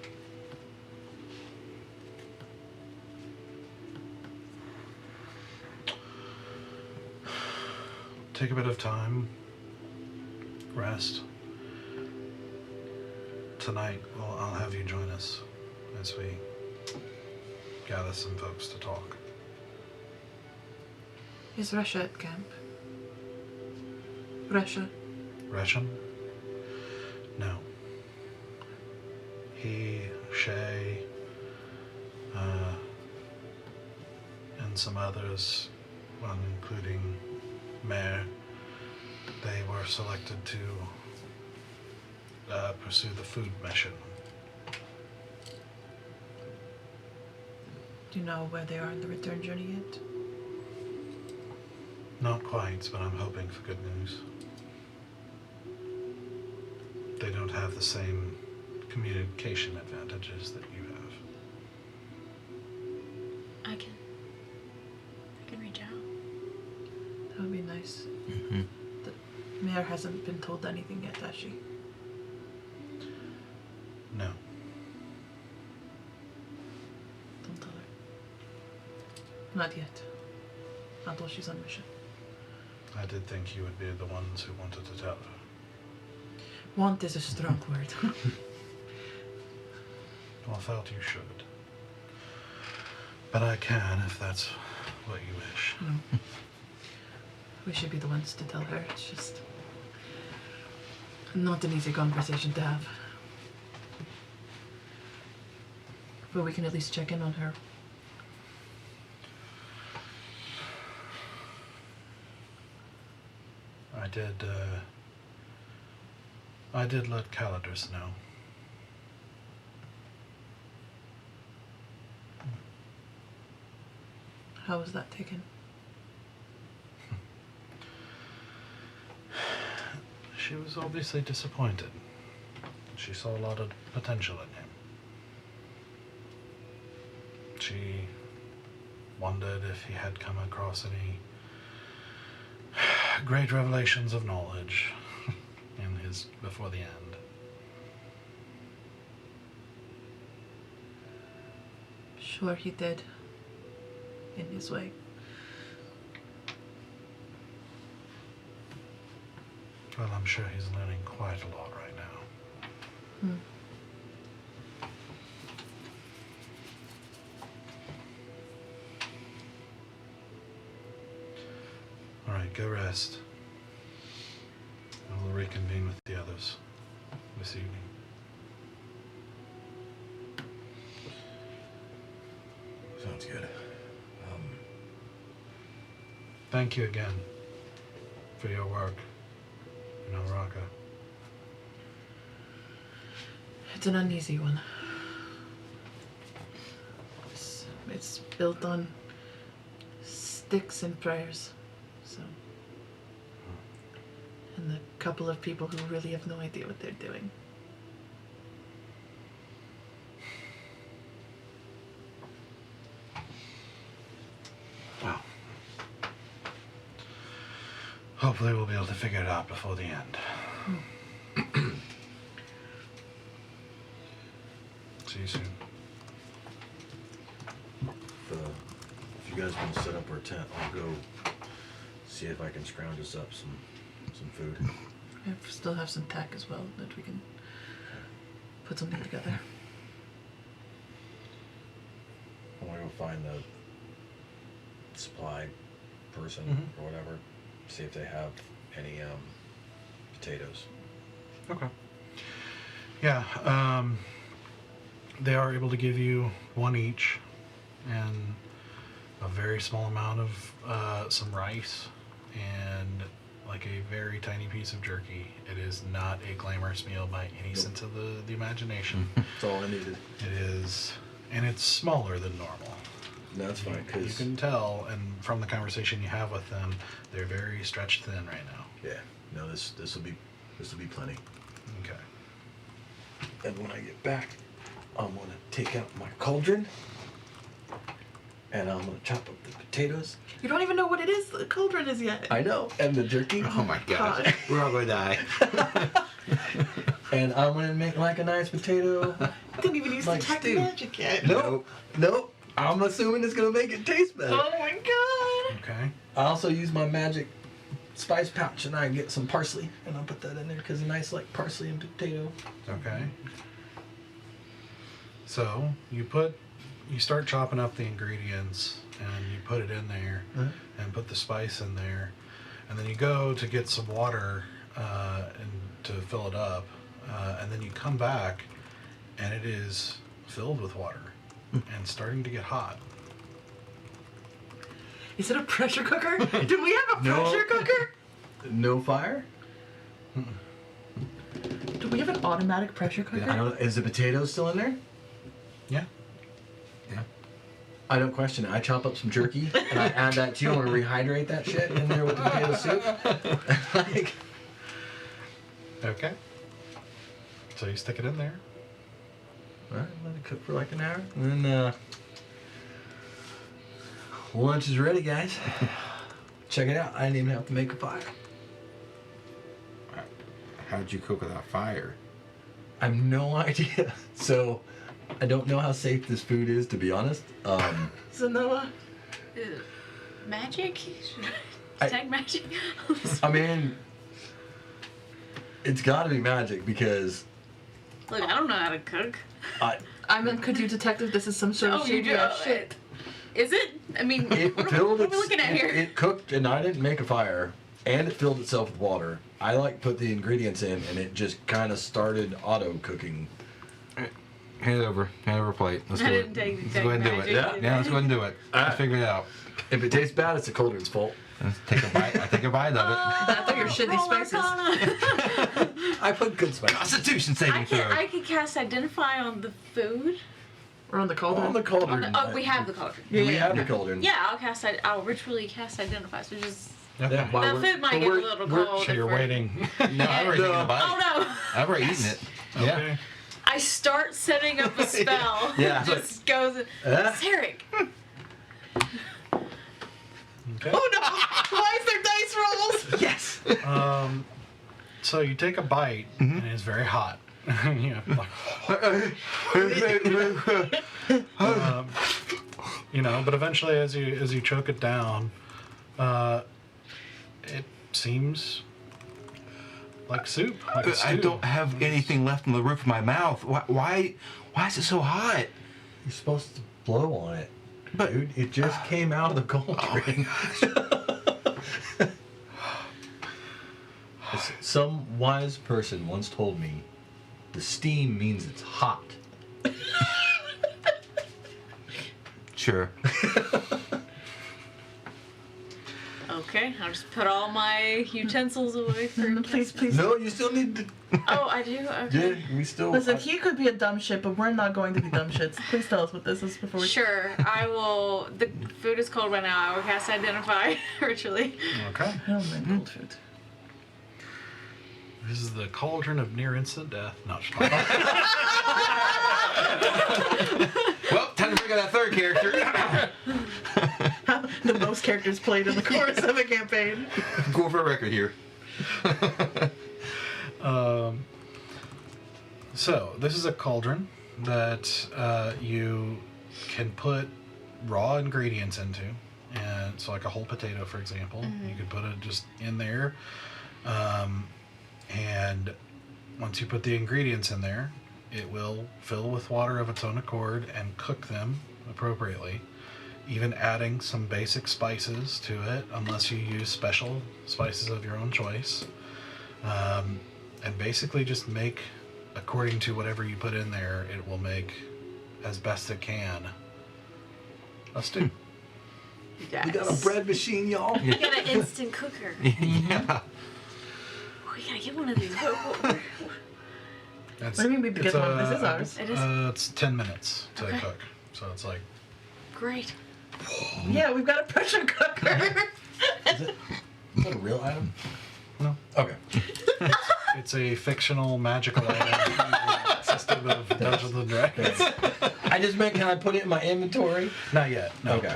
Take a bit of time. Rest. Tonight, well, I'll have you join us as we gather some folks to talk. Is Russia at camp? Russia? Gresham? No. He, Shay, and some others, well, including Mayor, they were selected to pursue the food mission. Do you know where they are in the return journey yet? Not quite, but I'm hoping for good news. They don't have the same communication advantages that you have. I can reach out. That would be nice. Mm-hmm. The mayor hasn't been told anything yet, has she? No. Don't tell her. Not yet. Not while she's on mission. I did think you would be the ones who wanted to tell her. Want is a strong word. Well, I felt you should. But I can if that's what you wish. No. We should be the ones to tell her. It's just not an easy conversation to have. But we can at least check in on her. I did let Calidus know. How was that taken? She was obviously disappointed. She saw a lot of potential in him. She wondered if he had come across any great revelations of knowledge in his before the end. Sure, he did. In his way. Well, I'm sure he's learning quite a lot right now. All right, go rest. And we'll reconvene with the others this evening. Sounds good. Thank you again for your work in Alraka. It's an uneasy one. It's built on sticks and prayers. So. And the couple of people who really have no idea what they're doing. Well, hopefully we'll be able to figure it out before the end. See you soon. If you guys want to set up our tent, I'll go see if I can scrounge us up some food. We still have some tack as well that we can put something together. I want to go find the supply person or whatever, see if they have any potatoes. Okay. Yeah, they are able to give you one each and a very small amount of some rice and like a very tiny piece of jerky. It is not a glamorous meal by any sense of the imagination. That's all I needed. It is, and it's smaller than normal. That's fine, You because can tell, and from the conversation you have with them, they're very stretched thin right now. yeah, no, this will be plenty. Okay. And when I get back, I'm gonna take out my cauldron, and I'm gonna chop up the potatoes. You don't even know what it is, the cauldron is yet. I know, and the jerky. Oh my gosh. God. We're all gonna die. And I'm gonna make like a nice potato. Didn't even use Like the tech stew. magic yet. Nope. I'm assuming it's gonna make it taste better. Oh my god. Okay. I also use my magic spice pouch, and I get some parsley, and I'll put that in there because a nice like parsley and potato. Okay. So you start chopping up the ingredients and you put it in there and put the spice in there, and then you go to get some water and to fill it up, and then you come back and it is filled with water and starting to get hot. Is it a pressure cooker? Do we have a pressure cooker? No fire. Do we have an automatic pressure cooker? I don't. Is the potato still in there? Yeah. Yeah. I don't question it. I chop up some jerky and I add that too. I want to rehydrate that shit in there with the potato soup. Like, Okay. So you stick it in there. all right, let it cook for like an hour, and then lunch is ready, guys. Check it out. I didn't even have to make a fire. How'd you cook without fire? I have no idea. So I don't know how safe this food is, to be honest. Zanoa? Magic? I- Tech magic? I mean, it's got to be magic because Look, I don't know how to cook. I. I'm a Could You Detective. This is some sort of Oh, you shady do? ass shit. Is it? I mean, It what filled are we looking at here? It cooked, and I didn't make a fire, and it filled itself with water. I put the ingredients in, and it just kind of started auto cooking. Hand it over a plate. Let's I do didn't it. take Let's go ahead and do it. magic Yeah, either. let's go ahead and do it. Let's figure it out. If it tastes bad, it's the cauldron's fault. Let's take a bite. I take a bite of it. I thought your shitty Roll spices. Arcana. I put good spices. Constitution saving throw. I can cast Identify on the food. We're on the cauldron. On the cauldron. Oh, we have the cauldron. We have the cauldron. Yeah, I'll ritually cast Identify. So just Yeah, while the we're- food might but get a we're- little we're- cold. So if you're we're- waiting. No, I've already taken a bite. Oh no! I've already eaten it. Yeah. Okay. I start setting up a spell. Yeah. It just goes. Sarek. Okay. Oh no! Why is there dice rolls? Yes. So you take a bite, and it's very hot. You know, but eventually, as you choke it down, it seems like soup. Like a I stew. don't have anything left in the roof of my mouth. Why is it so hot? You're supposed to blow on it. But- Dude, it just came out of the cauldron. Some wise person once told me, the steam means it's hot. Sure. Okay, I'll just put all my utensils away for. Please. No, you still need to. Oh, I do. Okay. Yeah, we still. Listen, he could be a dumb shit, but we're not going to be dumb shits. Please tell us what this is before we. Sure, I will. The food is cold right now. I will cast Identify ritually. Okay. I don't mind cold food. This is the cauldron of near instant death. No, just kidding. Well, time to bring out that third character. The most characters played in the course of a campaign. Go for a record here. So this is a cauldron that you can put raw ingredients into, and so like a whole potato, for example, you could put it just in there, and once you put the ingredients in there, it will fill with water of its own accord and cook them appropriately, even adding some basic spices to it, unless you use special spices of your own choice, and basically just make, according to whatever you put in there, it will make as best it can a stew. Yes. We got a bread machine, y'all. We got an instant cooker. Yeah. We gotta get one of these. That's, What do you mean we get one? This is ours. It is it's 10 minutes to Okay. cook, so it's like great. Yeah, we've got a pressure cooker. Is that a real item? no, Okay. it's a fictional magical item system of Dungeons and Dragons. I just meant, can I put it in my inventory? Not yet. No. Okay.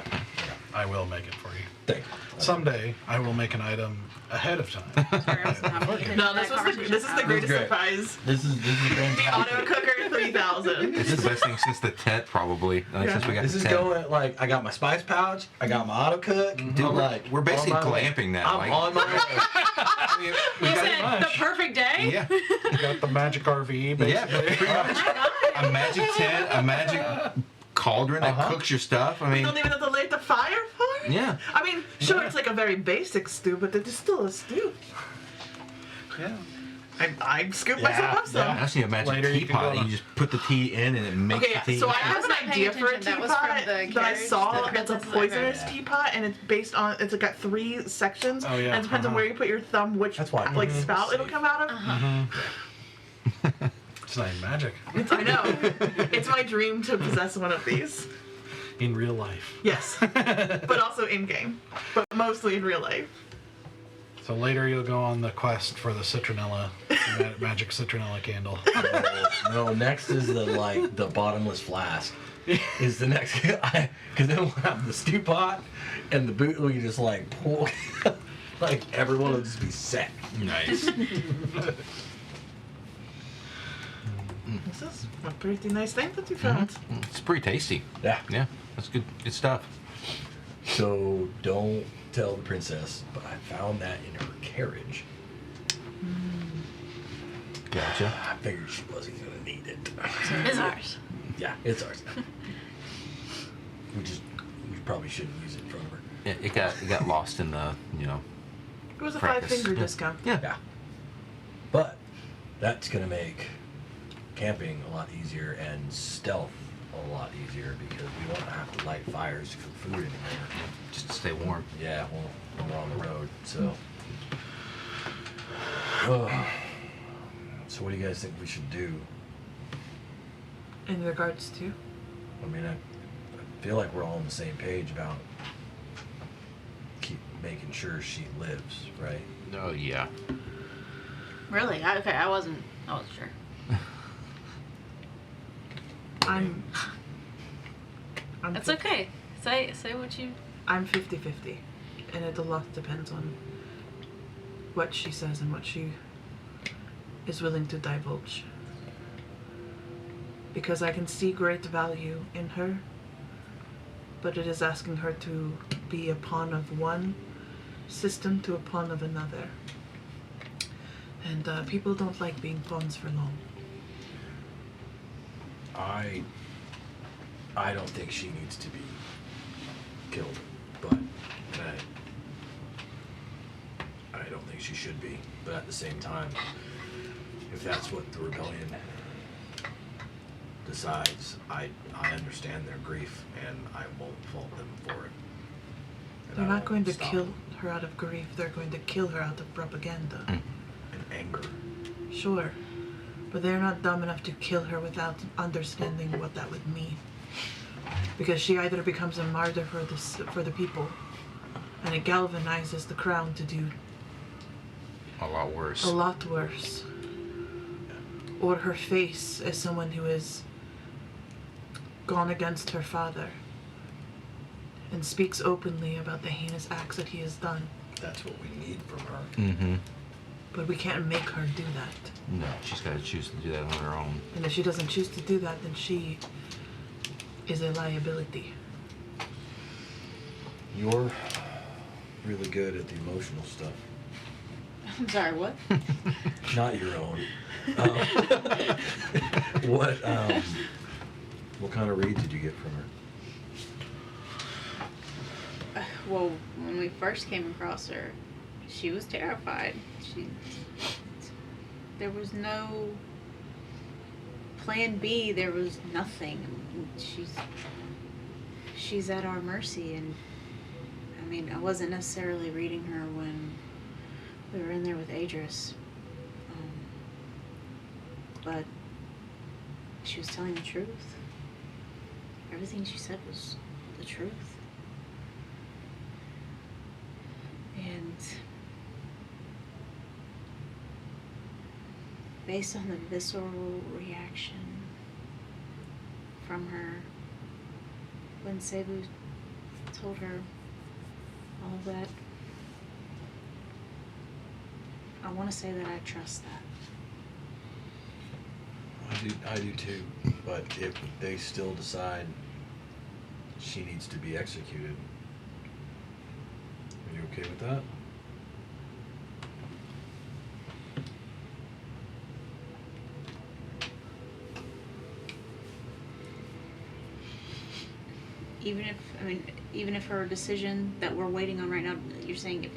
I will make it for you. Thank you. Someday I will make an item ahead of time. Sorry, I was not paying attention No, to this that was this is the conversation. greatest great. surprise. This is fantastic. Auto cooker 3000. It's the best thing since the tent, probably. Like, Yeah. since we got This the is tent. going like I got my spice pouch, I got my auto cook. Dude, I'm like we're basically on my way. glamping now. I'm like, on my way. I mean, we You got said the much. perfect day. yeah, You got the magic RV, yeah, basically. pretty much. A magic tent, a magic cauldron that cooks your stuff. I You mean, don't even have to light the fire for it? yeah. I mean, sure, it's like a very basic stew, but it's still a stew. Yeah. I scoop myself up some. I just need a magic Later you can teapot, go and on. you just put the tea in, and it makes Okay, the tea. so I I have was an not paying idea for a attention. That was teapot from the that I carriage, saw. the It's a Princess of poisonous Lirindil. teapot, and it's based on. It's got 3 sections. Oh, yeah. And it depends on where you put your thumb, which That's why. like spout it'll come out of. It's not magic. I know. It's my dream to possess one of these. In real life. Yes, but also in game, but mostly in real life. So later you'll go on the quest for the citronella, magic citronella candle. No, next is the bottomless flask. Is the next because then we'll have the stew pot and the boot. We just like pour, like everyone will just be set. Nice. This is a pretty nice thing that you found. It's pretty tasty. Yeah. Yeah, that's good. Good stuff. So don't tell the princess, but I found that in her carriage. Gotcha. I figured she wasn't gonna need it. It's ours. Yeah, it's ours. We probably shouldn't use it in front of her. It got lost in the, you know. It was a Practice. 5-finger discount. Yeah. But that's going to make camping a lot easier and stealth a lot easier because we won't have to light fires to cook food anymore. Just to stay warm. Yeah, well, when we're on the road, so. Oh. So what do you guys think we should do? In regards to? I mean, I feel like we're all on the same page about keep making sure she lives, right? Oh yeah. Really? Okay, I wasn't sure. I'm That's 50 okay. Say what you. I'm 50-50. And it a lot depends on what she says and what she is willing to divulge. Because I can see great value in her, but it is asking her to be a pawn of one system to a pawn of another. And people don't like being pawns for long. I don't think she needs to be killed, but I don't think she should be. But at the same time, if that's what the rebellion decides, I understand their grief and I won't fault them for it. And They're I not won't going to stop kill them. her out of grief, they're going to kill her out of propaganda. And anger. Sure, but they're not dumb enough to kill her without understanding what that would mean. Because she either becomes a martyr for the people, and it galvanizes the crown to do A lot worse. a lot worse. Or her face as someone who has gone against her father and speaks openly about the heinous acts that he has done. That's what we need from her. Mm-hmm. But we can't make her do that. No, she's got to choose to do that on her own. And if she doesn't choose to do that, then she is a liability. You're really good at the emotional stuff. I'm sorry. What? Not your own. What kind of read did you get from her? Well, when we first came across her, she was terrified. There was no plan B. There was nothing. She's at our mercy, and I mean, I wasn't necessarily reading her when we were in there with Adris, but she was telling the truth. Everything she said was the truth. And based on the visceral reaction from her when Cebu told her all of that, I want to say that I trust that. I do too. But if they still decide she needs to be executed, are you okay with that? Even if her decision that we're waiting on right now, you're saying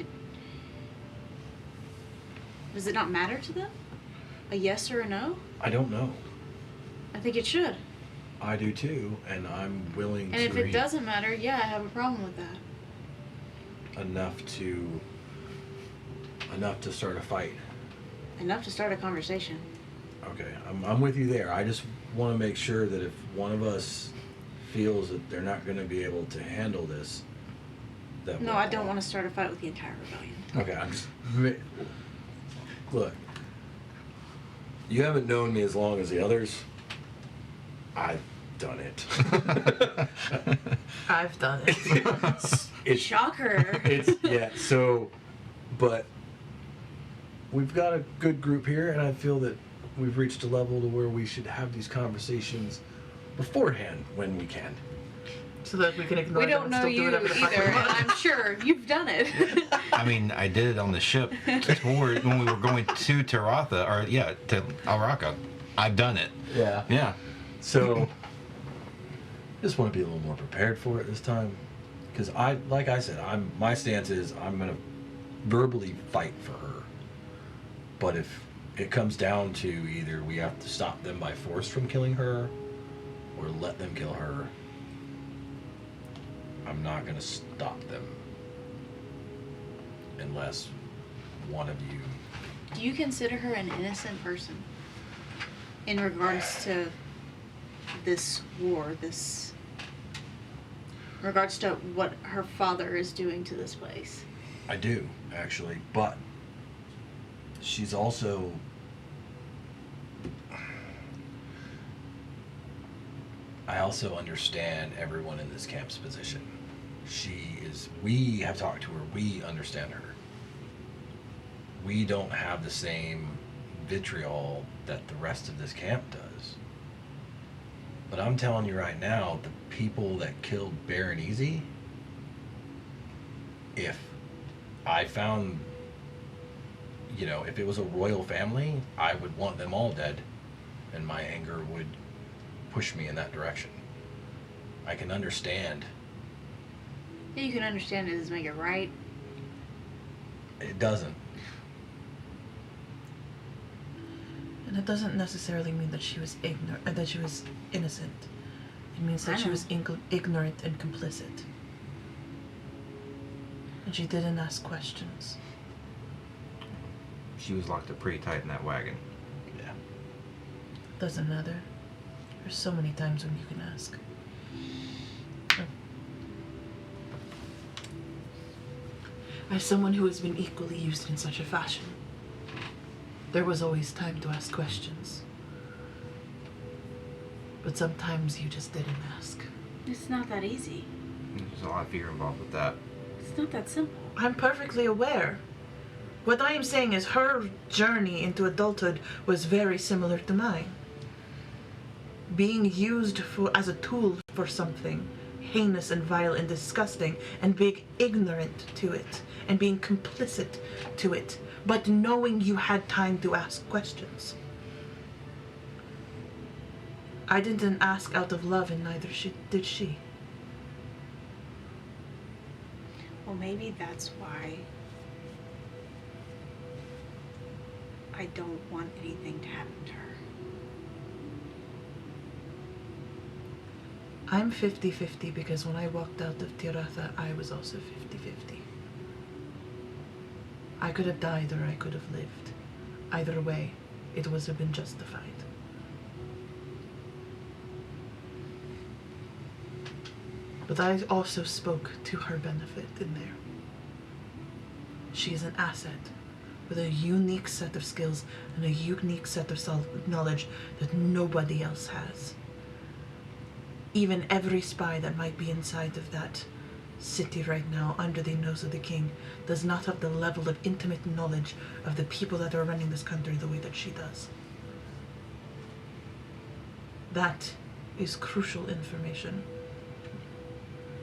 does it not matter to them? A yes or a no? I don't know. I think it should. I do too, and I'm willing And to if it read doesn't matter, yeah, I have a problem with that. enough to start a fight. Enough to start a conversation. Okay, I'm with you there. I just want to make sure that if one of us feels that they're not going to be able to handle this, that No, I don't want to start a fight with the entire rebellion. Okay, I'm just look. You haven't known me as long as the others. I've done it. I've done it. It's Shocker. So, but we've got a good group here, and I feel that we've reached a level to where we should have these conversations beforehand when we can. So that we can ignore We them don't and know still do you whatever the fuck we either, and want. I'm sure you've done it. I mean, I did it on the ship when we were going to to Araka. I've done it. Yeah. Yeah. So, just want to be a little more prepared for it this time. Because like I said, my stance is I'm gonna verbally fight for her. But if it comes down to either we have to stop them by force from killing her, or let them kill her, I'm not gonna stop them unless one of you. Do you consider her an innocent person in regards to this war, in regards to what her father is doing to this place? I do, actually, but she's also. I also understand everyone in this camp's position. We have talked to her, we understand her. We don't have the same vitriol that the rest of this camp does. But I'm telling you right now, the people that killed Baron Easy, if I found, if it was a royal family, I would want them all dead, and my anger would push me in that direction. I can understand. Yeah, you can understand it doesn't make it right. It doesn't. And it doesn't necessarily mean that she was that she was innocent. It means that she was ignorant and complicit. And she didn't ask questions. She was locked up pretty tight in that wagon. Yeah. Doesn't matter. There's so many times when you can ask. As someone who has been equally used in such a fashion, there was always time to ask questions. But sometimes you just didn't ask. It's not that easy. There's a lot of fear involved with that. It's not that simple. I'm perfectly aware. What I am saying is her journey into adulthood was very similar to mine. Being used as a tool for something heinous and vile and disgusting, and being ignorant to it, and being complicit to it, but knowing you had time to ask questions. I didn't ask out of love, and neither did she. Well, maybe that's why I don't want anything to happen to her. I'm 50-50 because when I walked out of Tiratha, I was also 50-50. I could have died or I could have lived. Either way, it would have been justified. But I also spoke to her benefit in there. She is an asset with a unique set of skills and a unique set of knowledge that nobody else has. Even every spy that might be inside of that city right now, under the nose of the king, does not have the level of intimate knowledge of the people that are running this country the way that she does. That is crucial information.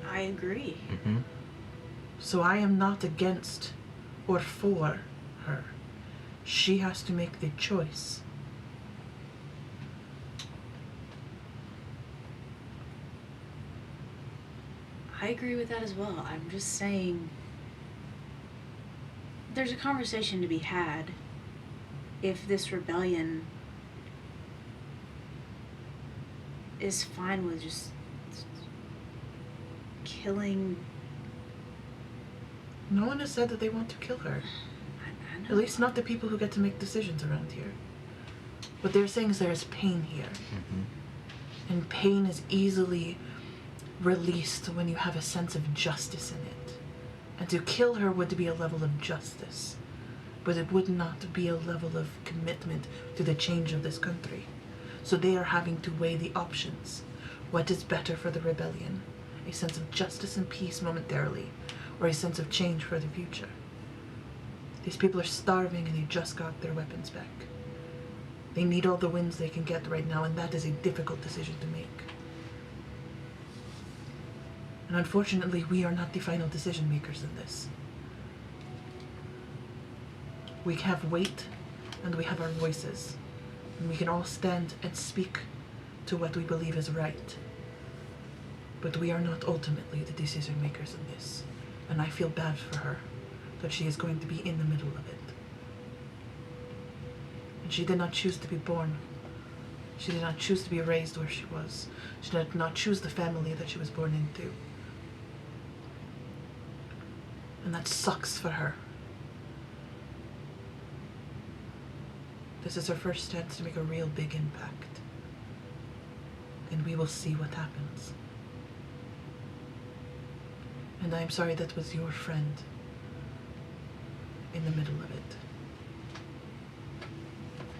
I agree. Mm-hmm. So I am not against or for her. She has to make the choice. I agree with that as well. I'm just saying there's a conversation to be had if this rebellion is fine with just killing. No one has said that they want to kill her. I know. At least not the people who get to make decisions around here. What they're saying is there is pain here. Mm-hmm. And pain is easily released when you have a sense of justice in it. And to kill her would be a level of justice. But it would not be a level of commitment to the change of this country. So they are having to weigh the options. What is better for the rebellion? A sense of justice and peace momentarily, or a sense of change for the future? These people are starving and they just got their weapons back. They need all the wins they can get right now, and that is a difficult decision to make. And unfortunately, we are not the final decision makers in this. We have weight, and we have our voices, and we can all stand and speak to what we believe is right. But we are not ultimately the decision makers in this. And I feel bad for her that she is going to be in the middle of it. And she did not choose to be born. She did not choose to be raised where she was. She did not choose the family that she was born into. And that sucks for her. This is her first chance to make a real big impact. And we will see what happens. And I am sorry that was your friend in the middle of it.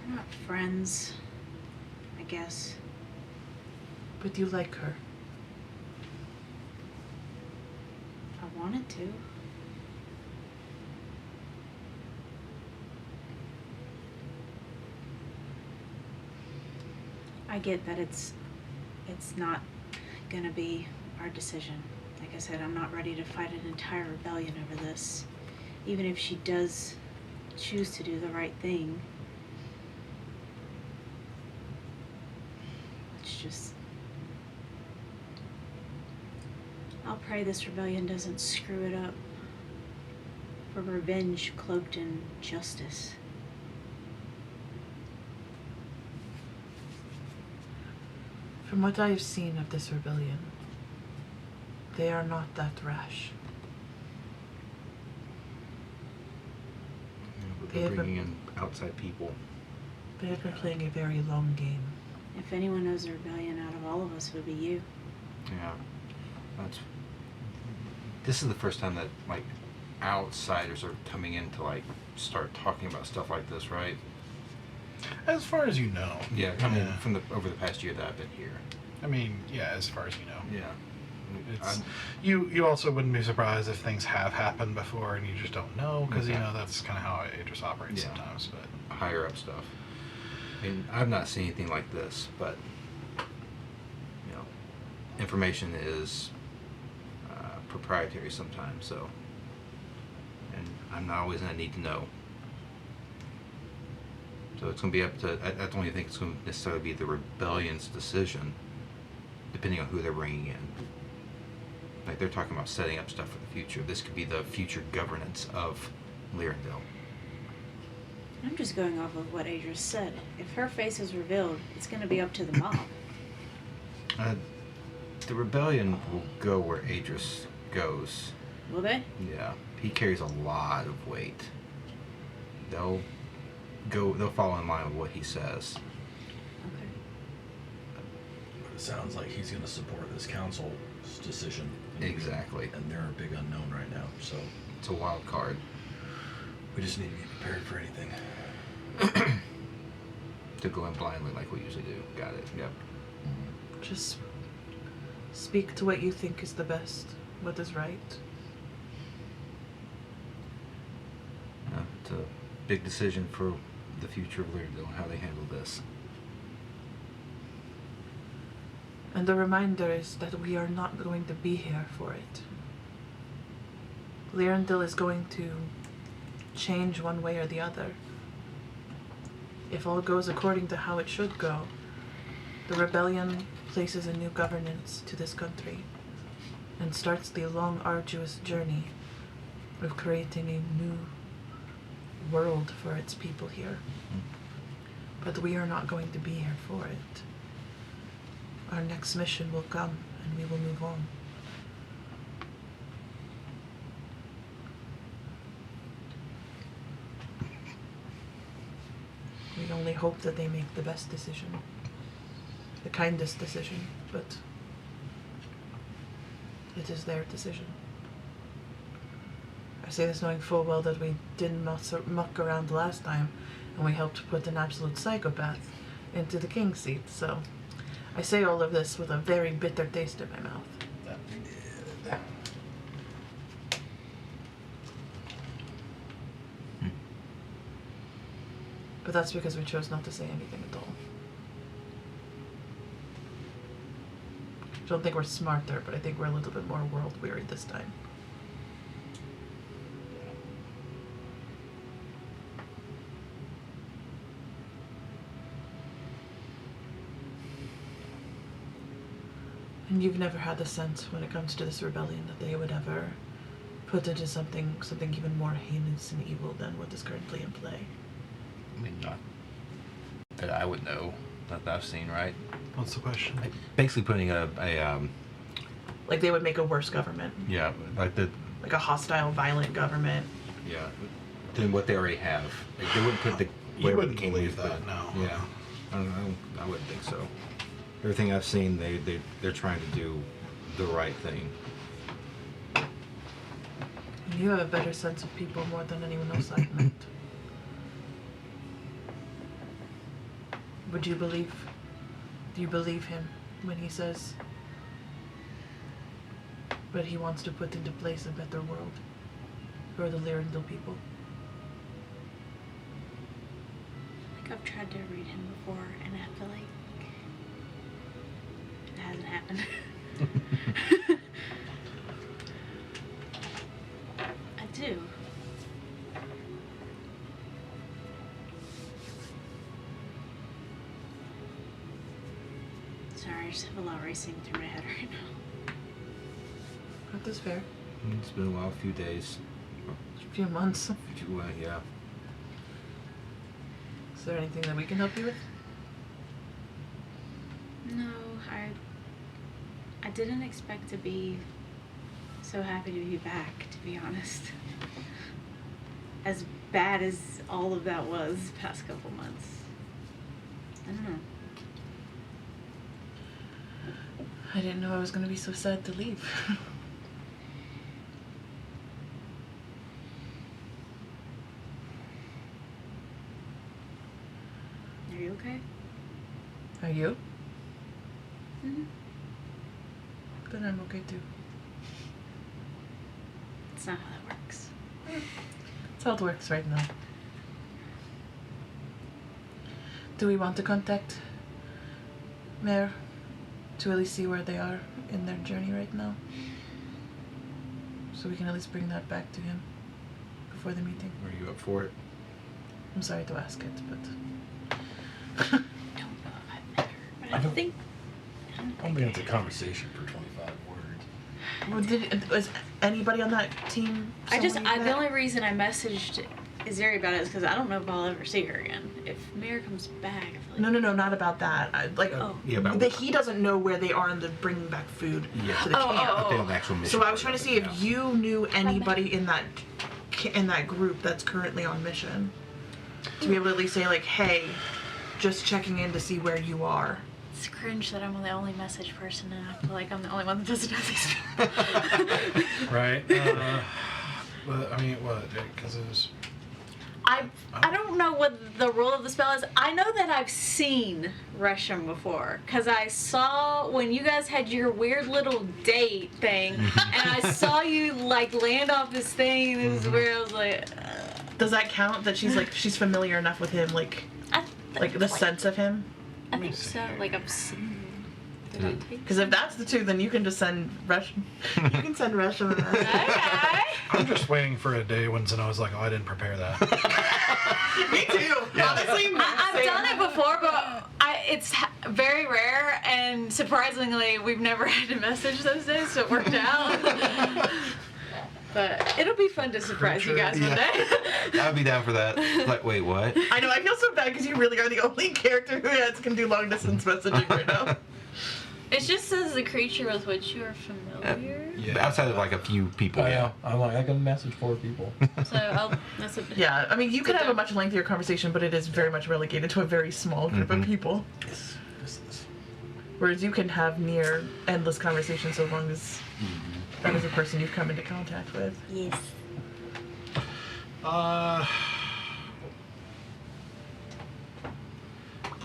We're not friends, I guess. But you like her. I wanted to. I get that it's not gonna be our decision. Like I said, I'm not ready to fight an entire rebellion over this. Even if she does choose to do the right thing. It's just... I'll pray this rebellion doesn't screw it up. For revenge cloaked in justice. From what I have seen of this rebellion, they are not that rash. But They they're have bringing in outside people. They have been playing a very long game. If anyone knows the rebellion out of all of us, it would be you. Yeah, this is the first time that like outsiders are coming in to like start talking about stuff like this, right? As far as you know. Yeah, coming from over the past year that I've been here. I mean, yeah, as far as you know. Yeah. It's, you also wouldn't be surprised if things have happened before and you just don't know, because Okay. you know that's kind of how it just operates Yeah. sometimes. But Higher up stuff. And I've not seen anything like this, but you know, information is proprietary sometimes. So, and I'm not always gonna need to know. So it's gonna be up to. I don't even think it's gonna necessarily be the rebellion's decision, depending on who they're bringing in. Like they're talking about setting up stuff for the future. This could be the future governance of Lirindil. I'm just going off of what Adris said. If her face is revealed, it's going to be up to the mob. The rebellion will go where Adris goes. Will they? Yeah, he carries a lot of weight. They'll fall in line with what he says. Okay. But it sounds like he's going to support this council's decision. Exactly. And they're a big unknown right now, so It's a wild card. we just need to be prepared for anything. To go in blindly like we usually do. Got it. Yep. Just speak to what you think is the best, what is right. It's a big decision for the future of Lirindil and how they handle this. And the reminder is that we are not going to be here for it. Lirindil is going to change one way or the other. If all goes according to how it should go, the rebellion places a new governance to this country and starts the long, arduous journey of creating a new world for its people here. But we are not going to be here for it. Our next mission will come and we will move on. We only hope that they make the best decision, the kindest decision, but it is their decision. I say this knowing full well that we didn't muck around last time, and we helped put an absolute psychopath into the king's seat, so I say all of this with a very bitter taste in my mouth. But that's because we chose not to say anything at all. I don't think we're smarter, but I think we're a little bit more world-weary this time. And you've never had the sense when it comes to this rebellion that they would ever put into something even more heinous and evil than what is currently in play. I mean, not that I would know, that I've seen, right? What's the question? Like, basically putting a Like they would make a worse government. yeah, like the Like a hostile, violent government. Yeah, than what they already have. Like, they wouldn't put the. You whatever wouldn't the king believe would that, put- no. Yeah, I wouldn't think so. Everything I've seen, they're trying to do the right thing. And you have a better sense of people more than anyone else I've met. Do you believe him when he says that he wants to put into place a better world for the Lirindil people? Like I've tried to read him before, and I feel like it hasn't happened. I do. Sorry, I just have a lot racing through my head right now. That is fair. It's been a while, a few days. A few months. Yeah. Is there anything that we can help you with? No, I didn't expect to be so happy to be back, to be honest. As bad as all of that was the past couple months. I don't know. I didn't know I was going to be so sad to leave. Are you okay? Are you? Mm-hmm. Then I'm okay too. It's not how that works. That's how it works right now. Do we want to contact Mayor to at least see where they are in their journey right now? So we can at least bring that back to him before the meeting. Are you up for it? I'm sorry to ask it, but I don't know if I've met her, but I don't- think. I don't think it's a conversation for 25 words. was anybody on that team? someone you The met? only reason I messaged Izeri about it is because I don't know if I'll ever see her again. If Mira comes back, I feel like. No, not about that. Oh. Yeah, about He doesn't know where they are in the bringing back food Yeah. to the Oh, camp. Up there on the actual mission. So I was trying to see if Yeah. you knew anybody in that group that's currently on mission, to be able to at least say like, "Hey, just checking in to see where you are." It's cringe that I'm the only message person, and I feel like I'm the only one that doesn't have these. Right. Well, I mean, what? Because it was. I don't know what the rule of the spell is. I know that I've seen Resham before, because I saw when you guys had your weird little date thing, and I saw you like land off this thing, and it was weird. I was like, Does that count? That she's familiar enough with him, like the sense of him? I think so. Like I've seen. Did I take? Because if that's the two, then you can just send Resham. You can send Resham a message. Okay. I'm just waiting for a day when Zeno's like, oh, I didn't prepare that. Me too. Honestly, I've done it before, but it's very rare, and surprisingly, we've never had to message those days, so it worked out. But it'll be fun to surprise you guys one day. I'd be down for that. Like, wait, what? I know. I feel so bad because you really are the only character who can do long distance messaging right now. It just says the creature with which you are familiar. Yeah. Outside of like a few people, yeah. I'm like, I can message 4 people. So that's a Yeah, I mean, you could have a much lengthier conversation, but it is very much relegated to a very small group of people. This is. Whereas you can have near endless conversations so long as that is a person you've come into contact with. yes.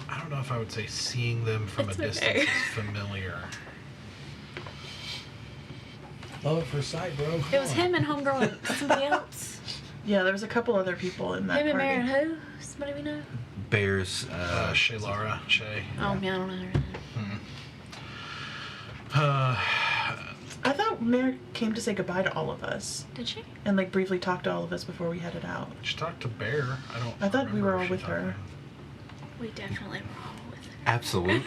I don't know if I would say seeing them from It's a distance okay. is familiar. Love at first sight, bro. It was him and homegirl and somebody else. Yeah, there was a couple other people in that Him and party. Mary and who? Somebody we know? Bears. Shay Lara. Shay. Oh man, I don't know her. I thought Mary came to say goodbye to all of us Did she? and like briefly talked to all of us before we headed out. She talked to Bear. I thought we were remember all if she with talked her. to him. We definitely were all with her. Absolutely.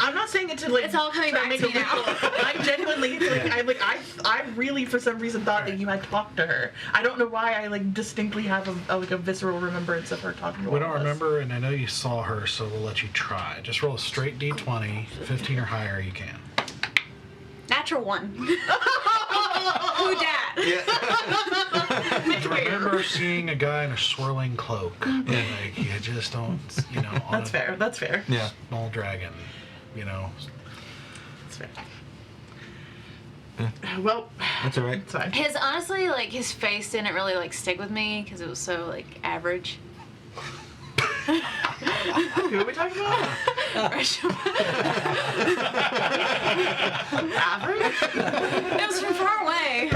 I'm not saying it to like. It's all coming back make to a me now. little- I'm genuinely I really for some reason thought that you had talked to her. I don't know why I like distinctly have a visceral remembrance of her talking to We all don't of us. remember, and I know you saw her, so we'll let you try. Just roll a straight d20, 15 or higher, you can. Natural 1. Who dat? You remember seeing a guy in a swirling cloak. Like, you just don't, on That's a fair. That's fair. Yeah. small dragon, That's fair. Well, That's all right. it's fine. His honestly, like his face didn't really like stick with me because it was so like average. Who are we talking about? Average? It was from far away.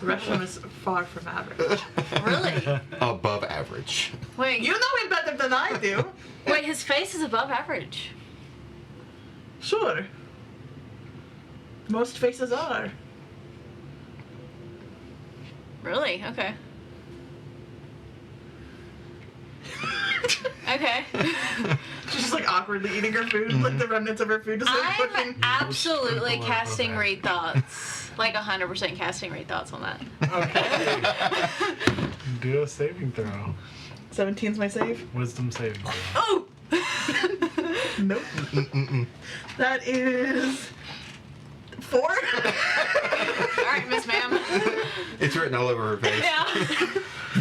Russian is far from average. Really? Above average. Wait, You know him better than I do. wait, his face is above average. Sure. Most faces are. Really? Okay. Okay. She's just like awkwardly eating her food, like the remnants of her food just like I'm pushing. absolutely Sprinkle casting over read thoughts. Like 100% casting read thoughts on that. Okay. Do a saving throw. 17's my save. Wisdom saving throw. Oh! Nope. That is 4. Alright, Miss Ma'am. It's written all over her face. Yeah. So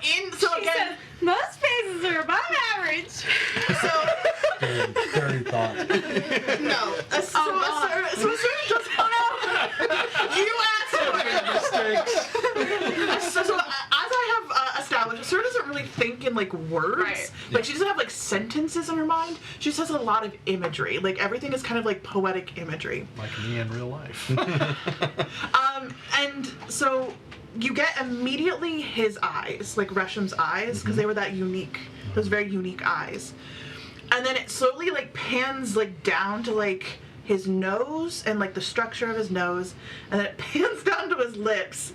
She again, said, most faces are above average. so Dirty thoughts. no. So God. a certain just you asked for it. So as I have established, Sarah doesn't really think in like words. Right. Like she doesn't have like sentences in her mind. She just has a lot of imagery. Like everything is kind of like poetic imagery. Like me in real life. And so you get immediately his eyes, like Resham's eyes, because they were that unique, those very unique eyes. And then it slowly like pans like down to like his nose and like the structure of his nose, and then it pans down to his lips.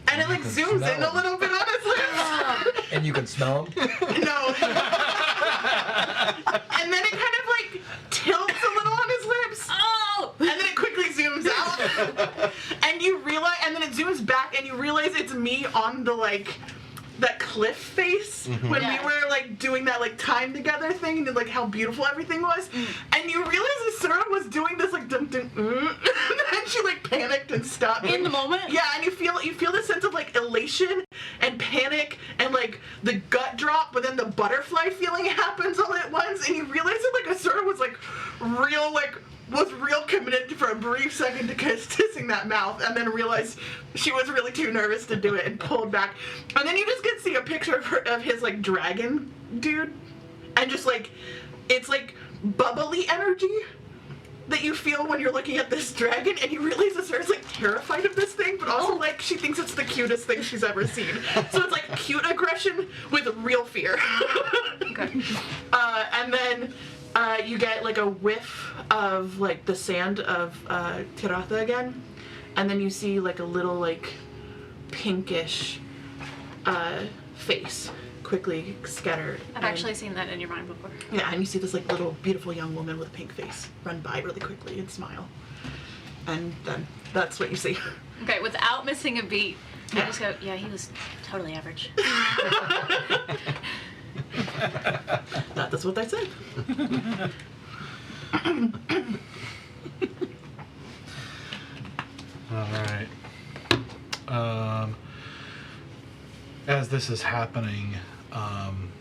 And it like can zooms in smell a little bit on his lips. And you can smell them? No. And then it kind of like tilts a little on his lips. Oh! And then it quickly zooms out. And you realize, and then it zooms back and you realize it's me on the like, that cliff face when Yeah. we were like doing that like time together thing and like how beautiful everything was. And you realize that Sarah was doing this like dum dum and then she like panicked and stopped. In the moment? Yeah, and you feel this sense of like elation and panic and like the gut drop, but then the butterfly feeling happens all at once, and you realize that like Asura was like real committed for a brief second to kissing that mouth, and then realized she was really too nervous to do it and pulled back. And then you just get to see a picture of his like dragon dude, and just like it's like bubbly energy that you feel when you're looking at this dragon, and you realize that Sarah's like terrified of this thing, but also like she thinks it's the cutest thing she's ever seen. So it's like cute aggression with real fear. Okay. And then you get like a whiff of like the sand of Tiratha again, and then you see like a little like pinkish face quickly scattered. I've And- actually seen that in your mind before. yeah, and you see this like little beautiful young woman with a pink face run by really quickly and smile, and then that's what you see. Okay, without missing a beat, I Yeah. just go, yeah, he was totally average. That is what I said. All right. As this is happening, one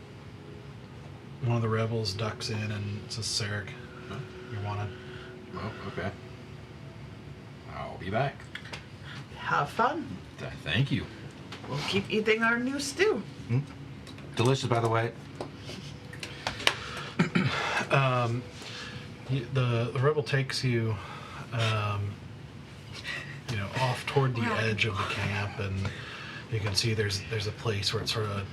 of the rebels ducks in and says, "Sarek, you're wanted." Oh, okay. I'll be back. Have fun. Thank you. We'll keep eating our new stew. Delicious, by the way. The rebel takes you, off toward the edge of the camp, and you can see there's a place where it sort of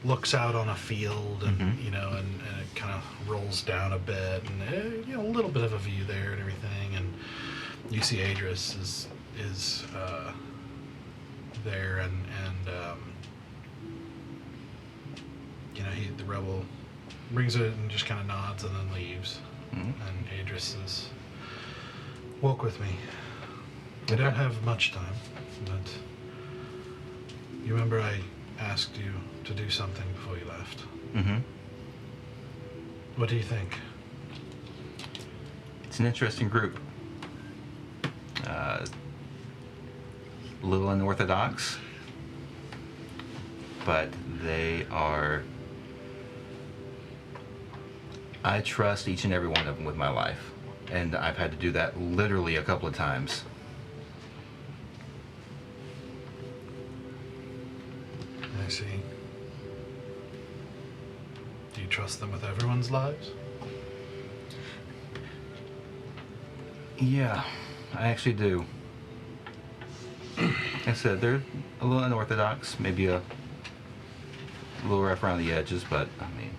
looks out on a field, and and it kind of rolls down a bit, and a little bit of a view there and everything, and you see Adris is there, and the rebel brings it and just kind of nods and then leaves. Mhm. And Adris says, "Walk with me. I don't have much time, but you remember I asked you to do something before you left. Mm-hmm. What do you think?" It's an interesting group. A little unorthodox, but they are. I trust each and every one of them with my life, and I've had to do that literally a couple of times. I see. Do you trust them with everyone's lives? Yeah, I actually do. Like I said, they're a little unorthodox, maybe a little rough around the edges, but I mean,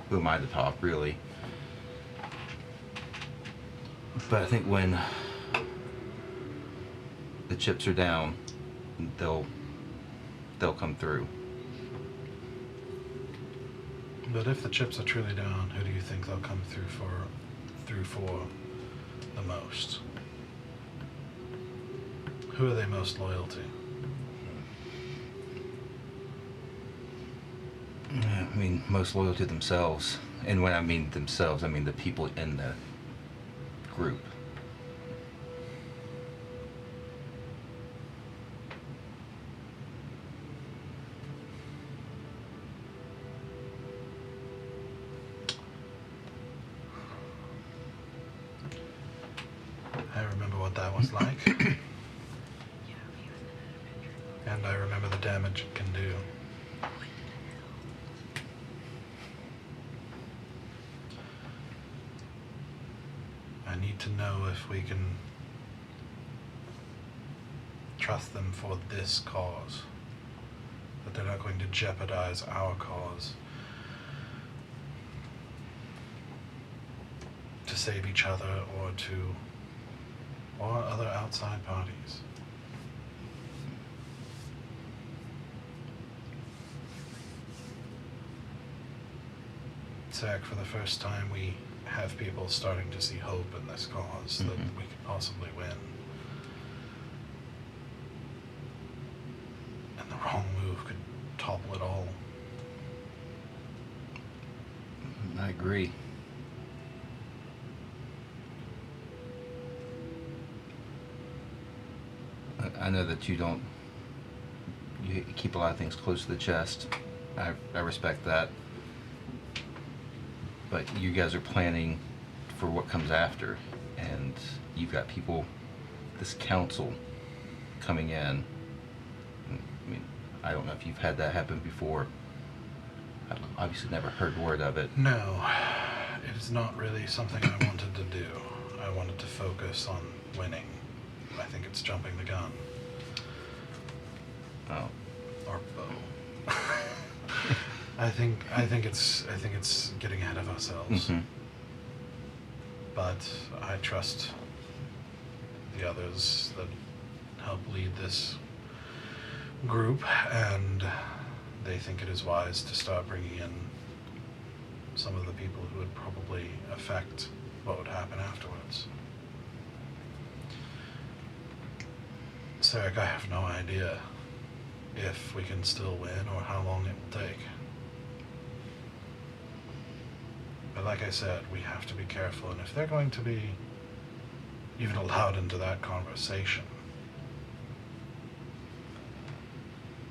who am I to talk, really? But I think when the chips are down, they'll come through. But if the chips are truly down, who do you think they'll come through for the most? Who are they most loyal to? I mean, most loyal to themselves. And when I mean themselves, I mean the people in the group. I remember what that was like. And I remember the damage it can do. I need to know if we can trust them for this cause. That they're not going to jeopardize our cause to save each other or other outside parties. Zach, for the first time we have people starting to see hope in this cause, that we could possibly win. And the wrong move could topple it all. I agree. I know that you keep a lot of things close to the chest. I respect that. But you guys are planning for what comes after, and you've got people, this council coming in. I mean, I don't know if you've had that happen before. I've obviously never heard word of it. No, it is not really something I wanted to do. I wanted to focus on winning. I think it's jumping the gun. Oh. Or bow. I think it's getting ahead of ourselves. Mm-hmm. But I trust the others that help lead this group, and they think it is wise to start bringing in some of the people who would probably affect what would happen afterwards. Sarek, I have no idea if we can still win or how long it will take. But like I said, we have to be careful, and if they're going to be even allowed into that conversation,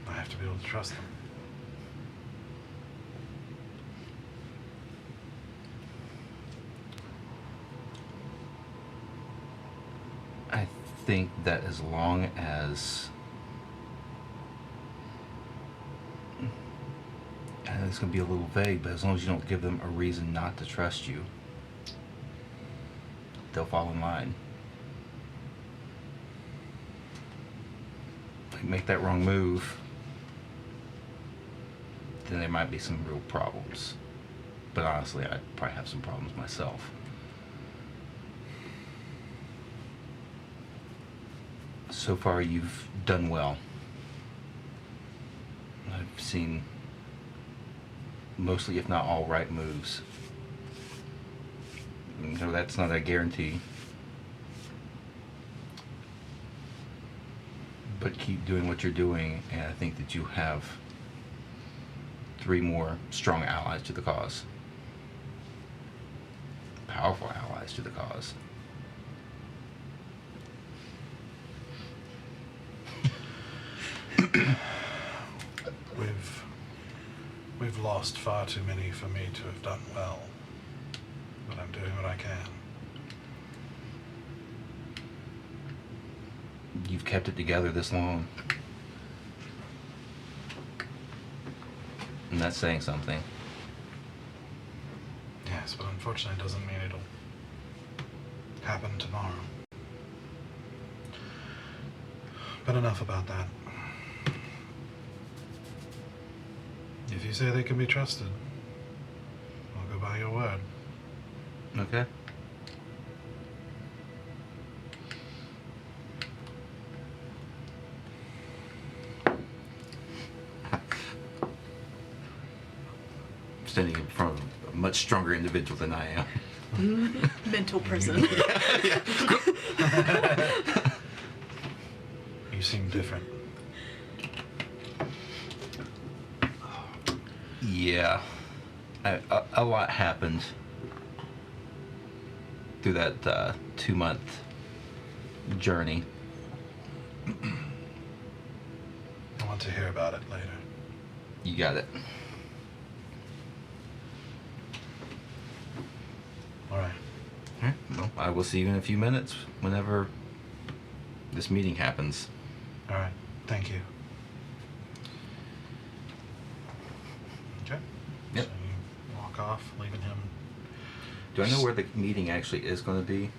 I have to be able to trust them. I think that as long as it's going to be a little vague, but as long as you don't give them a reason not to trust you, they'll fall in line. Like, make that wrong move, then there might be some real problems. But honestly, I'd probably have some problems myself. So far, you've done well. I've seen mostly, if not all, right moves. No, that's not a guarantee. But keep doing what you're doing, and I think that you have 3 more strong allies to the cause. Powerful allies to the cause. We've lost far too many for me to have done well. But I'm doing what I can. You've kept it together this long. And that's saying something. Yes, but unfortunately it doesn't mean it'll happen tomorrow. But enough about that. If you say they can be trusted, I'll go by your word. Okay. Standing in front of a much stronger individual than I am. Mental prison. You seem different. Yeah. A lot happened through that 2-month journey. I want to hear about it later. You got it. All right. All right. Well, I will see you in a few minutes whenever this meeting happens. All right. Thank you. Okay. Yep. So you walk off, leaving him. Do I know where the meeting actually is going to be?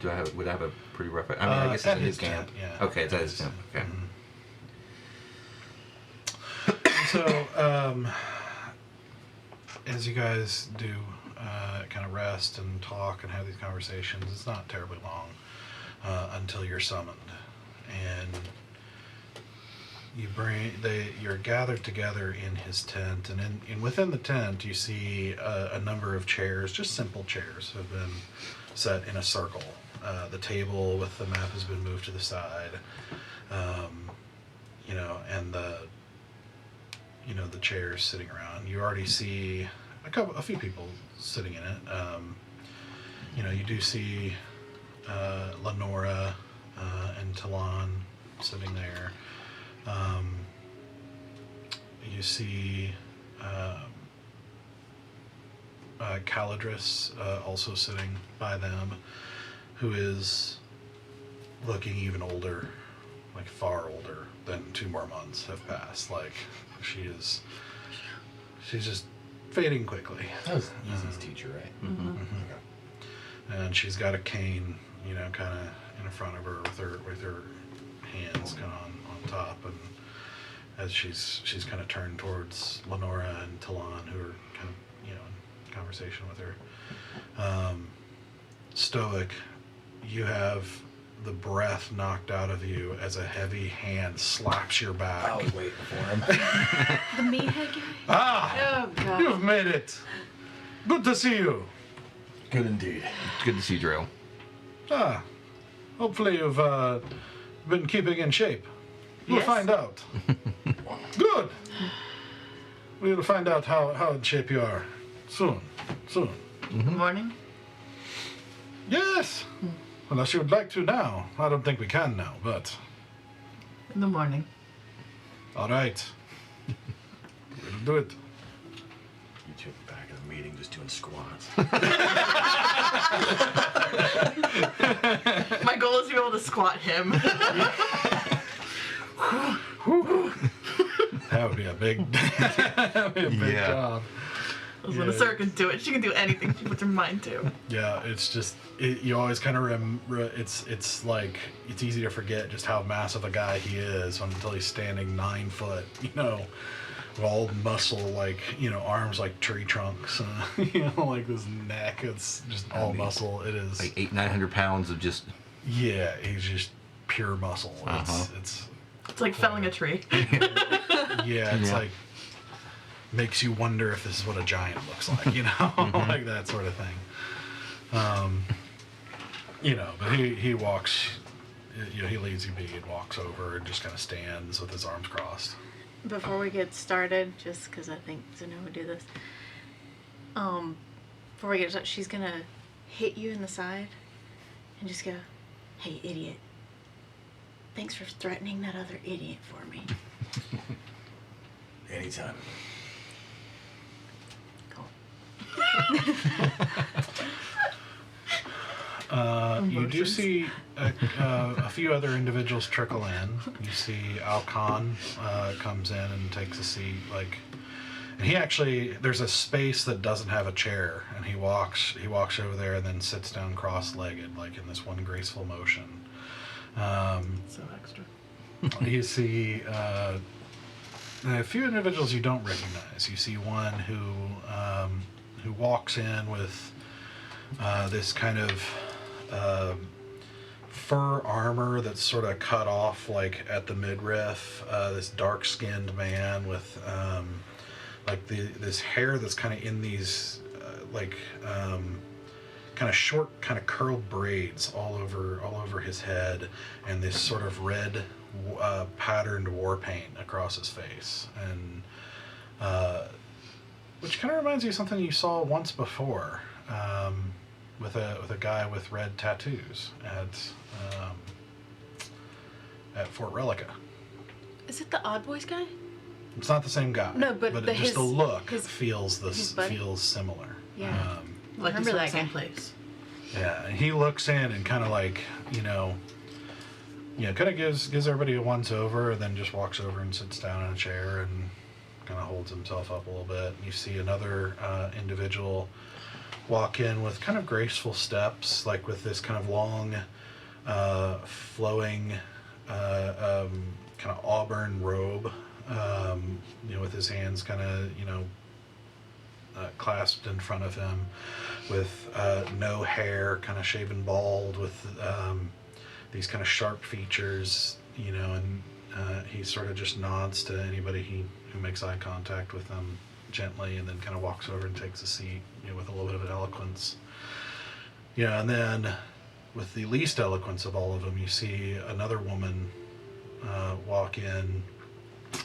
Would I have a pretty rough? I mean, I guess it's at at his his camp. tent, yeah. Okay, it's at his camp. Okay. So, as you guys do kind of rest and talk and have these conversations, it's not terribly long until you're summoned, and you're gathered together in his tent, and in within the tent you see a number of chairs, just simple chairs, have been set in a circle. The table with the map has been moved to the side, and the chairs sitting around. You already see a few people sitting in it. You do see Lenora and Talon sitting there. You see Caladris also sitting by them, who is looking even older, like far older than 2 more months have passed. Like she's just fading quickly. That was Easy's teacher, right? Mm-hmm. Okay. And she's got a cane, kind of in front of her with her hands kind of on top, and as she's kind of turned towards Lenora and Talon, who are kind of in conversation with her. Stoic, you have the breath knocked out of you as a heavy hand slaps your back. I was waiting for him. The meathead guy? Ah! Oh, God. You've made it. Good to see you. Good indeed. Good to see you, Drill. Ah, hopefully you've been keeping in shape. We'll Yes. find out. Good. We'll find out how in shape you are soon. Good morning. Yes. Unless you would like to now. I don't think we can now, but In the morning. all right. We'll do it. You two back in the meeting just doing squats. My goal is to be able to squat him. That would be a big, Yeah. job. That's when a Sir can do it. She can do anything she puts her mind to. Yeah, it's just you always kind of it's like it's easy to forget just how massive a guy he is until he's standing 9 foot, with all muscle, like arms like tree trunks, like this neck. It's just all muscle. It is. Like 800-900 pounds of just. Yeah, he's just pure muscle. Uh-huh. It's It's like felling a tree. yeah, it's Yeah. like makes you wonder if this is what a giant looks like, you know, like that sort of thing. You know, but he walks, you know, he leaves you be and walks over and just kind of stands with his arms crossed. Before we get started, just because I think Zeno would do this, before we get started, she's gonna hit you in the side and just go, "Hey, idiot. Thanks for threatening that other idiot for me." Anytime. Cool. You do see a few other individuals trickle in. You see Alcon comes in and takes a seat. And he actually, there's a space that doesn't have a chair, and he walks over there and then sits down cross-legged, like in this one graceful motion. So extra. You see a few individuals you don't recognize. You see one who walks in with this kind of fur armor that's sort of cut off like at the midriff. This dark-skinned man with this hair that's kind of in these kind of short, kind of curled braids all over his head, and this sort of red patterned war paint across his face, and which kind of reminds you of something you saw once before. With a guy with red tattoos at Fort Relica. Is it the Odd Boys guy? It's not the same guy. No, but just the look his feels buddy? similar. Yeah. Like Remember he's from that the same guy. place. Yeah, and he looks in and kind of like, kind of gives everybody a once over, and then just walks over and sits down in a chair and kind of holds himself up a little bit. You see another individual walk in with kind of graceful steps, like with this kind of long, flowing, kind of auburn robe, with his hands kind of, clasped in front of him, with no hair, kind of shaven bald, with these kind of sharp features, and he sort of just nods to anybody who makes eye contact with him gently, and then kind of walks over and takes a seat, with a little bit of an eloquence. And then with the least eloquence of all of them, you see another woman walk in,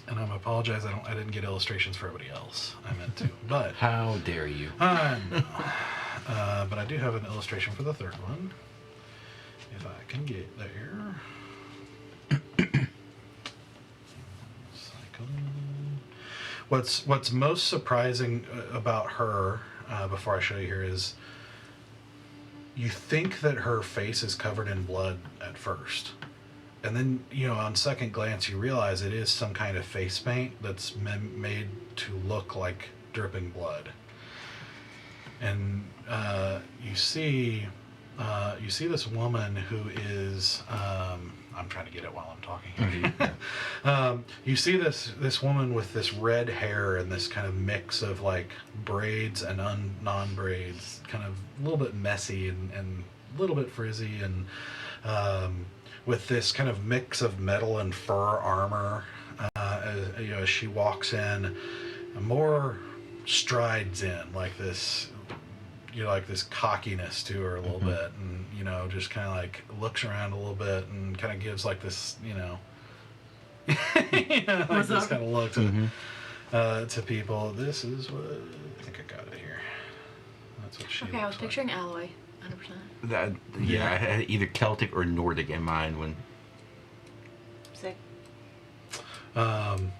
and I apologize, I didn't get illustrations for everybody else. I meant to, but How dare you? I know. But I do have an illustration for the third one, if I can get there. What's most surprising about her, before I show you here, is you think that her face is covered in blood at first. And then, on second glance, you realize it is some kind of face paint that's made to look like dripping blood. And you see this woman who is, I'm trying to get it while I'm talking here. You see this woman with this red hair and this kind of mix of like braids and non-braids, kind of a little bit messy and a little bit frizzy, and with this kind of mix of metal and fur armor, as she walks in, more strides in, like this, like this cockiness to her a little bit, and just kind of like looks around a little bit and kind of gives like this, like this kind of look to people. This is what I think I got it here. That's what she. Okay, I was looks like. picturing Alloy, 100%. I had either Celtic or Nordic in mind when. Sick. And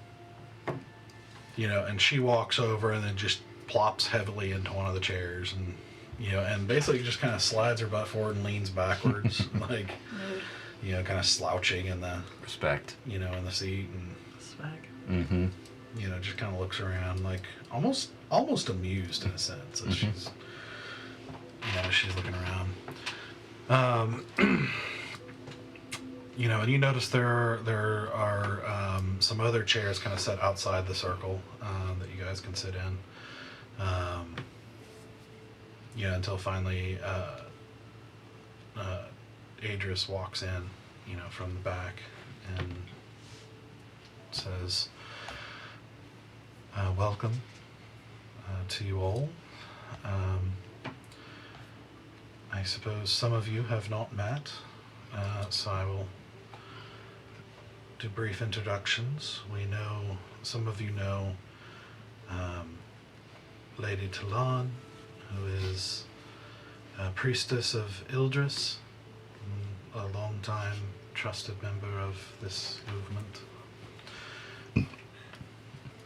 she walks over and then just plops heavily into one of the chairs, and and basically just kind of slides her butt forward and leans backwards, like kind of slouching in the Respect. in the seat, and Swag. Mm-hmm. just kind of looks around, like almost amused in a sense as she's she's looking around. And you notice there are some other chairs kind of set outside the circle that you guys can sit in. Until finally Adris walks in, from the back and says, Welcome to you all. I suppose some of you have not met, so I will do brief introductions. Some of you know Lady Talon, who is a priestess of Ildris, a long-time trusted member of this movement.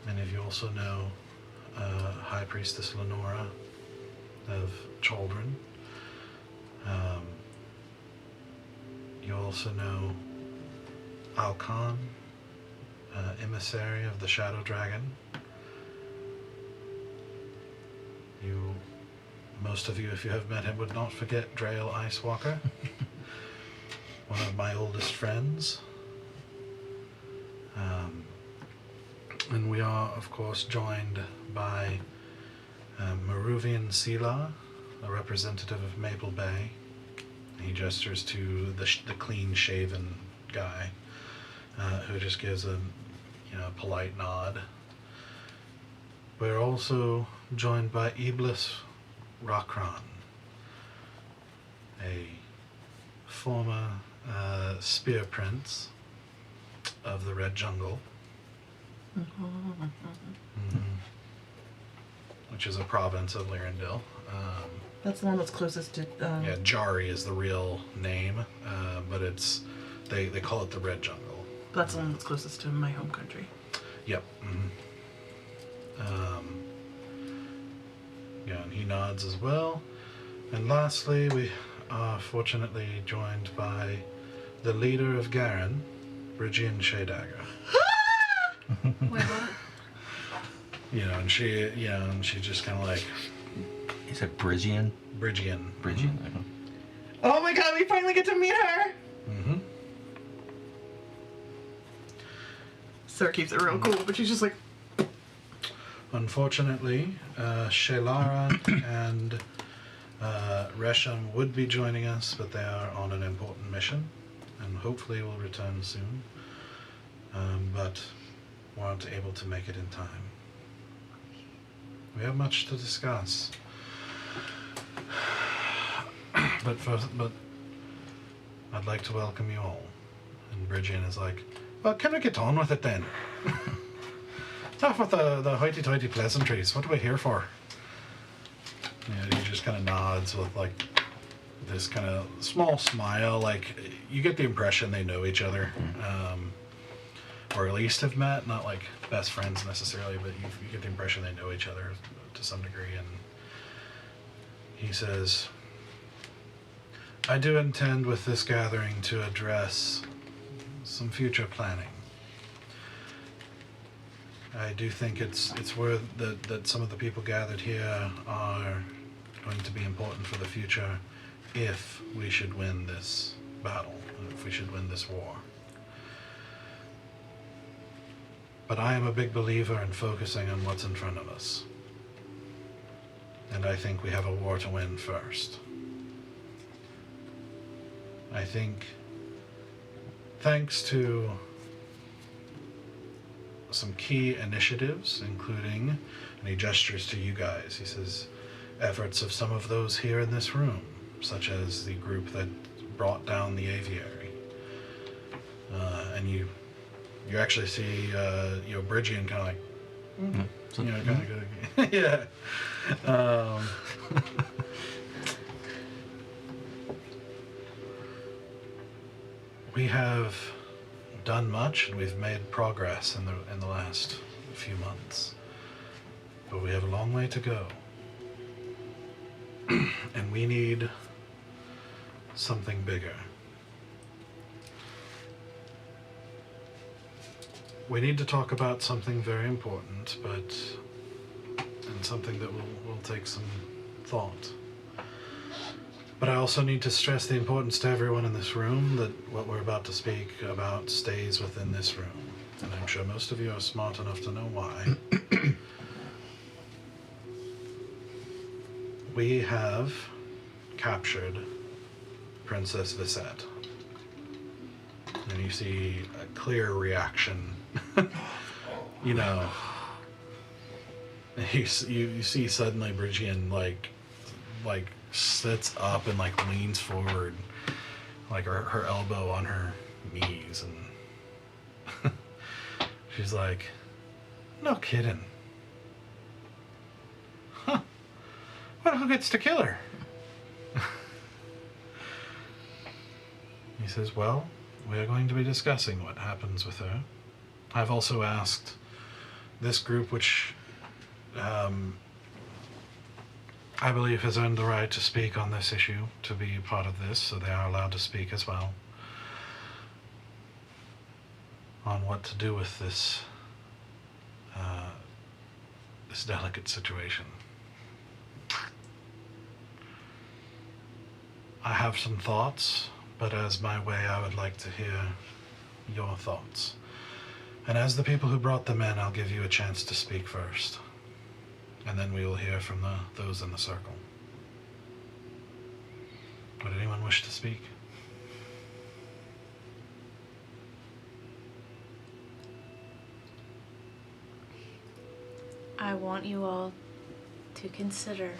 Many of you also know High Priestess Lenora of Chaldron. You also know Alkan, emissary of the Shadow Dragon. Most of you, if you have met him, would not forget Drael Icewalker, one of my oldest friends. And we are, of course, joined by Maruvian Sela, a representative of Maple Bay. He gestures to the clean-shaven guy, who just gives a polite nod. We're also joined by Iblis Rakran, a former spear prince of the Red Jungle, which is a province of Lirindil. That's the one that's closest to... Yeah, Jari is the real name, but they call it the Red Jungle. That's the one that's closest to my home country. Yep. Yeah, and he nods as well. And lastly, we are fortunately joined by the leader of Garen, Bridgian Shaydagger. Wait, what? And she just kind of like... Is it Bridgian? Bridgian. Bridgian. Oh my god, we finally get to meet her! Mm-hmm. Sarah keeps it real cool, but she's just like... Unfortunately, Shelara and Resham would be joining us, but they are on an important mission, and hopefully will return soon, but weren't able to make it in time. We have much to discuss, but I'd like to welcome you all. And Bridgian is like, well, can we get on with it then? Enough with the hoity-toity pleasantries. What are we here for? Yeah, he just kind of nods with like this kind of small smile. Like you get the impression they know each other, or at least have met. Not like best friends necessarily, but you get the impression they know each other to some degree. And he says, "I do intend with this gathering to address some future planning. I do think it's worth that some of the people gathered here are going to be important for the future if we should win this battle, if we should win this war. But I am a big believer in focusing on what's in front of us. And I think we have a war to win first. I think, thanks to some key initiatives, including, and he gestures to you guys, he says, efforts of some of those here in this room, such as the group that brought down the aviary. And you actually see, Bridgian kind of like, kind of good. Yeah. We have done much, and we've made progress in the last few months, but we have a long way to go, and we need something bigger. We need to talk about something very important, and something that will take some thought. But I also need to stress the importance to everyone in this room that what we're about to speak about stays within this room. And I'm sure most of you are smart enough to know why. We have captured Princess Visette. And you see a clear reaction. You see suddenly Bridgian like sits up and like leans forward, like her elbow on her knees, and she's like, "No kidding. Huh. Well, who gets to kill her?" He says, "Well, we are going to be discussing what happens with her. I've also asked this group, which I believe has earned the right to speak on this issue, to be part of this, so they are allowed to speak as well on what to do with this this delicate situation. I have some thoughts, but as my way, I would like to hear your thoughts. And as the people who brought them in, I'll give you a chance to speak first. And then we will hear from those in the circle. Would anyone wish to speak? I want you all to consider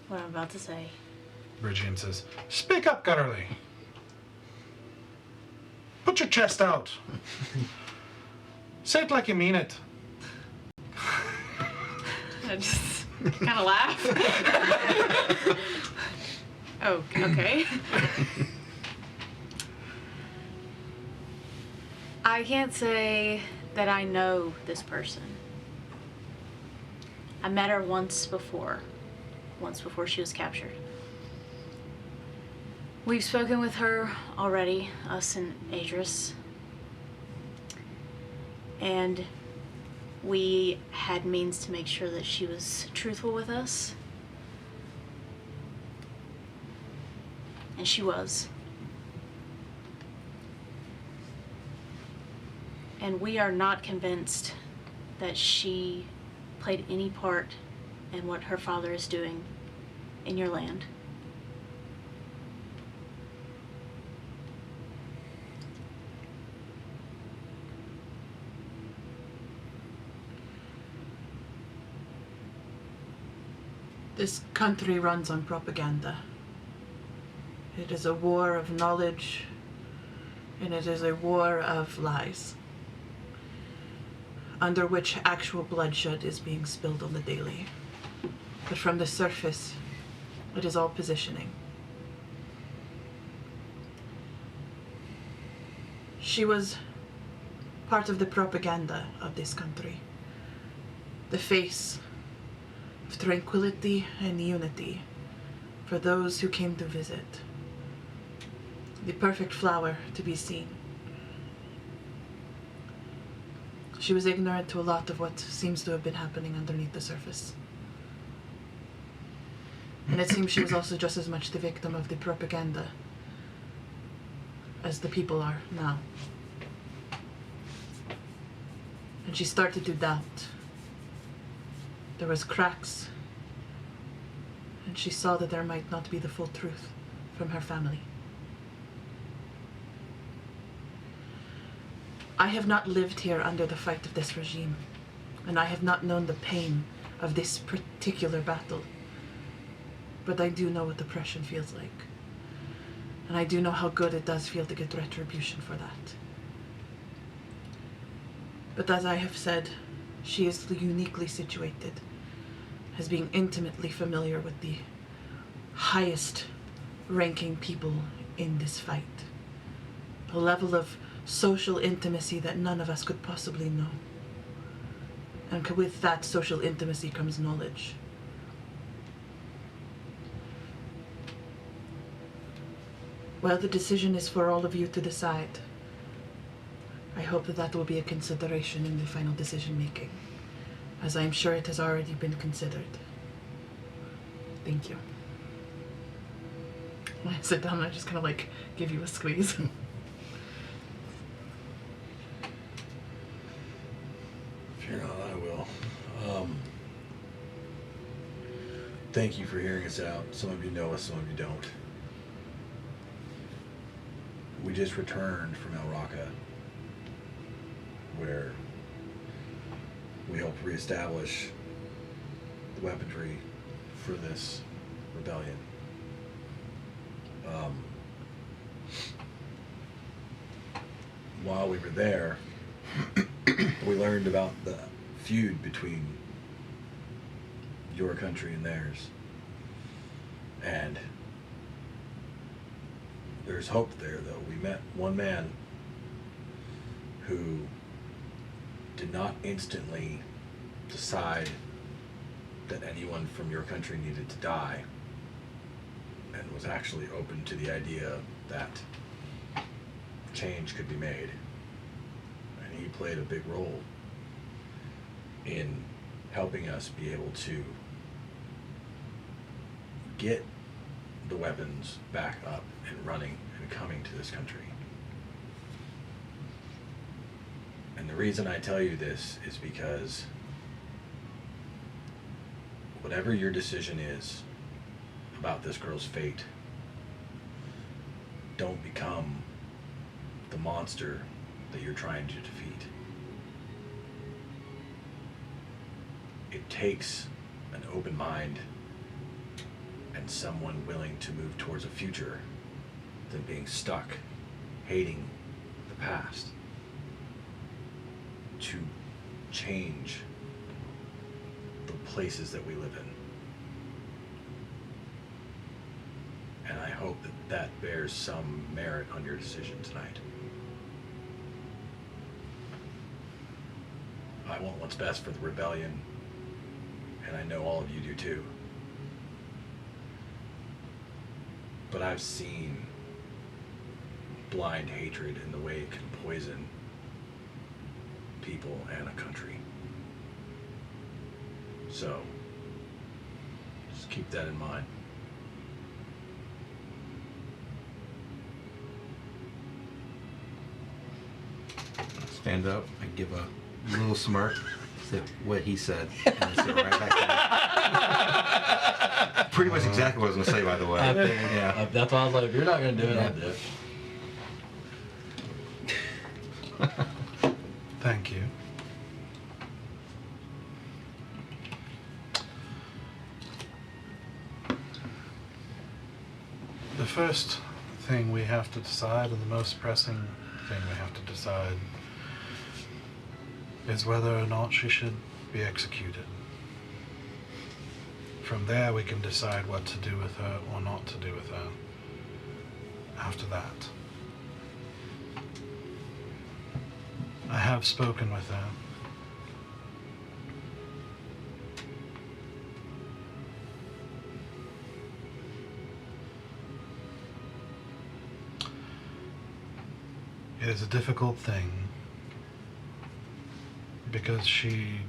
what I'm about to say. Bridgian says, "Speak up, Gutterly. Put your chest out. Say it like you mean it." I just kind of laugh. Oh, okay. I can't say that I know this person. I met her once before she was captured. We've spoken with her already, us and Adris. And we had means to make sure that she was truthful with us. And she was. And we are not convinced that she played any part in what her father is doing in your land. This country runs on propaganda. It is a war of knowledge, and it is a war of lies, under which actual bloodshed is being spilled on the daily. But from the surface, it is all positioning. She was part of the propaganda of this country, the face of tranquility and unity for those who came to visit, the perfect flower to be seen. She was ignorant to a lot of what seems to have been happening underneath the surface. And it seems she was also just as much the victim of the propaganda as the people are now. And she started to doubt. There was cracks, and she saw that there might not be the full truth from her family. I have not lived here under the fight of this regime, and I have not known the pain of this particular battle. But I do know what oppression feels like. And I do know how good it does feel to get retribution for that. But as I have said, she is uniquely situated as being intimately familiar with the highest ranking people in this fight. A level of social intimacy that none of us could possibly know. And with that social intimacy comes knowledge. Well, the decision is for all of you to decide. I hope that that will be a consideration in the final decision making, as I'm sure it has already been considered. Thank you. When I sit down, I just kind of like give you a squeeze. If you're not, I will. Thank you for hearing us out. Some of you know us, some of you don't. We just returned from El Raqqa, where we help reestablish the weaponry for this rebellion. While we were there, we learned about the feud between your country and theirs. And there's hope there, though. We met one man who did not instantly decide that anyone from your country needed to die, and was actually open to the idea that change could be made. And he played a big role in helping us be able to get the weapons back up and running and coming to this country. And the reason I tell you this is because whatever your decision is about this girl's fate, don't become the monster that you're trying to defeat. It takes an open mind and someone willing to move towards a future than being stuck hating the past to change the places that we live in. And I hope that that bears some merit on your decision tonight. I want what's best for the rebellion, and I know all of you do too. But I've seen blind hatred in the way it can poison people and a country. So, just keep that in mind. Stand up and give a little smirk. Say what he said. And then sit right back down. Pretty much exactly what I was going to say, by the way. Yeah. That's why I was like, if you're not going to do it, I'll do it. Thank you. The first thing we have to decide, and the most pressing thing we have to decide, is whether or not she should be executed. From there we can decide what to do with her or not to do with her after that. I have spoken with her. It is a difficult thing because she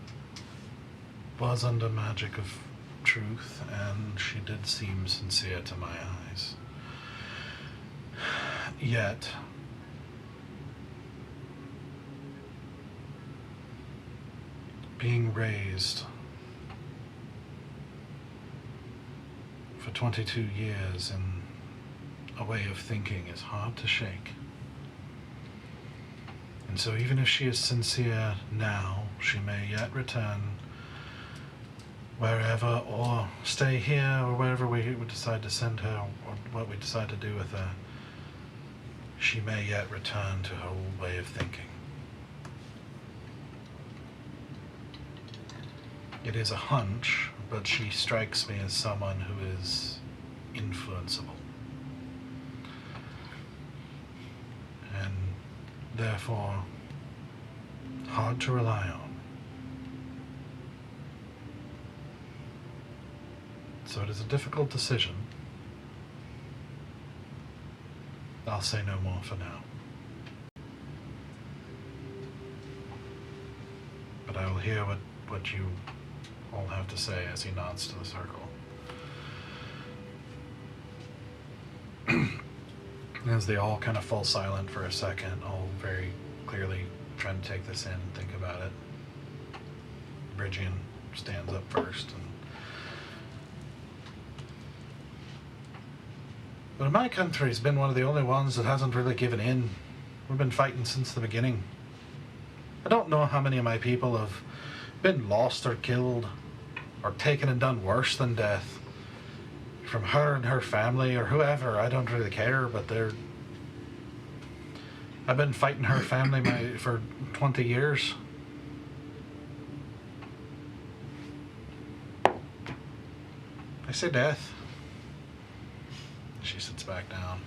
was under magic of truth and she did seem sincere to my eyes. Yet, being raised for 22 years in a way of thinking is hard to shake. And so even if she is sincere now, she may yet return wherever, or stay here, or wherever we would decide to send her, or what we decide to do with her. She may yet return to her old way of thinking. It is a hunch, but she strikes me as someone who is influenceable. And therefore, hard to rely on. So it is a difficult decision. I'll say no more for now. But I will hear what you all have to say as he nods to the circle. As they all kind of fall silent for a second, all very clearly trying to take this in and think about it. Bridgian stands up first. But my country's been one of the only ones that hasn't really given in. We've been fighting since the beginning. I don't know how many of my people have been lost or killed or taken and done worse than death from her and her family or whoever. I don't really care, but I've been fighting her family for 20 years. I say death. She sits back down.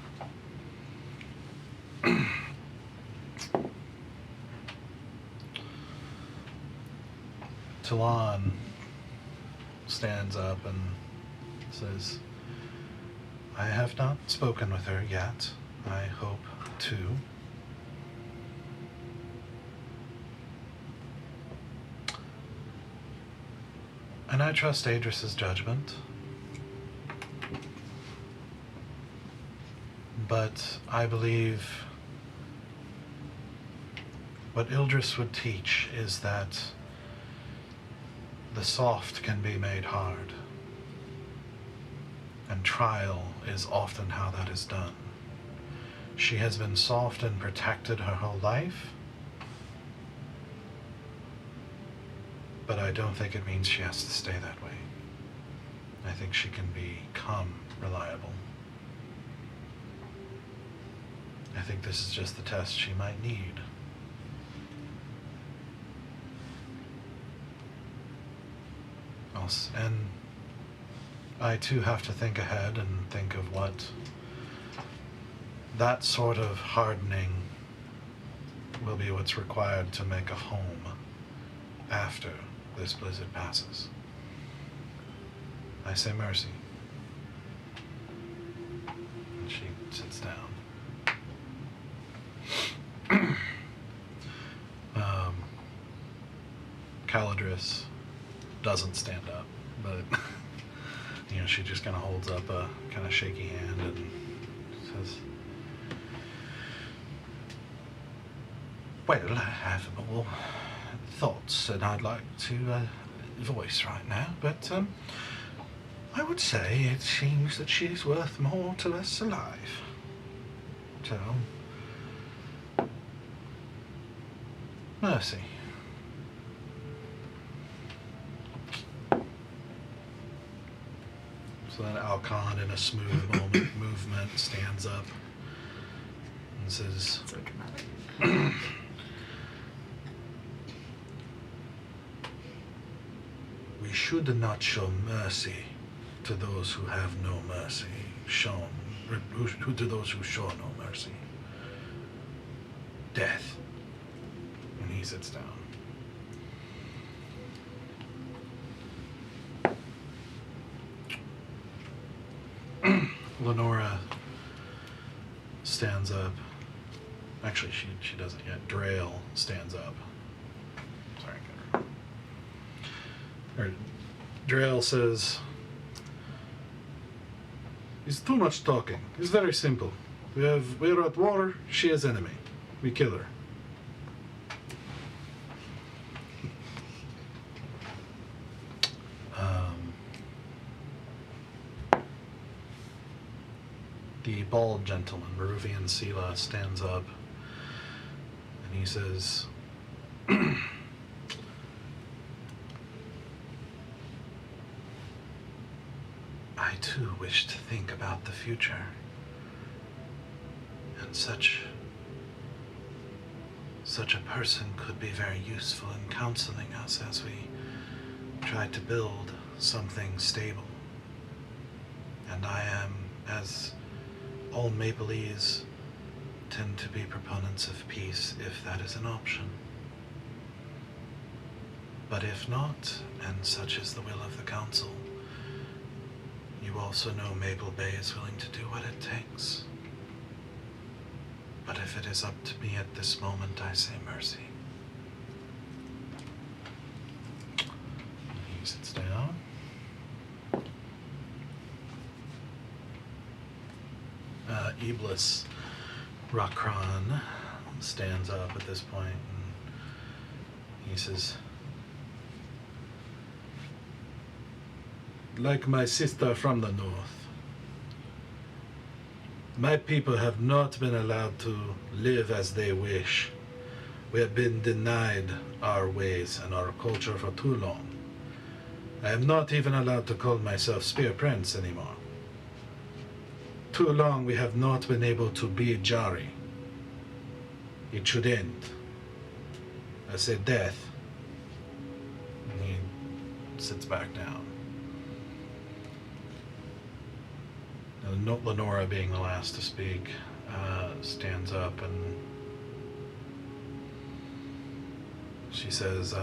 Talon stands up and says, I have not spoken with her yet. I hope to. And I trust Adris's judgment. But I believe what Ildris would teach is that the soft can be made hard. And trial is often how that is done. She has been soft and protected her whole life, but I don't think it means she has to stay that way. I think she can become reliable. I think this is just the test she might need. And I too have to think ahead and think of what that sort of hardening will be what's required to make a home after this blizzard passes. I say mercy. And she sits down. Caladris doesn't stand up, but she just kind of holds up a kind of shaky hand and says, well, I have more thoughts than I'd like to voice right now, but I would say it seems that she's worth more to us alive. So, mercy. So then Alcon, in a smooth movement, stands up and says, So dramatic. we should not show mercy to those who have no mercy shown, to those who show no mercy. Death. And he sits down. Lenora stands up. Actually, she doesn't yet. Drael stands up. Sorry, Drael says, it's too much talking. It's very simple. We're at war. She is enemy. We kill her. The bald gentleman, Maruvian Sela, stands up and he says, I too wish to think about the future, and such a person could be very useful in counseling us as we try to build something stable. And I am, as all Maplese tend to be proponents of peace if that is an option. But if not, and such is the will of the council, you also know Maple Bay is willing to do what it takes. But if it is up to me at this moment, I say mercy. He sits down. Iblis Rakran stands up at this point and he says, like my sister from the north, my people have not been allowed to live as they wish We have been denied our ways and our culture for too long. I am not even allowed to call myself Spear Prince anymore. Too long we have not been able to be Jari. It should end. I say death. And he sits back down. And Lenora, being the last to speak, stands up and she says,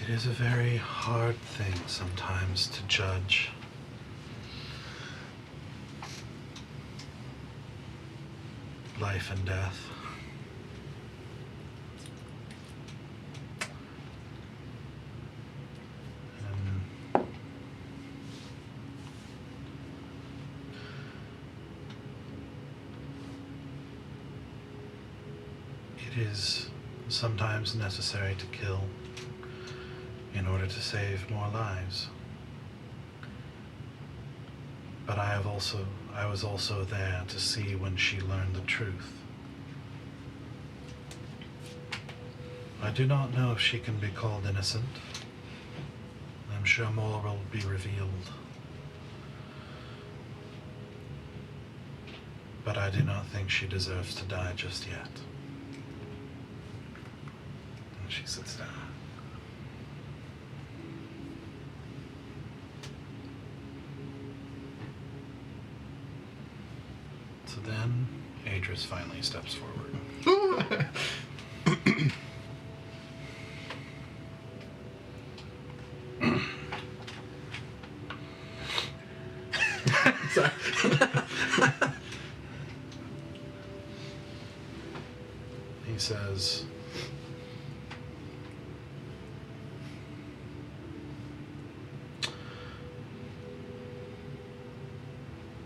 it is a very hard thing sometimes to judge. Life and death. And it is sometimes necessary to kill in order to save more lives. But I was also there to see when she learned the truth. I do not know if she can be called innocent. I'm sure more will be revealed. But I do not think she deserves to die just yet. And she sits down. So then, Adris finally steps forward. Sorry. He says,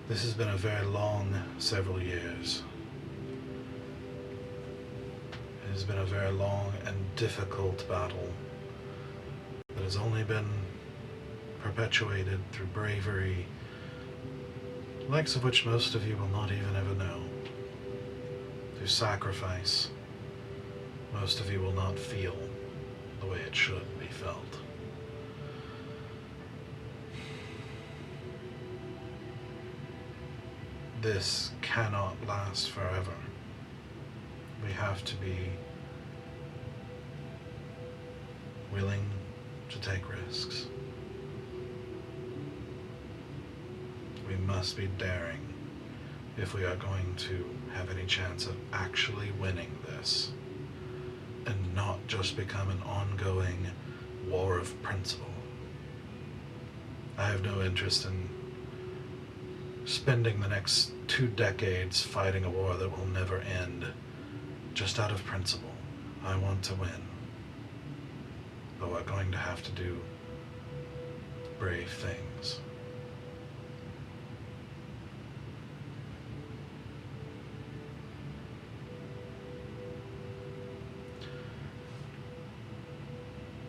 this has been a very long several years. It has been a very long and difficult battle that has only been perpetuated through bravery, the likes of which most of you will not even ever know. Through sacrifice, most of you will not feel the way it should be felt. This cannot last forever. We have to be willing to take risks. We must be daring if we are going to have any chance of actually winning this and not just become an ongoing war of principle. I have no interest in spending the next 2 decades fighting a war that will never end just out of principle. I want to win. But we're going to have to do brave things.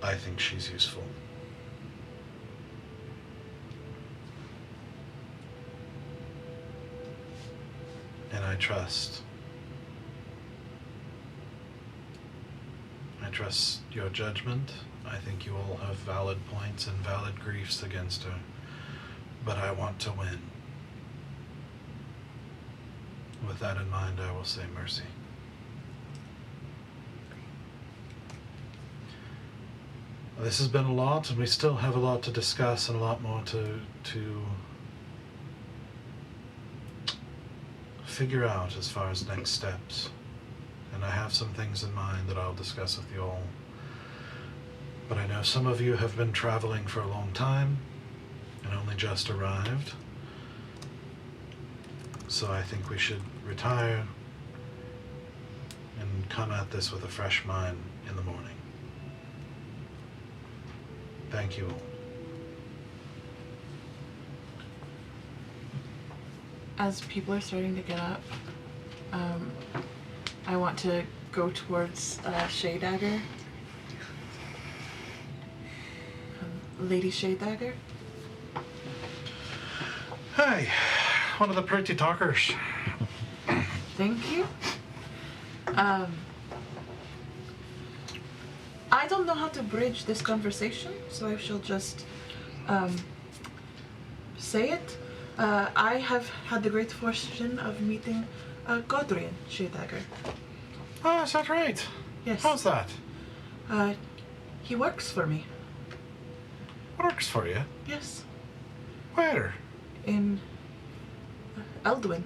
I think she's useful. And I trust your judgment. I think you all have valid points and valid griefs against her. But I want to win. With that in mind, I will say mercy. This has been a lot, and we still have a lot to discuss and a lot more to figure out as far as next steps. And I have some things in mind that I'll discuss with you all. But I know some of you have been traveling for a long time and only just arrived. So I think we should retire and come at this with a fresh mind in the morning. Thank you all. As people are starting to get up, I want to go towards Shade Dagger. Lady Shade Dagger. Hi. one of the pretty talkers. Thank you. I don't know how to bridge this conversation, so I shall just say it. I have had the great fortune of meeting Godrian Sheardagger. Oh, is that right? Yes. How's that? He works for me. Works for you? Yes. Where? In Eldwin.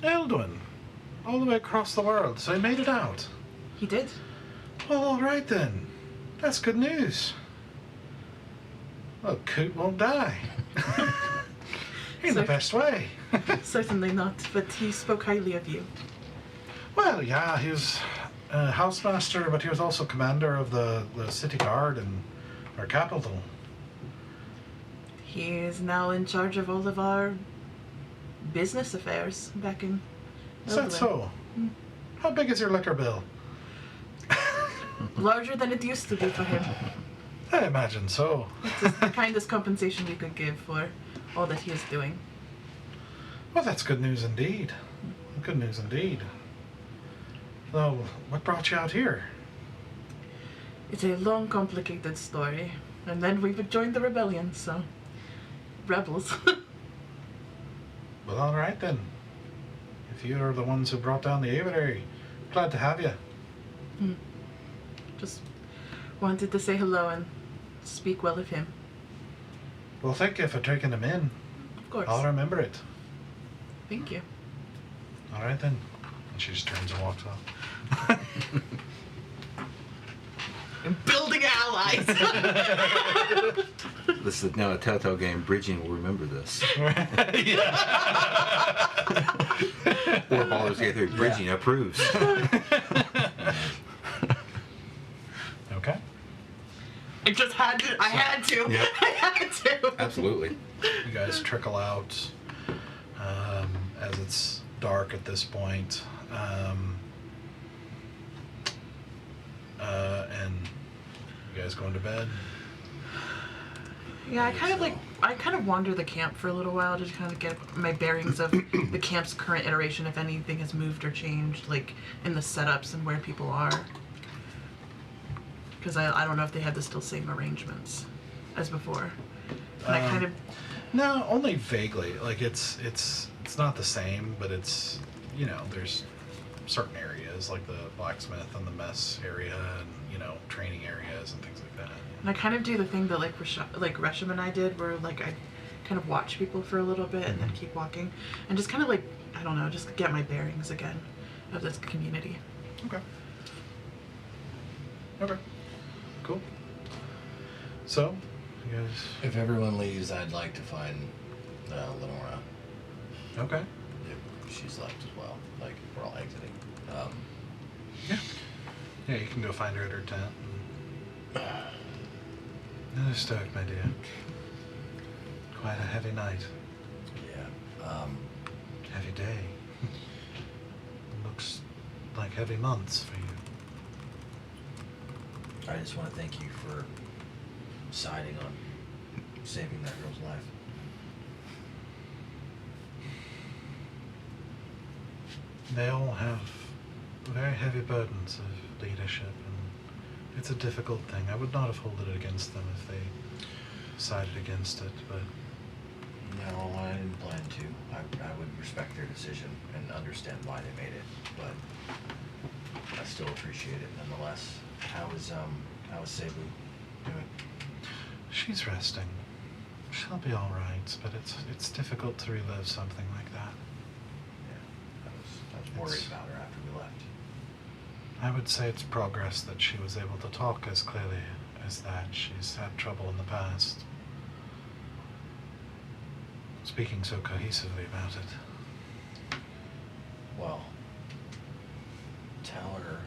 Eldwin. All the way across the world, so he made it out. He did. Well, all right then. That's good news. Well, Coot won't die. In the So- best way. Certainly not, but he spoke highly of you. Well, yeah, he was housemaster, but he was also commander of the city guard in our capital. He is now in charge of all of our business affairs back in Is that Eldwin. so? How big is your liquor bill? Larger than it used to be for him. I imagine so. It's the kindest compensation we could give for all that he is doing. Well, that's good news indeed. Good news indeed. So, what brought you out here? It's a long, complicated story. And then we would join the rebellion, so... Rebels. Well, all right then. If you're the ones who brought down the aviary, glad to have you. Just wanted to say hello and speak well of him. Well, thank you for taking him in. Of course. I'll remember it. Thank you. All right then. And she just turns and walks off. And building allies! This is now a Telltale game. Bridging will remember this. Or Baldur's Gate 3. Bridging approves. Okay. I just had to. I had to. Yeah. I had to. Absolutely. You guys trickle out as it's dark at this point. And you guys going to bed? Yeah, I kind of wander the camp for a little while to kind of get my bearings of the camp's current iteration, if anything has moved or changed, like in the setups and where people are. Because I don't know if they have the still same arrangements as before. And I kind of No, only vaguely. Like it's not the same, but it's, you know, there's certain areas like the blacksmith and the mess area and, you know, training areas and things like that. and I kind of do the thing that like Resham and I did, where like I kind of watch people for a little bit and then keep walking, and just kind of like, I don't know, just get my bearings again of this community. Okay. Okay. Cool. So, you guys. If everyone leaves, I'd like to find Lenora. Okay. If she's left as well. Like, if we're all exiting. Yeah. Yeah, you can go find her at her tent. Another start, my dear. Quite a heavy night. Yeah. Heavy day. Looks like heavy months for you. I just want to thank you for deciding on saving that girl's life. They all have very heavy burdens of leadership, and it's a difficult thing. I would not have held it against them if they decided against it, but No, I didn't plan to. I would respect their decision and understand why they made it, but I still appreciate it nonetheless. How is Cebu doing? she's resting. She'll be all right, but it's difficult to relive something like that. Yeah, I was worried It's- about her after we left. I would say it's progress that she was able to talk as clearly as that. She's had trouble in the past. Speaking so cohesively about it. Well, tell her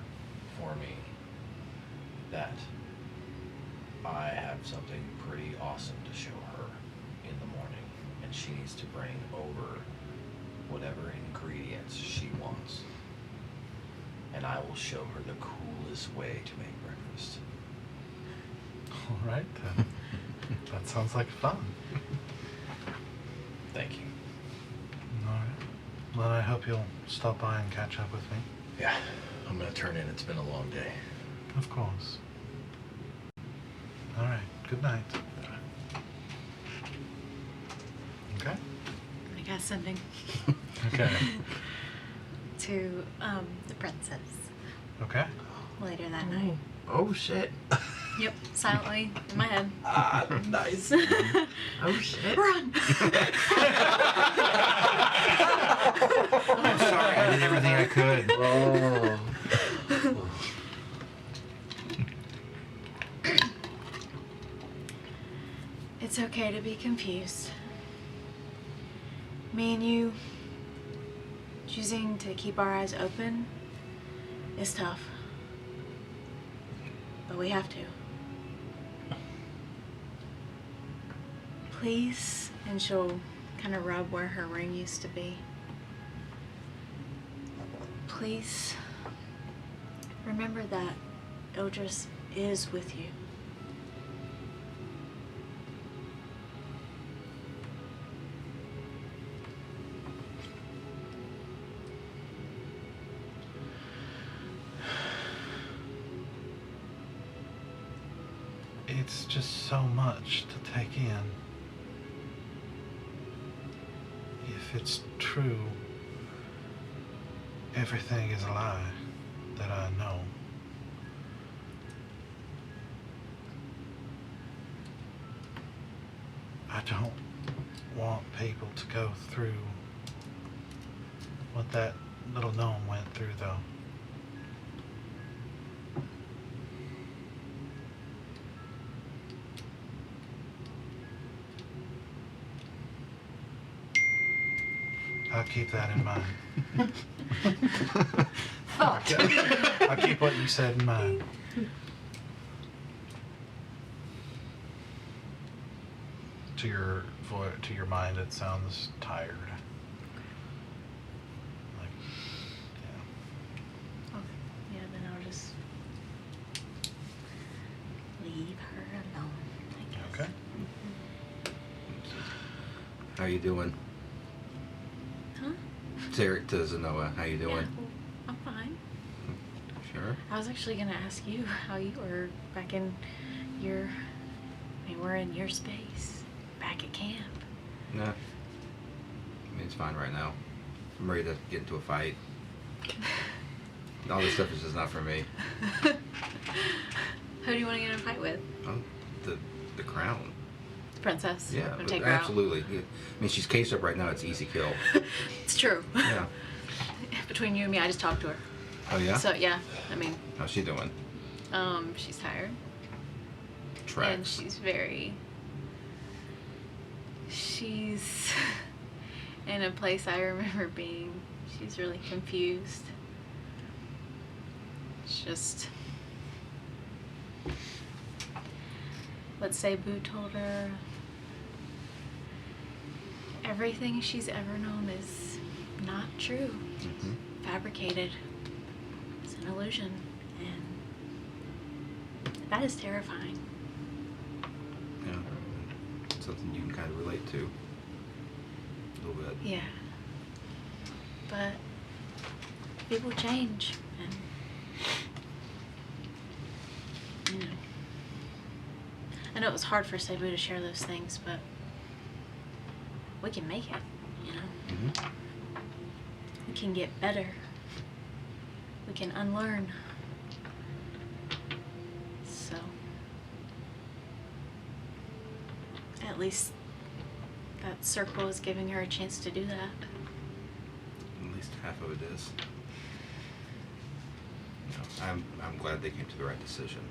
for me that I have something pretty awesome to show her in the morning, and she needs to bring over whatever ingredients she wants. And I will show her the coolest way to make breakfast. All right, then. That sounds like fun. Thank you. right. Well, I hope you'll stop by and catch up with me. Yeah, I'm gonna turn in. It's been a long day. Of course. All right. Good night. Okay. I got something Okay. to the princess Okay. later that night. Oh shit. Yep, silently in my head. Ah, nice. Oh shit. Run! I'm sorry, I did everything I could. Oh. It's okay to be confused. Me and you choosing to keep our eyes open is tough. But we have to. Please, and she'll kind of rub where her ring used to be. Please remember that Ildris is with you. It's just so much to take in. If it's true, everything is a lie that I know. I don't want people to go through what that little gnome went through, though. I'll keep that in mind. I'll keep what you said in mind. To your mind, it sounds tired. Like, yeah. Okay. Yeah, then I'll just leave her alone, I guess. Okay. How you doing? Huh? Derek to Zenoa, how you Yeah, doing? well, I'm fine. Sure. I was actually gonna ask you how you were back in your, I mean, we're in your space, back at camp. Nah. I mean, it's fine right now. I'm ready to get into a fight. All this stuff is just not for me. Who do you want to get in a fight with? Oh, the crown. The princess. Yeah, Wanna but take her out? absolutely. Yeah. I mean, she's cased up right now. It's easy kill. It's true. Yeah. Between you and me, I just talked to her. Oh yeah. So yeah, I mean, How's she doing? she's tired. And Tracks. she's in a place I remember being. She's really confused. It's just what Cebu told her. Everything she's ever known is not true. Mhm. Fabricated. It's an illusion. And that is terrifying. Yeah. Something you can kind of relate to. A little bit. Yeah. But people change, and you know. I know it was hard for Cebu to share those things, but we can make it, you know. Mhm. We can get better. We can unlearn. So at least that circle is giving her a chance to do that. At least half of it is. You know, I'm glad they came to the right decision.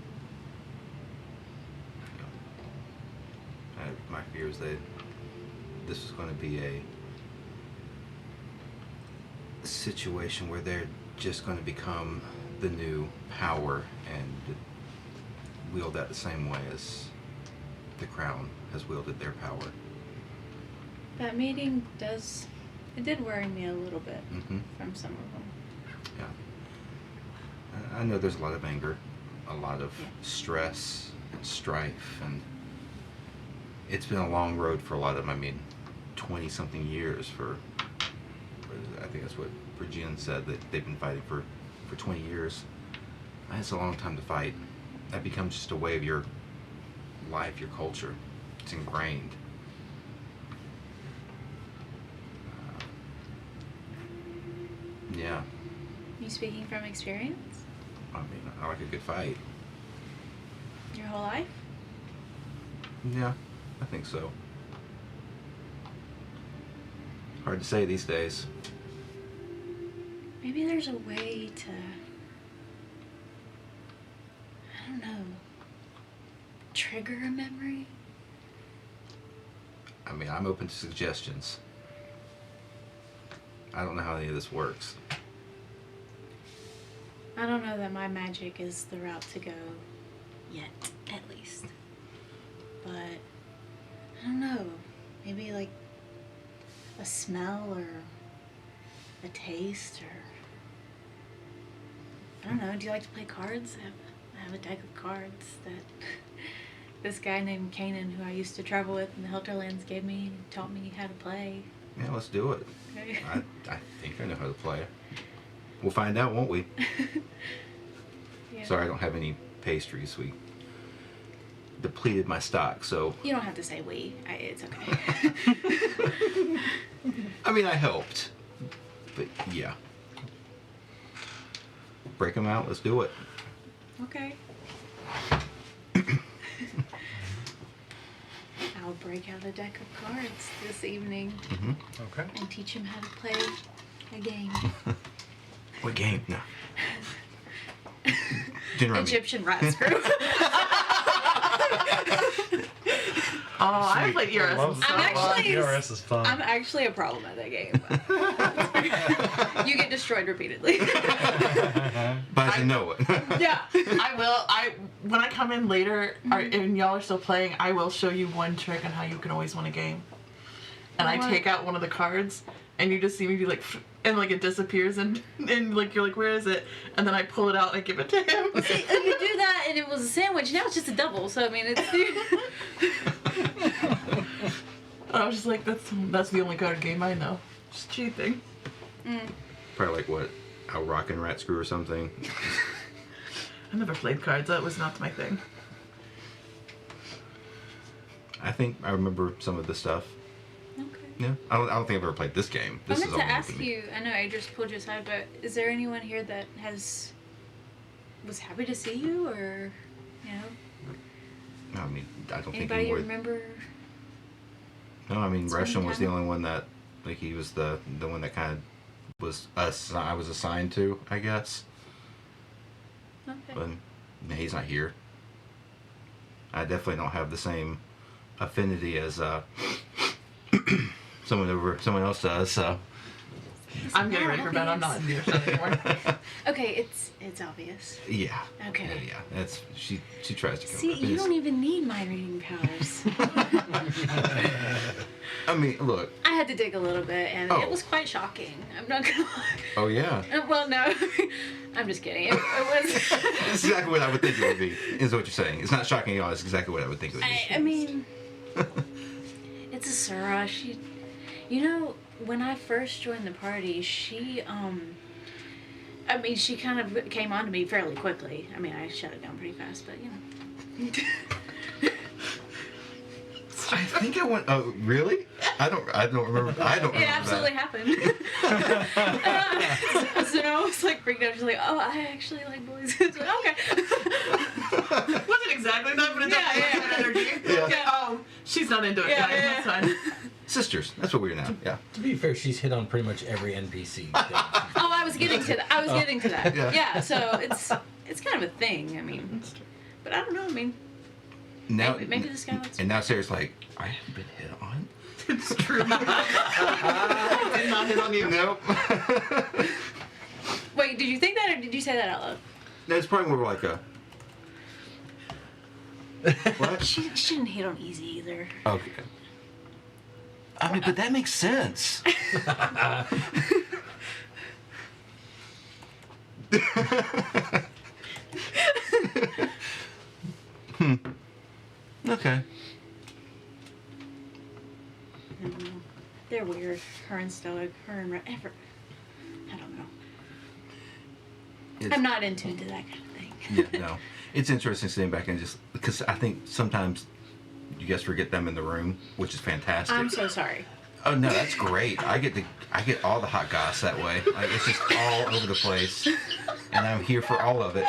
You know, my fear is that this was going to be a situation where they're just going to become the new power and wield that the same way as the crown has wielded their power. That meeting did worry me a little bit Mm-hmm. from some of them. Yeah. I know there's a lot of anger, a lot of Yeah. stress and strife, and it's been a long road for a lot of them. I mean, 20-something years for I think that's what Brigian said, that they've been fighting for 20 years. That's a long time to fight. That becomes just a way of your life, your culture. It's ingrained. Yeah. You speaking from experience? I mean, I like a good fight. Your whole life? Yeah, I think so. Hard to say these days. Maybe there's a way to, I don't know, trigger a memory? I mean, I'm open to suggestions. I don't know how any of this works. I don't know that my magic is the route to go yet, at least. But, I don't know, maybe like a smell or a taste or, I don't know, do you like to play cards? I have a deck of cards that this guy named Kanan, who I used to travel with in the Helterlands, gave me and taught me how to play. Yeah, let's do it. Okay. I think I know how to play. We'll find out, won't we? Yeah. Sorry, I don't have any pastries. We depleted my stock, so... You don't have to say we. It's okay. I mean, I helped. But, yeah. Break them out. Let's do it. Okay. I'll break out a deck of cards this evening Mm-hmm. Okay. and teach him how to play a game. What game? No. Dinner on me. Egyptian rat screw. Oh, I played ERS. Love I'm actually- ERS is fun. I'm actually a problem at that game. You get destroyed repeatedly. But I know it. Yeah. I will. When I come in later, and y'all are still playing, I will show you one trick on how you can always win a game. And I What? take out one of the cards, and you just see me be like, and like it disappears, and like you're like, where is it? And then I pull it out and I give it to him. See, you do that and it was a sandwich. Now it's just a double. So I mean, it's. I was just like, that's the only card game I know. Just cheating. Probably like what? A rockin' rat screw or something. I never played cards. That was not my thing. I think I remember some of the stuff. Okay. Yeah. I don't think I've ever played this game. I This meant is to all new ask me. you. I know I just pulled you aside, but is there anyone here that was happy to see you, or I mean, I don't think anybody you anymore. remember? No, I mean, Spending Russian was the time? only one that, like, he was the one that kind of I was assigned to, I guess. Okay. But no, he's not here. I definitely don't have the same affinity as someone else does. So I'm getting ready for bed. I'm not in the show anymore. Okay, it's obvious. yeah. Okay. Yeah. That's she tries to cover See, up. you don't even need mind reading powers. I mean, look. I had to dig a little bit, and Oh. it was quite shocking. I'm not gonna lie. Oh yeah. Well, no, I'm just kidding. It was. It's exactly what I would think it would be. Is what you're saying. It's not shocking at all. It's exactly what I would think it would be. I mean, it's a Sura. When I first joined the party, she kind of came on to me fairly quickly. I mean, I shut it down pretty fast, but I think I went. Oh, really? I don't remember. I don't remember. It absolutely happened. So I was like freaked out. She's like, "Oh, I actually like boys." It's like, okay. Wasn't exactly that, but it's Yeah, definitely yeah. that energy. Yeah. Okay, oh, she's not into it, Yeah, guys. yeah. That's fine. Sisters. That's what we're now. Yeah. To be fair, she's hit on pretty much every NPC. Oh, I was getting to that. Getting to that. Yeah. Yeah. So it's kind of a thing. I mean, but I don't know. I mean, Now, maybe this guy likes. and now Sarah's like, I haven't been hit on. It's true. I did not hit on you. Nope. Wait, did you think that, or did you say that out loud? No, it's probably more like a. What? She didn't hit on easy either. Okay. I mean, but that makes sense. Okay. They're weird. Her her and Stoic, her and Ever. I don't know. It's- I'm not in tune to that kind of thing. Yeah, no. It's interesting sitting back and just because I think sometimes you guys forget them in the room, which is fantastic. I'm so sorry. Oh no, that's great. I get all the hot goss that way. Like it's just all over the place, and I'm here for all of it.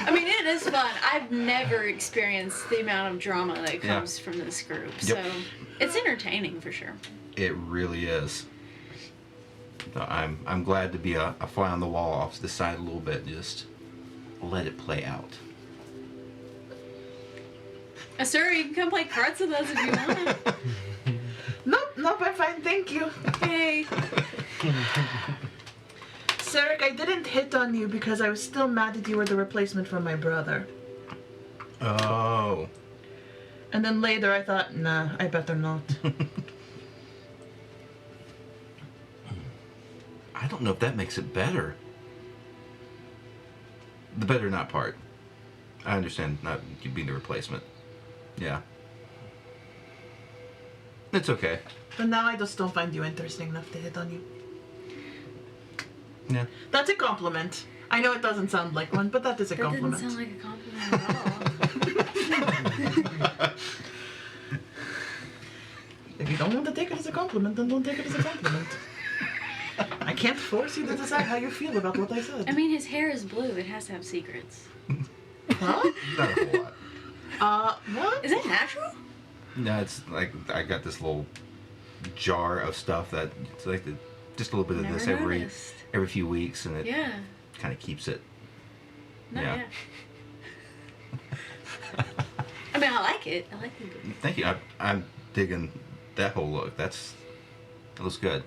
I mean, it is fun. I've never experienced the amount of drama that Yeah. comes from this group, Yep. so it's entertaining for sure. It really is. So I'm glad to be a fly on the wall off to the side a little bit. Just let it play out. Sir, you can come play cards with us if you want. Nope, I'm fine, thank you. Hey. Sarek, I didn't hit on you because I was still mad that you were the replacement for my brother. Oh. And then later I thought, nah, I better not. I don't know if that makes it better. The better not part. I understand not you being the replacement. Yeah. It's okay. But now I just don't find you interesting enough to hit on you. Yeah. That's a compliment. I know it doesn't sound like one, but that is a That didn't compliment. sound like a compliment at all. If you don't want to take it as a compliment, then don't take it as a compliment. I can't force you to decide how you feel about what I said. I mean, his hair is blue. It has to have secrets. Huh? Not a whole lot. What? Is that natural? No, it's like I got this little jar of stuff that it's like just a little bit of Never this noticed. every few weeks, and it Yeah. kind of keeps it. Not Yeah. yet. I mean, I like it. I like it. Thank you. I'm digging that whole look. That looks good.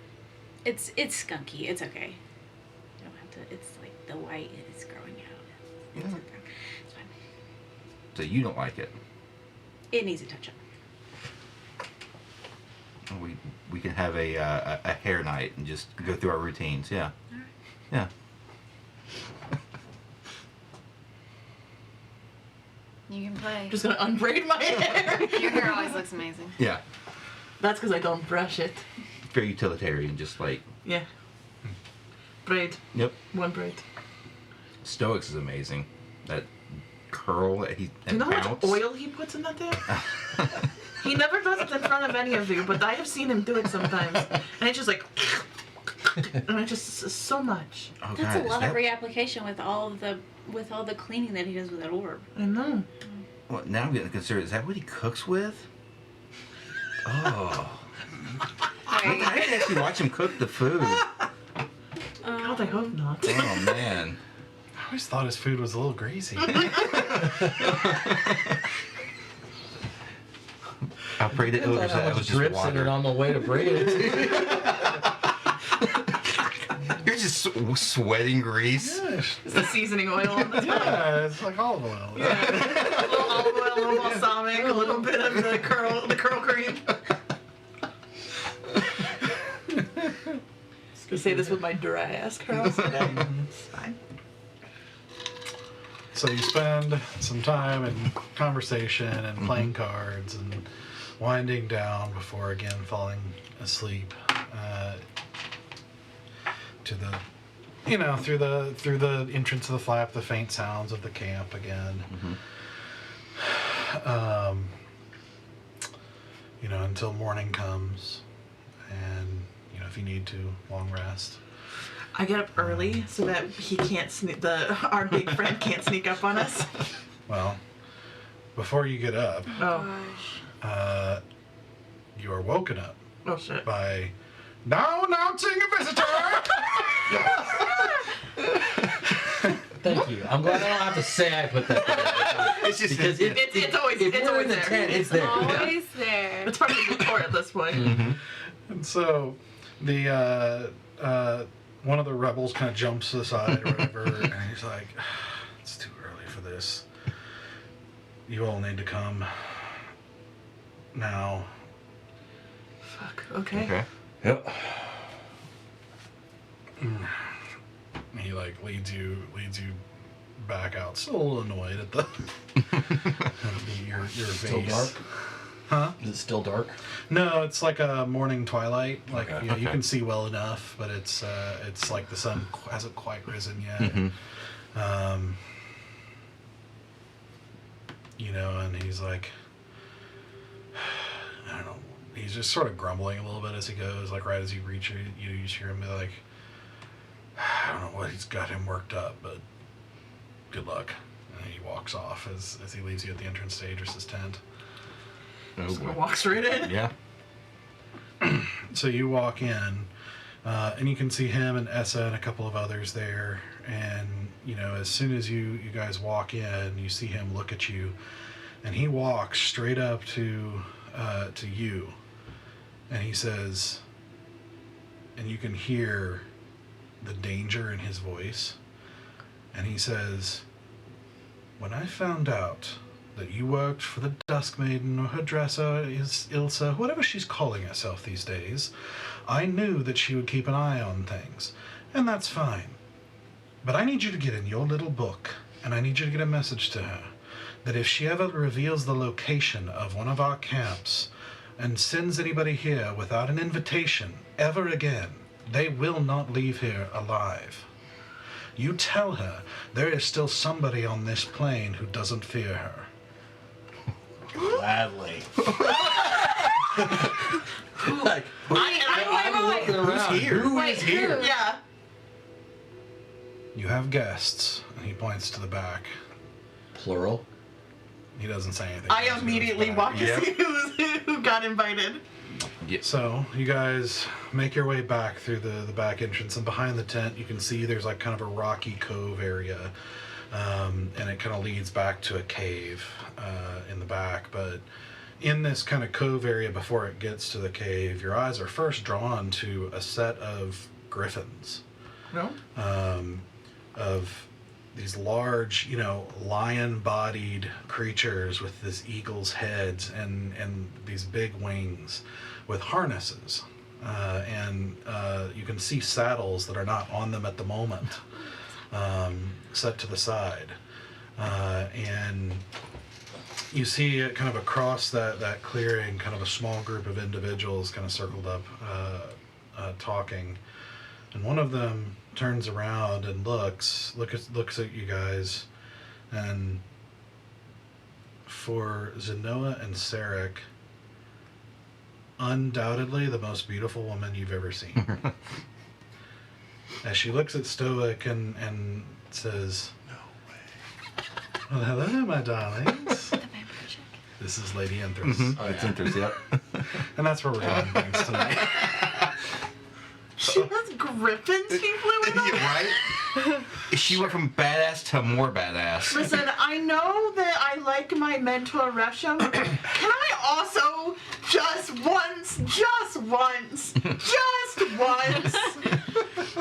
It's skunky. It's okay. You don't have to. It's like the white is growing out. It's Yeah. okay. It's fine. So you don't like it? It needs a touch up. We can have a hair night and just go through our routines. Yeah. All right. Yeah. You can play. Just gonna unbraid my hair. Your hair always looks amazing. Yeah. That's because I don't brush it. Very utilitarian. Just like. Yeah. Braid. Yep. One braid. Stoics is amazing. That curl that he Do you and know how bounce. much oil he puts in that thing? He never does it in front of any of you, but I have seen him do it sometimes. And it's just like... And it's just so much. Oh, That's God, a is lot that, of reapplication with all the cleaning that he does with that orb. I know. Well, now I'm getting concerned. Is that what he cooks with? Oh. I didn't actually watch him cook the food. God, I hope not. Oh, man. I always thought his food was a little greasy. I'll pray to elders that it was just drips in it water. on the way to braid it. You're just sweating grease. Yes. It's the seasoning oil on the top. Yeah, it's like olive oil. A little olive oil, a little balsamic, a little bit of the curl cream. I say this with my dry ass curls today. It's fine. So you spend some time in conversation and playing cards and winding down before again falling asleep to the, through the entrance of the flap, the faint sounds of the camp again. Until morning comes, and if you need to, long rest. I get up early so that he can't sneak. Our big friend can't sneak up on us. Well, before you get up, Oh, you are woken up oh shit! by now announcing a visitor. Thank you. I'm glad I don't have to say I put that there. It's just Because It's always if it's we're always in the there. tent, it's there. Always there. It's part of the decor at this point. And so the one of the rebels kind of jumps aside or whatever, and he's like, "It's too early for this. You all need to come now." Fuck. Okay. Okay. Yep. And he leads you back out, still a little annoyed at your Still face. dark? Huh? Is it still dark? No, it's like a morning twilight. Like Okay. you Okay. can see well enough, but it's like the sun hasn't quite risen yet. Mm-hmm. You know, and he's like, I don't know. He's just sort of grumbling a little bit as he goes. Like right as you reach it, you just hear him be like, I don't know what he's got him worked up, but good luck. And he walks off as he leaves you at the entrance to Idris's tent. Oh, Just gonna boy. walk straight in. Yeah. So you walk in, and you can see him and Essa and a couple of others there. And you know, as soon as you guys walk in, you see him look at you, and he walks straight up to you, and he says, and you can hear the danger in his voice, and he says, "When I found out that you worked for the Dusk Maiden, or her dresser is Ilsa, whatever she's calling herself these days, I knew that she would keep an eye on things, and that's fine. But I need you to get in your little book, and I need you to get a message to her, that if she ever reveals the location of one of our camps, and sends anybody here without an invitation, ever again, they will not leave here alive. You tell her there is still somebody on this plane who doesn't fear her." Gladly. Like, I'm looking around. Who Wait, is here? who? Yeah. "You have guests," and he points to the back. Plural. He doesn't say anything. I He goes immediately back. walk to see who got invited. So you guys make your way back through the back entrance, and behind the tent you can see there's like kind of a rocky cove area, and it kind of leads back to a cave in the back. But in this kind of cove area, before it gets to the cave, your eyes are first drawn to a set of griffins. No. Of these large, you know, lion-bodied creatures with this eagle's heads and these big wings with harnesses. And you can see saddles that are not on them at the moment, set to the side. And you see kind of across that clearing, kind of a small group of individuals kind of circled up, talking. And one of them turns around and looks at you guys, and for Zenoa and Sarek, undoubtedly the most beautiful woman you've ever seen. As she looks at Stoic and says, "No way. Well, hello, my darlings. The vampire chick. This is Lady Enthris." Mm-hmm. Oh, It's interesting. Yep. And that's where we're going things tonight. She has griffins she flew in on? Right? She went from badass to more badass. Listen, I know that I like my mentor Resham. Can I also just once,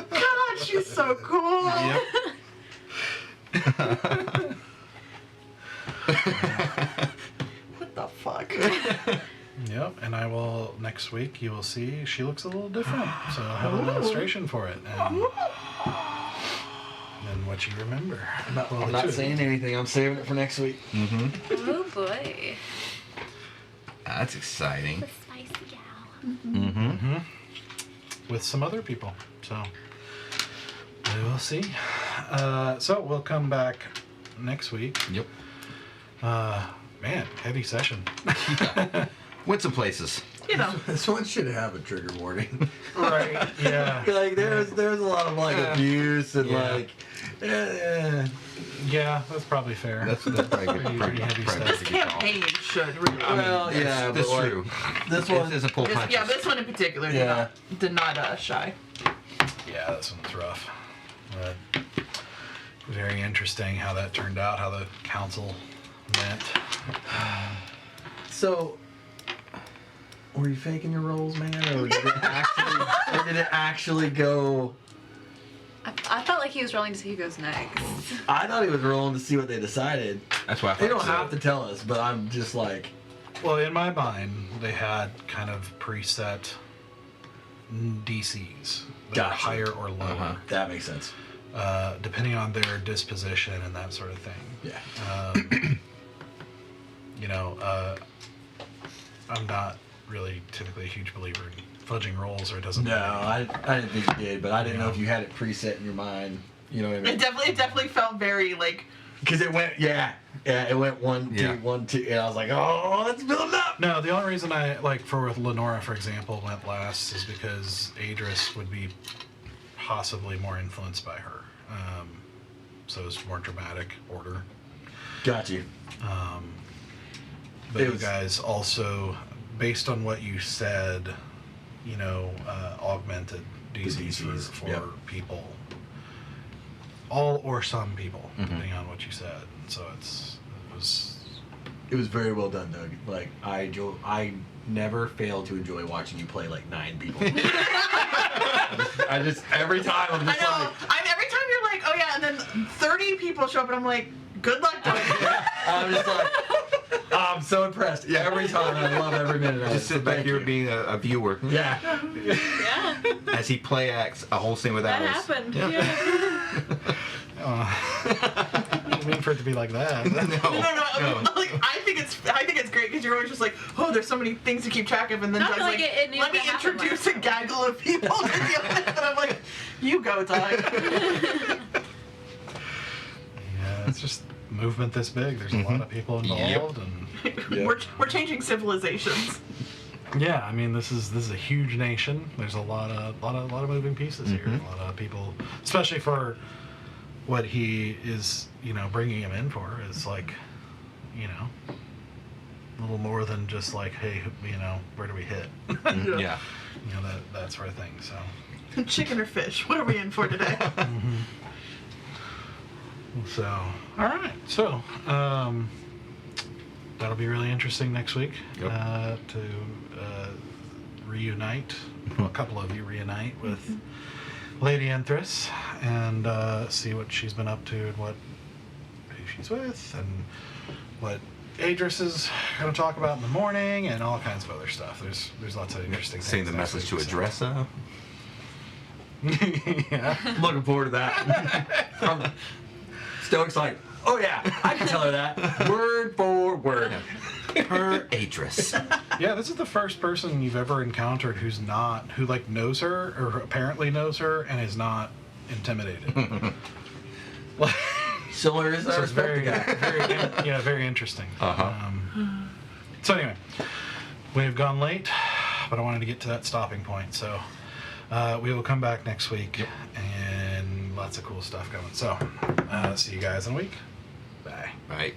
God, she's so cool. What the fuck? Yep, and I will, next week, you will see she looks a little different. So I'll have a demonstration for it. And what you remember. Well, I'm the not two of saying you. anything. I'm saving it for next week. Oh boy. That's exciting. The spicy gal. Mm-hmm. With some other people. So we will see. So we'll come back next week. Yep. Man, heavy session. Went some places. You know. This one should have a trigger warning. Right, yeah. Like there's a lot of like abuse and Yeah. like Yeah, that's probably fair. That's probably good. Pretty heavy stuff. This campaign should really. well yeah, That's but like, true. this one This is a pull punch. Yeah, this one in particular did not shy. Yeah, this one's rough. But very interesting how that turned out, how the council met. So were you faking your rolls, man, or did it actually go? I felt like he was rolling to see who goes next. I thought he was rolling to see what they decided. That's why I They thought don't so. have to tell us, but I'm just like, Well, in my mind, they had kind of preset DCs that are Gotcha. higher or lower, Uh-huh. that makes sense. depending on their disposition and that sort of thing. Yeah. You know, I'm not really typically a huge believer in fudging rolls, or it doesn't. No, I didn't think you did, but I didn't know if you had it preset in your mind. You know what I mean? It definitely felt very like. Because it went, it went 1, 2, Yeah. 1, 2, and I was like, oh, let's build up. No, the only reason I for Lenora, for example, went last is because Adris would be possibly more influenced by her. So it's more dramatic order. Got you. But It you was- guys also, based on what you said, augmented DCs DCs, for yep. people. All or some people, Mhm. depending on what you said. So It was very well done, Doug. Like, I never fail to enjoy watching you play like 9 people. I just, every time I'm I just know. like, Every time you're like, oh yeah, and then 30 people show up, and I'm like, good luck, Doug. I'm just like, I'm so impressed. Yeah, every time. I love every minute of it. Just so sit back thank here you. being a viewer. Yeah. Yeah, As he play acts a whole scene without that us. happened. Yeah. Yeah. I didn't mean for it to be like that. No. Like, I think it's great because you're always just like, oh, there's so many things to keep track of, and then I Doug's feel like, like it needs let me to happen introduce like a that. gaggle of people to deal with, and I'm like, you go, Doug. Yeah, it's just movement this big. There's a lot of people involved, and We're changing civilizations. yeah, I mean this is a huge nation. There's a lot of moving pieces here. Mhm. A lot of people, especially for what he is, bringing him in for, is like, a little more than just like, hey, where do we hit? Yeah. that sort of thing. So. Chicken or fish? What are we in for today? So, all right. So, that'll be really interesting next week Yep. to reunite. Well, a couple of you reunite with Lady Enthris and see what she's been up to and who she's with and what Adris is going to talk about in the morning and all kinds of other stuff. There's lots of interesting things. Saying the next message to week, a so- dresser. Yeah. Looking forward to that. I'm so excited. Oh yeah, I can tell her that word for word. Her Adris. Yeah, this is the first person you've ever encountered who knows her or apparently knows her and is not intimidated. Similar is So it's very interesting. Uh-huh. So anyway, we've gone late, but I wanted to get to that stopping point. So we will come back next week and lots of cool stuff coming. So see you guys in a week. Bye. Right.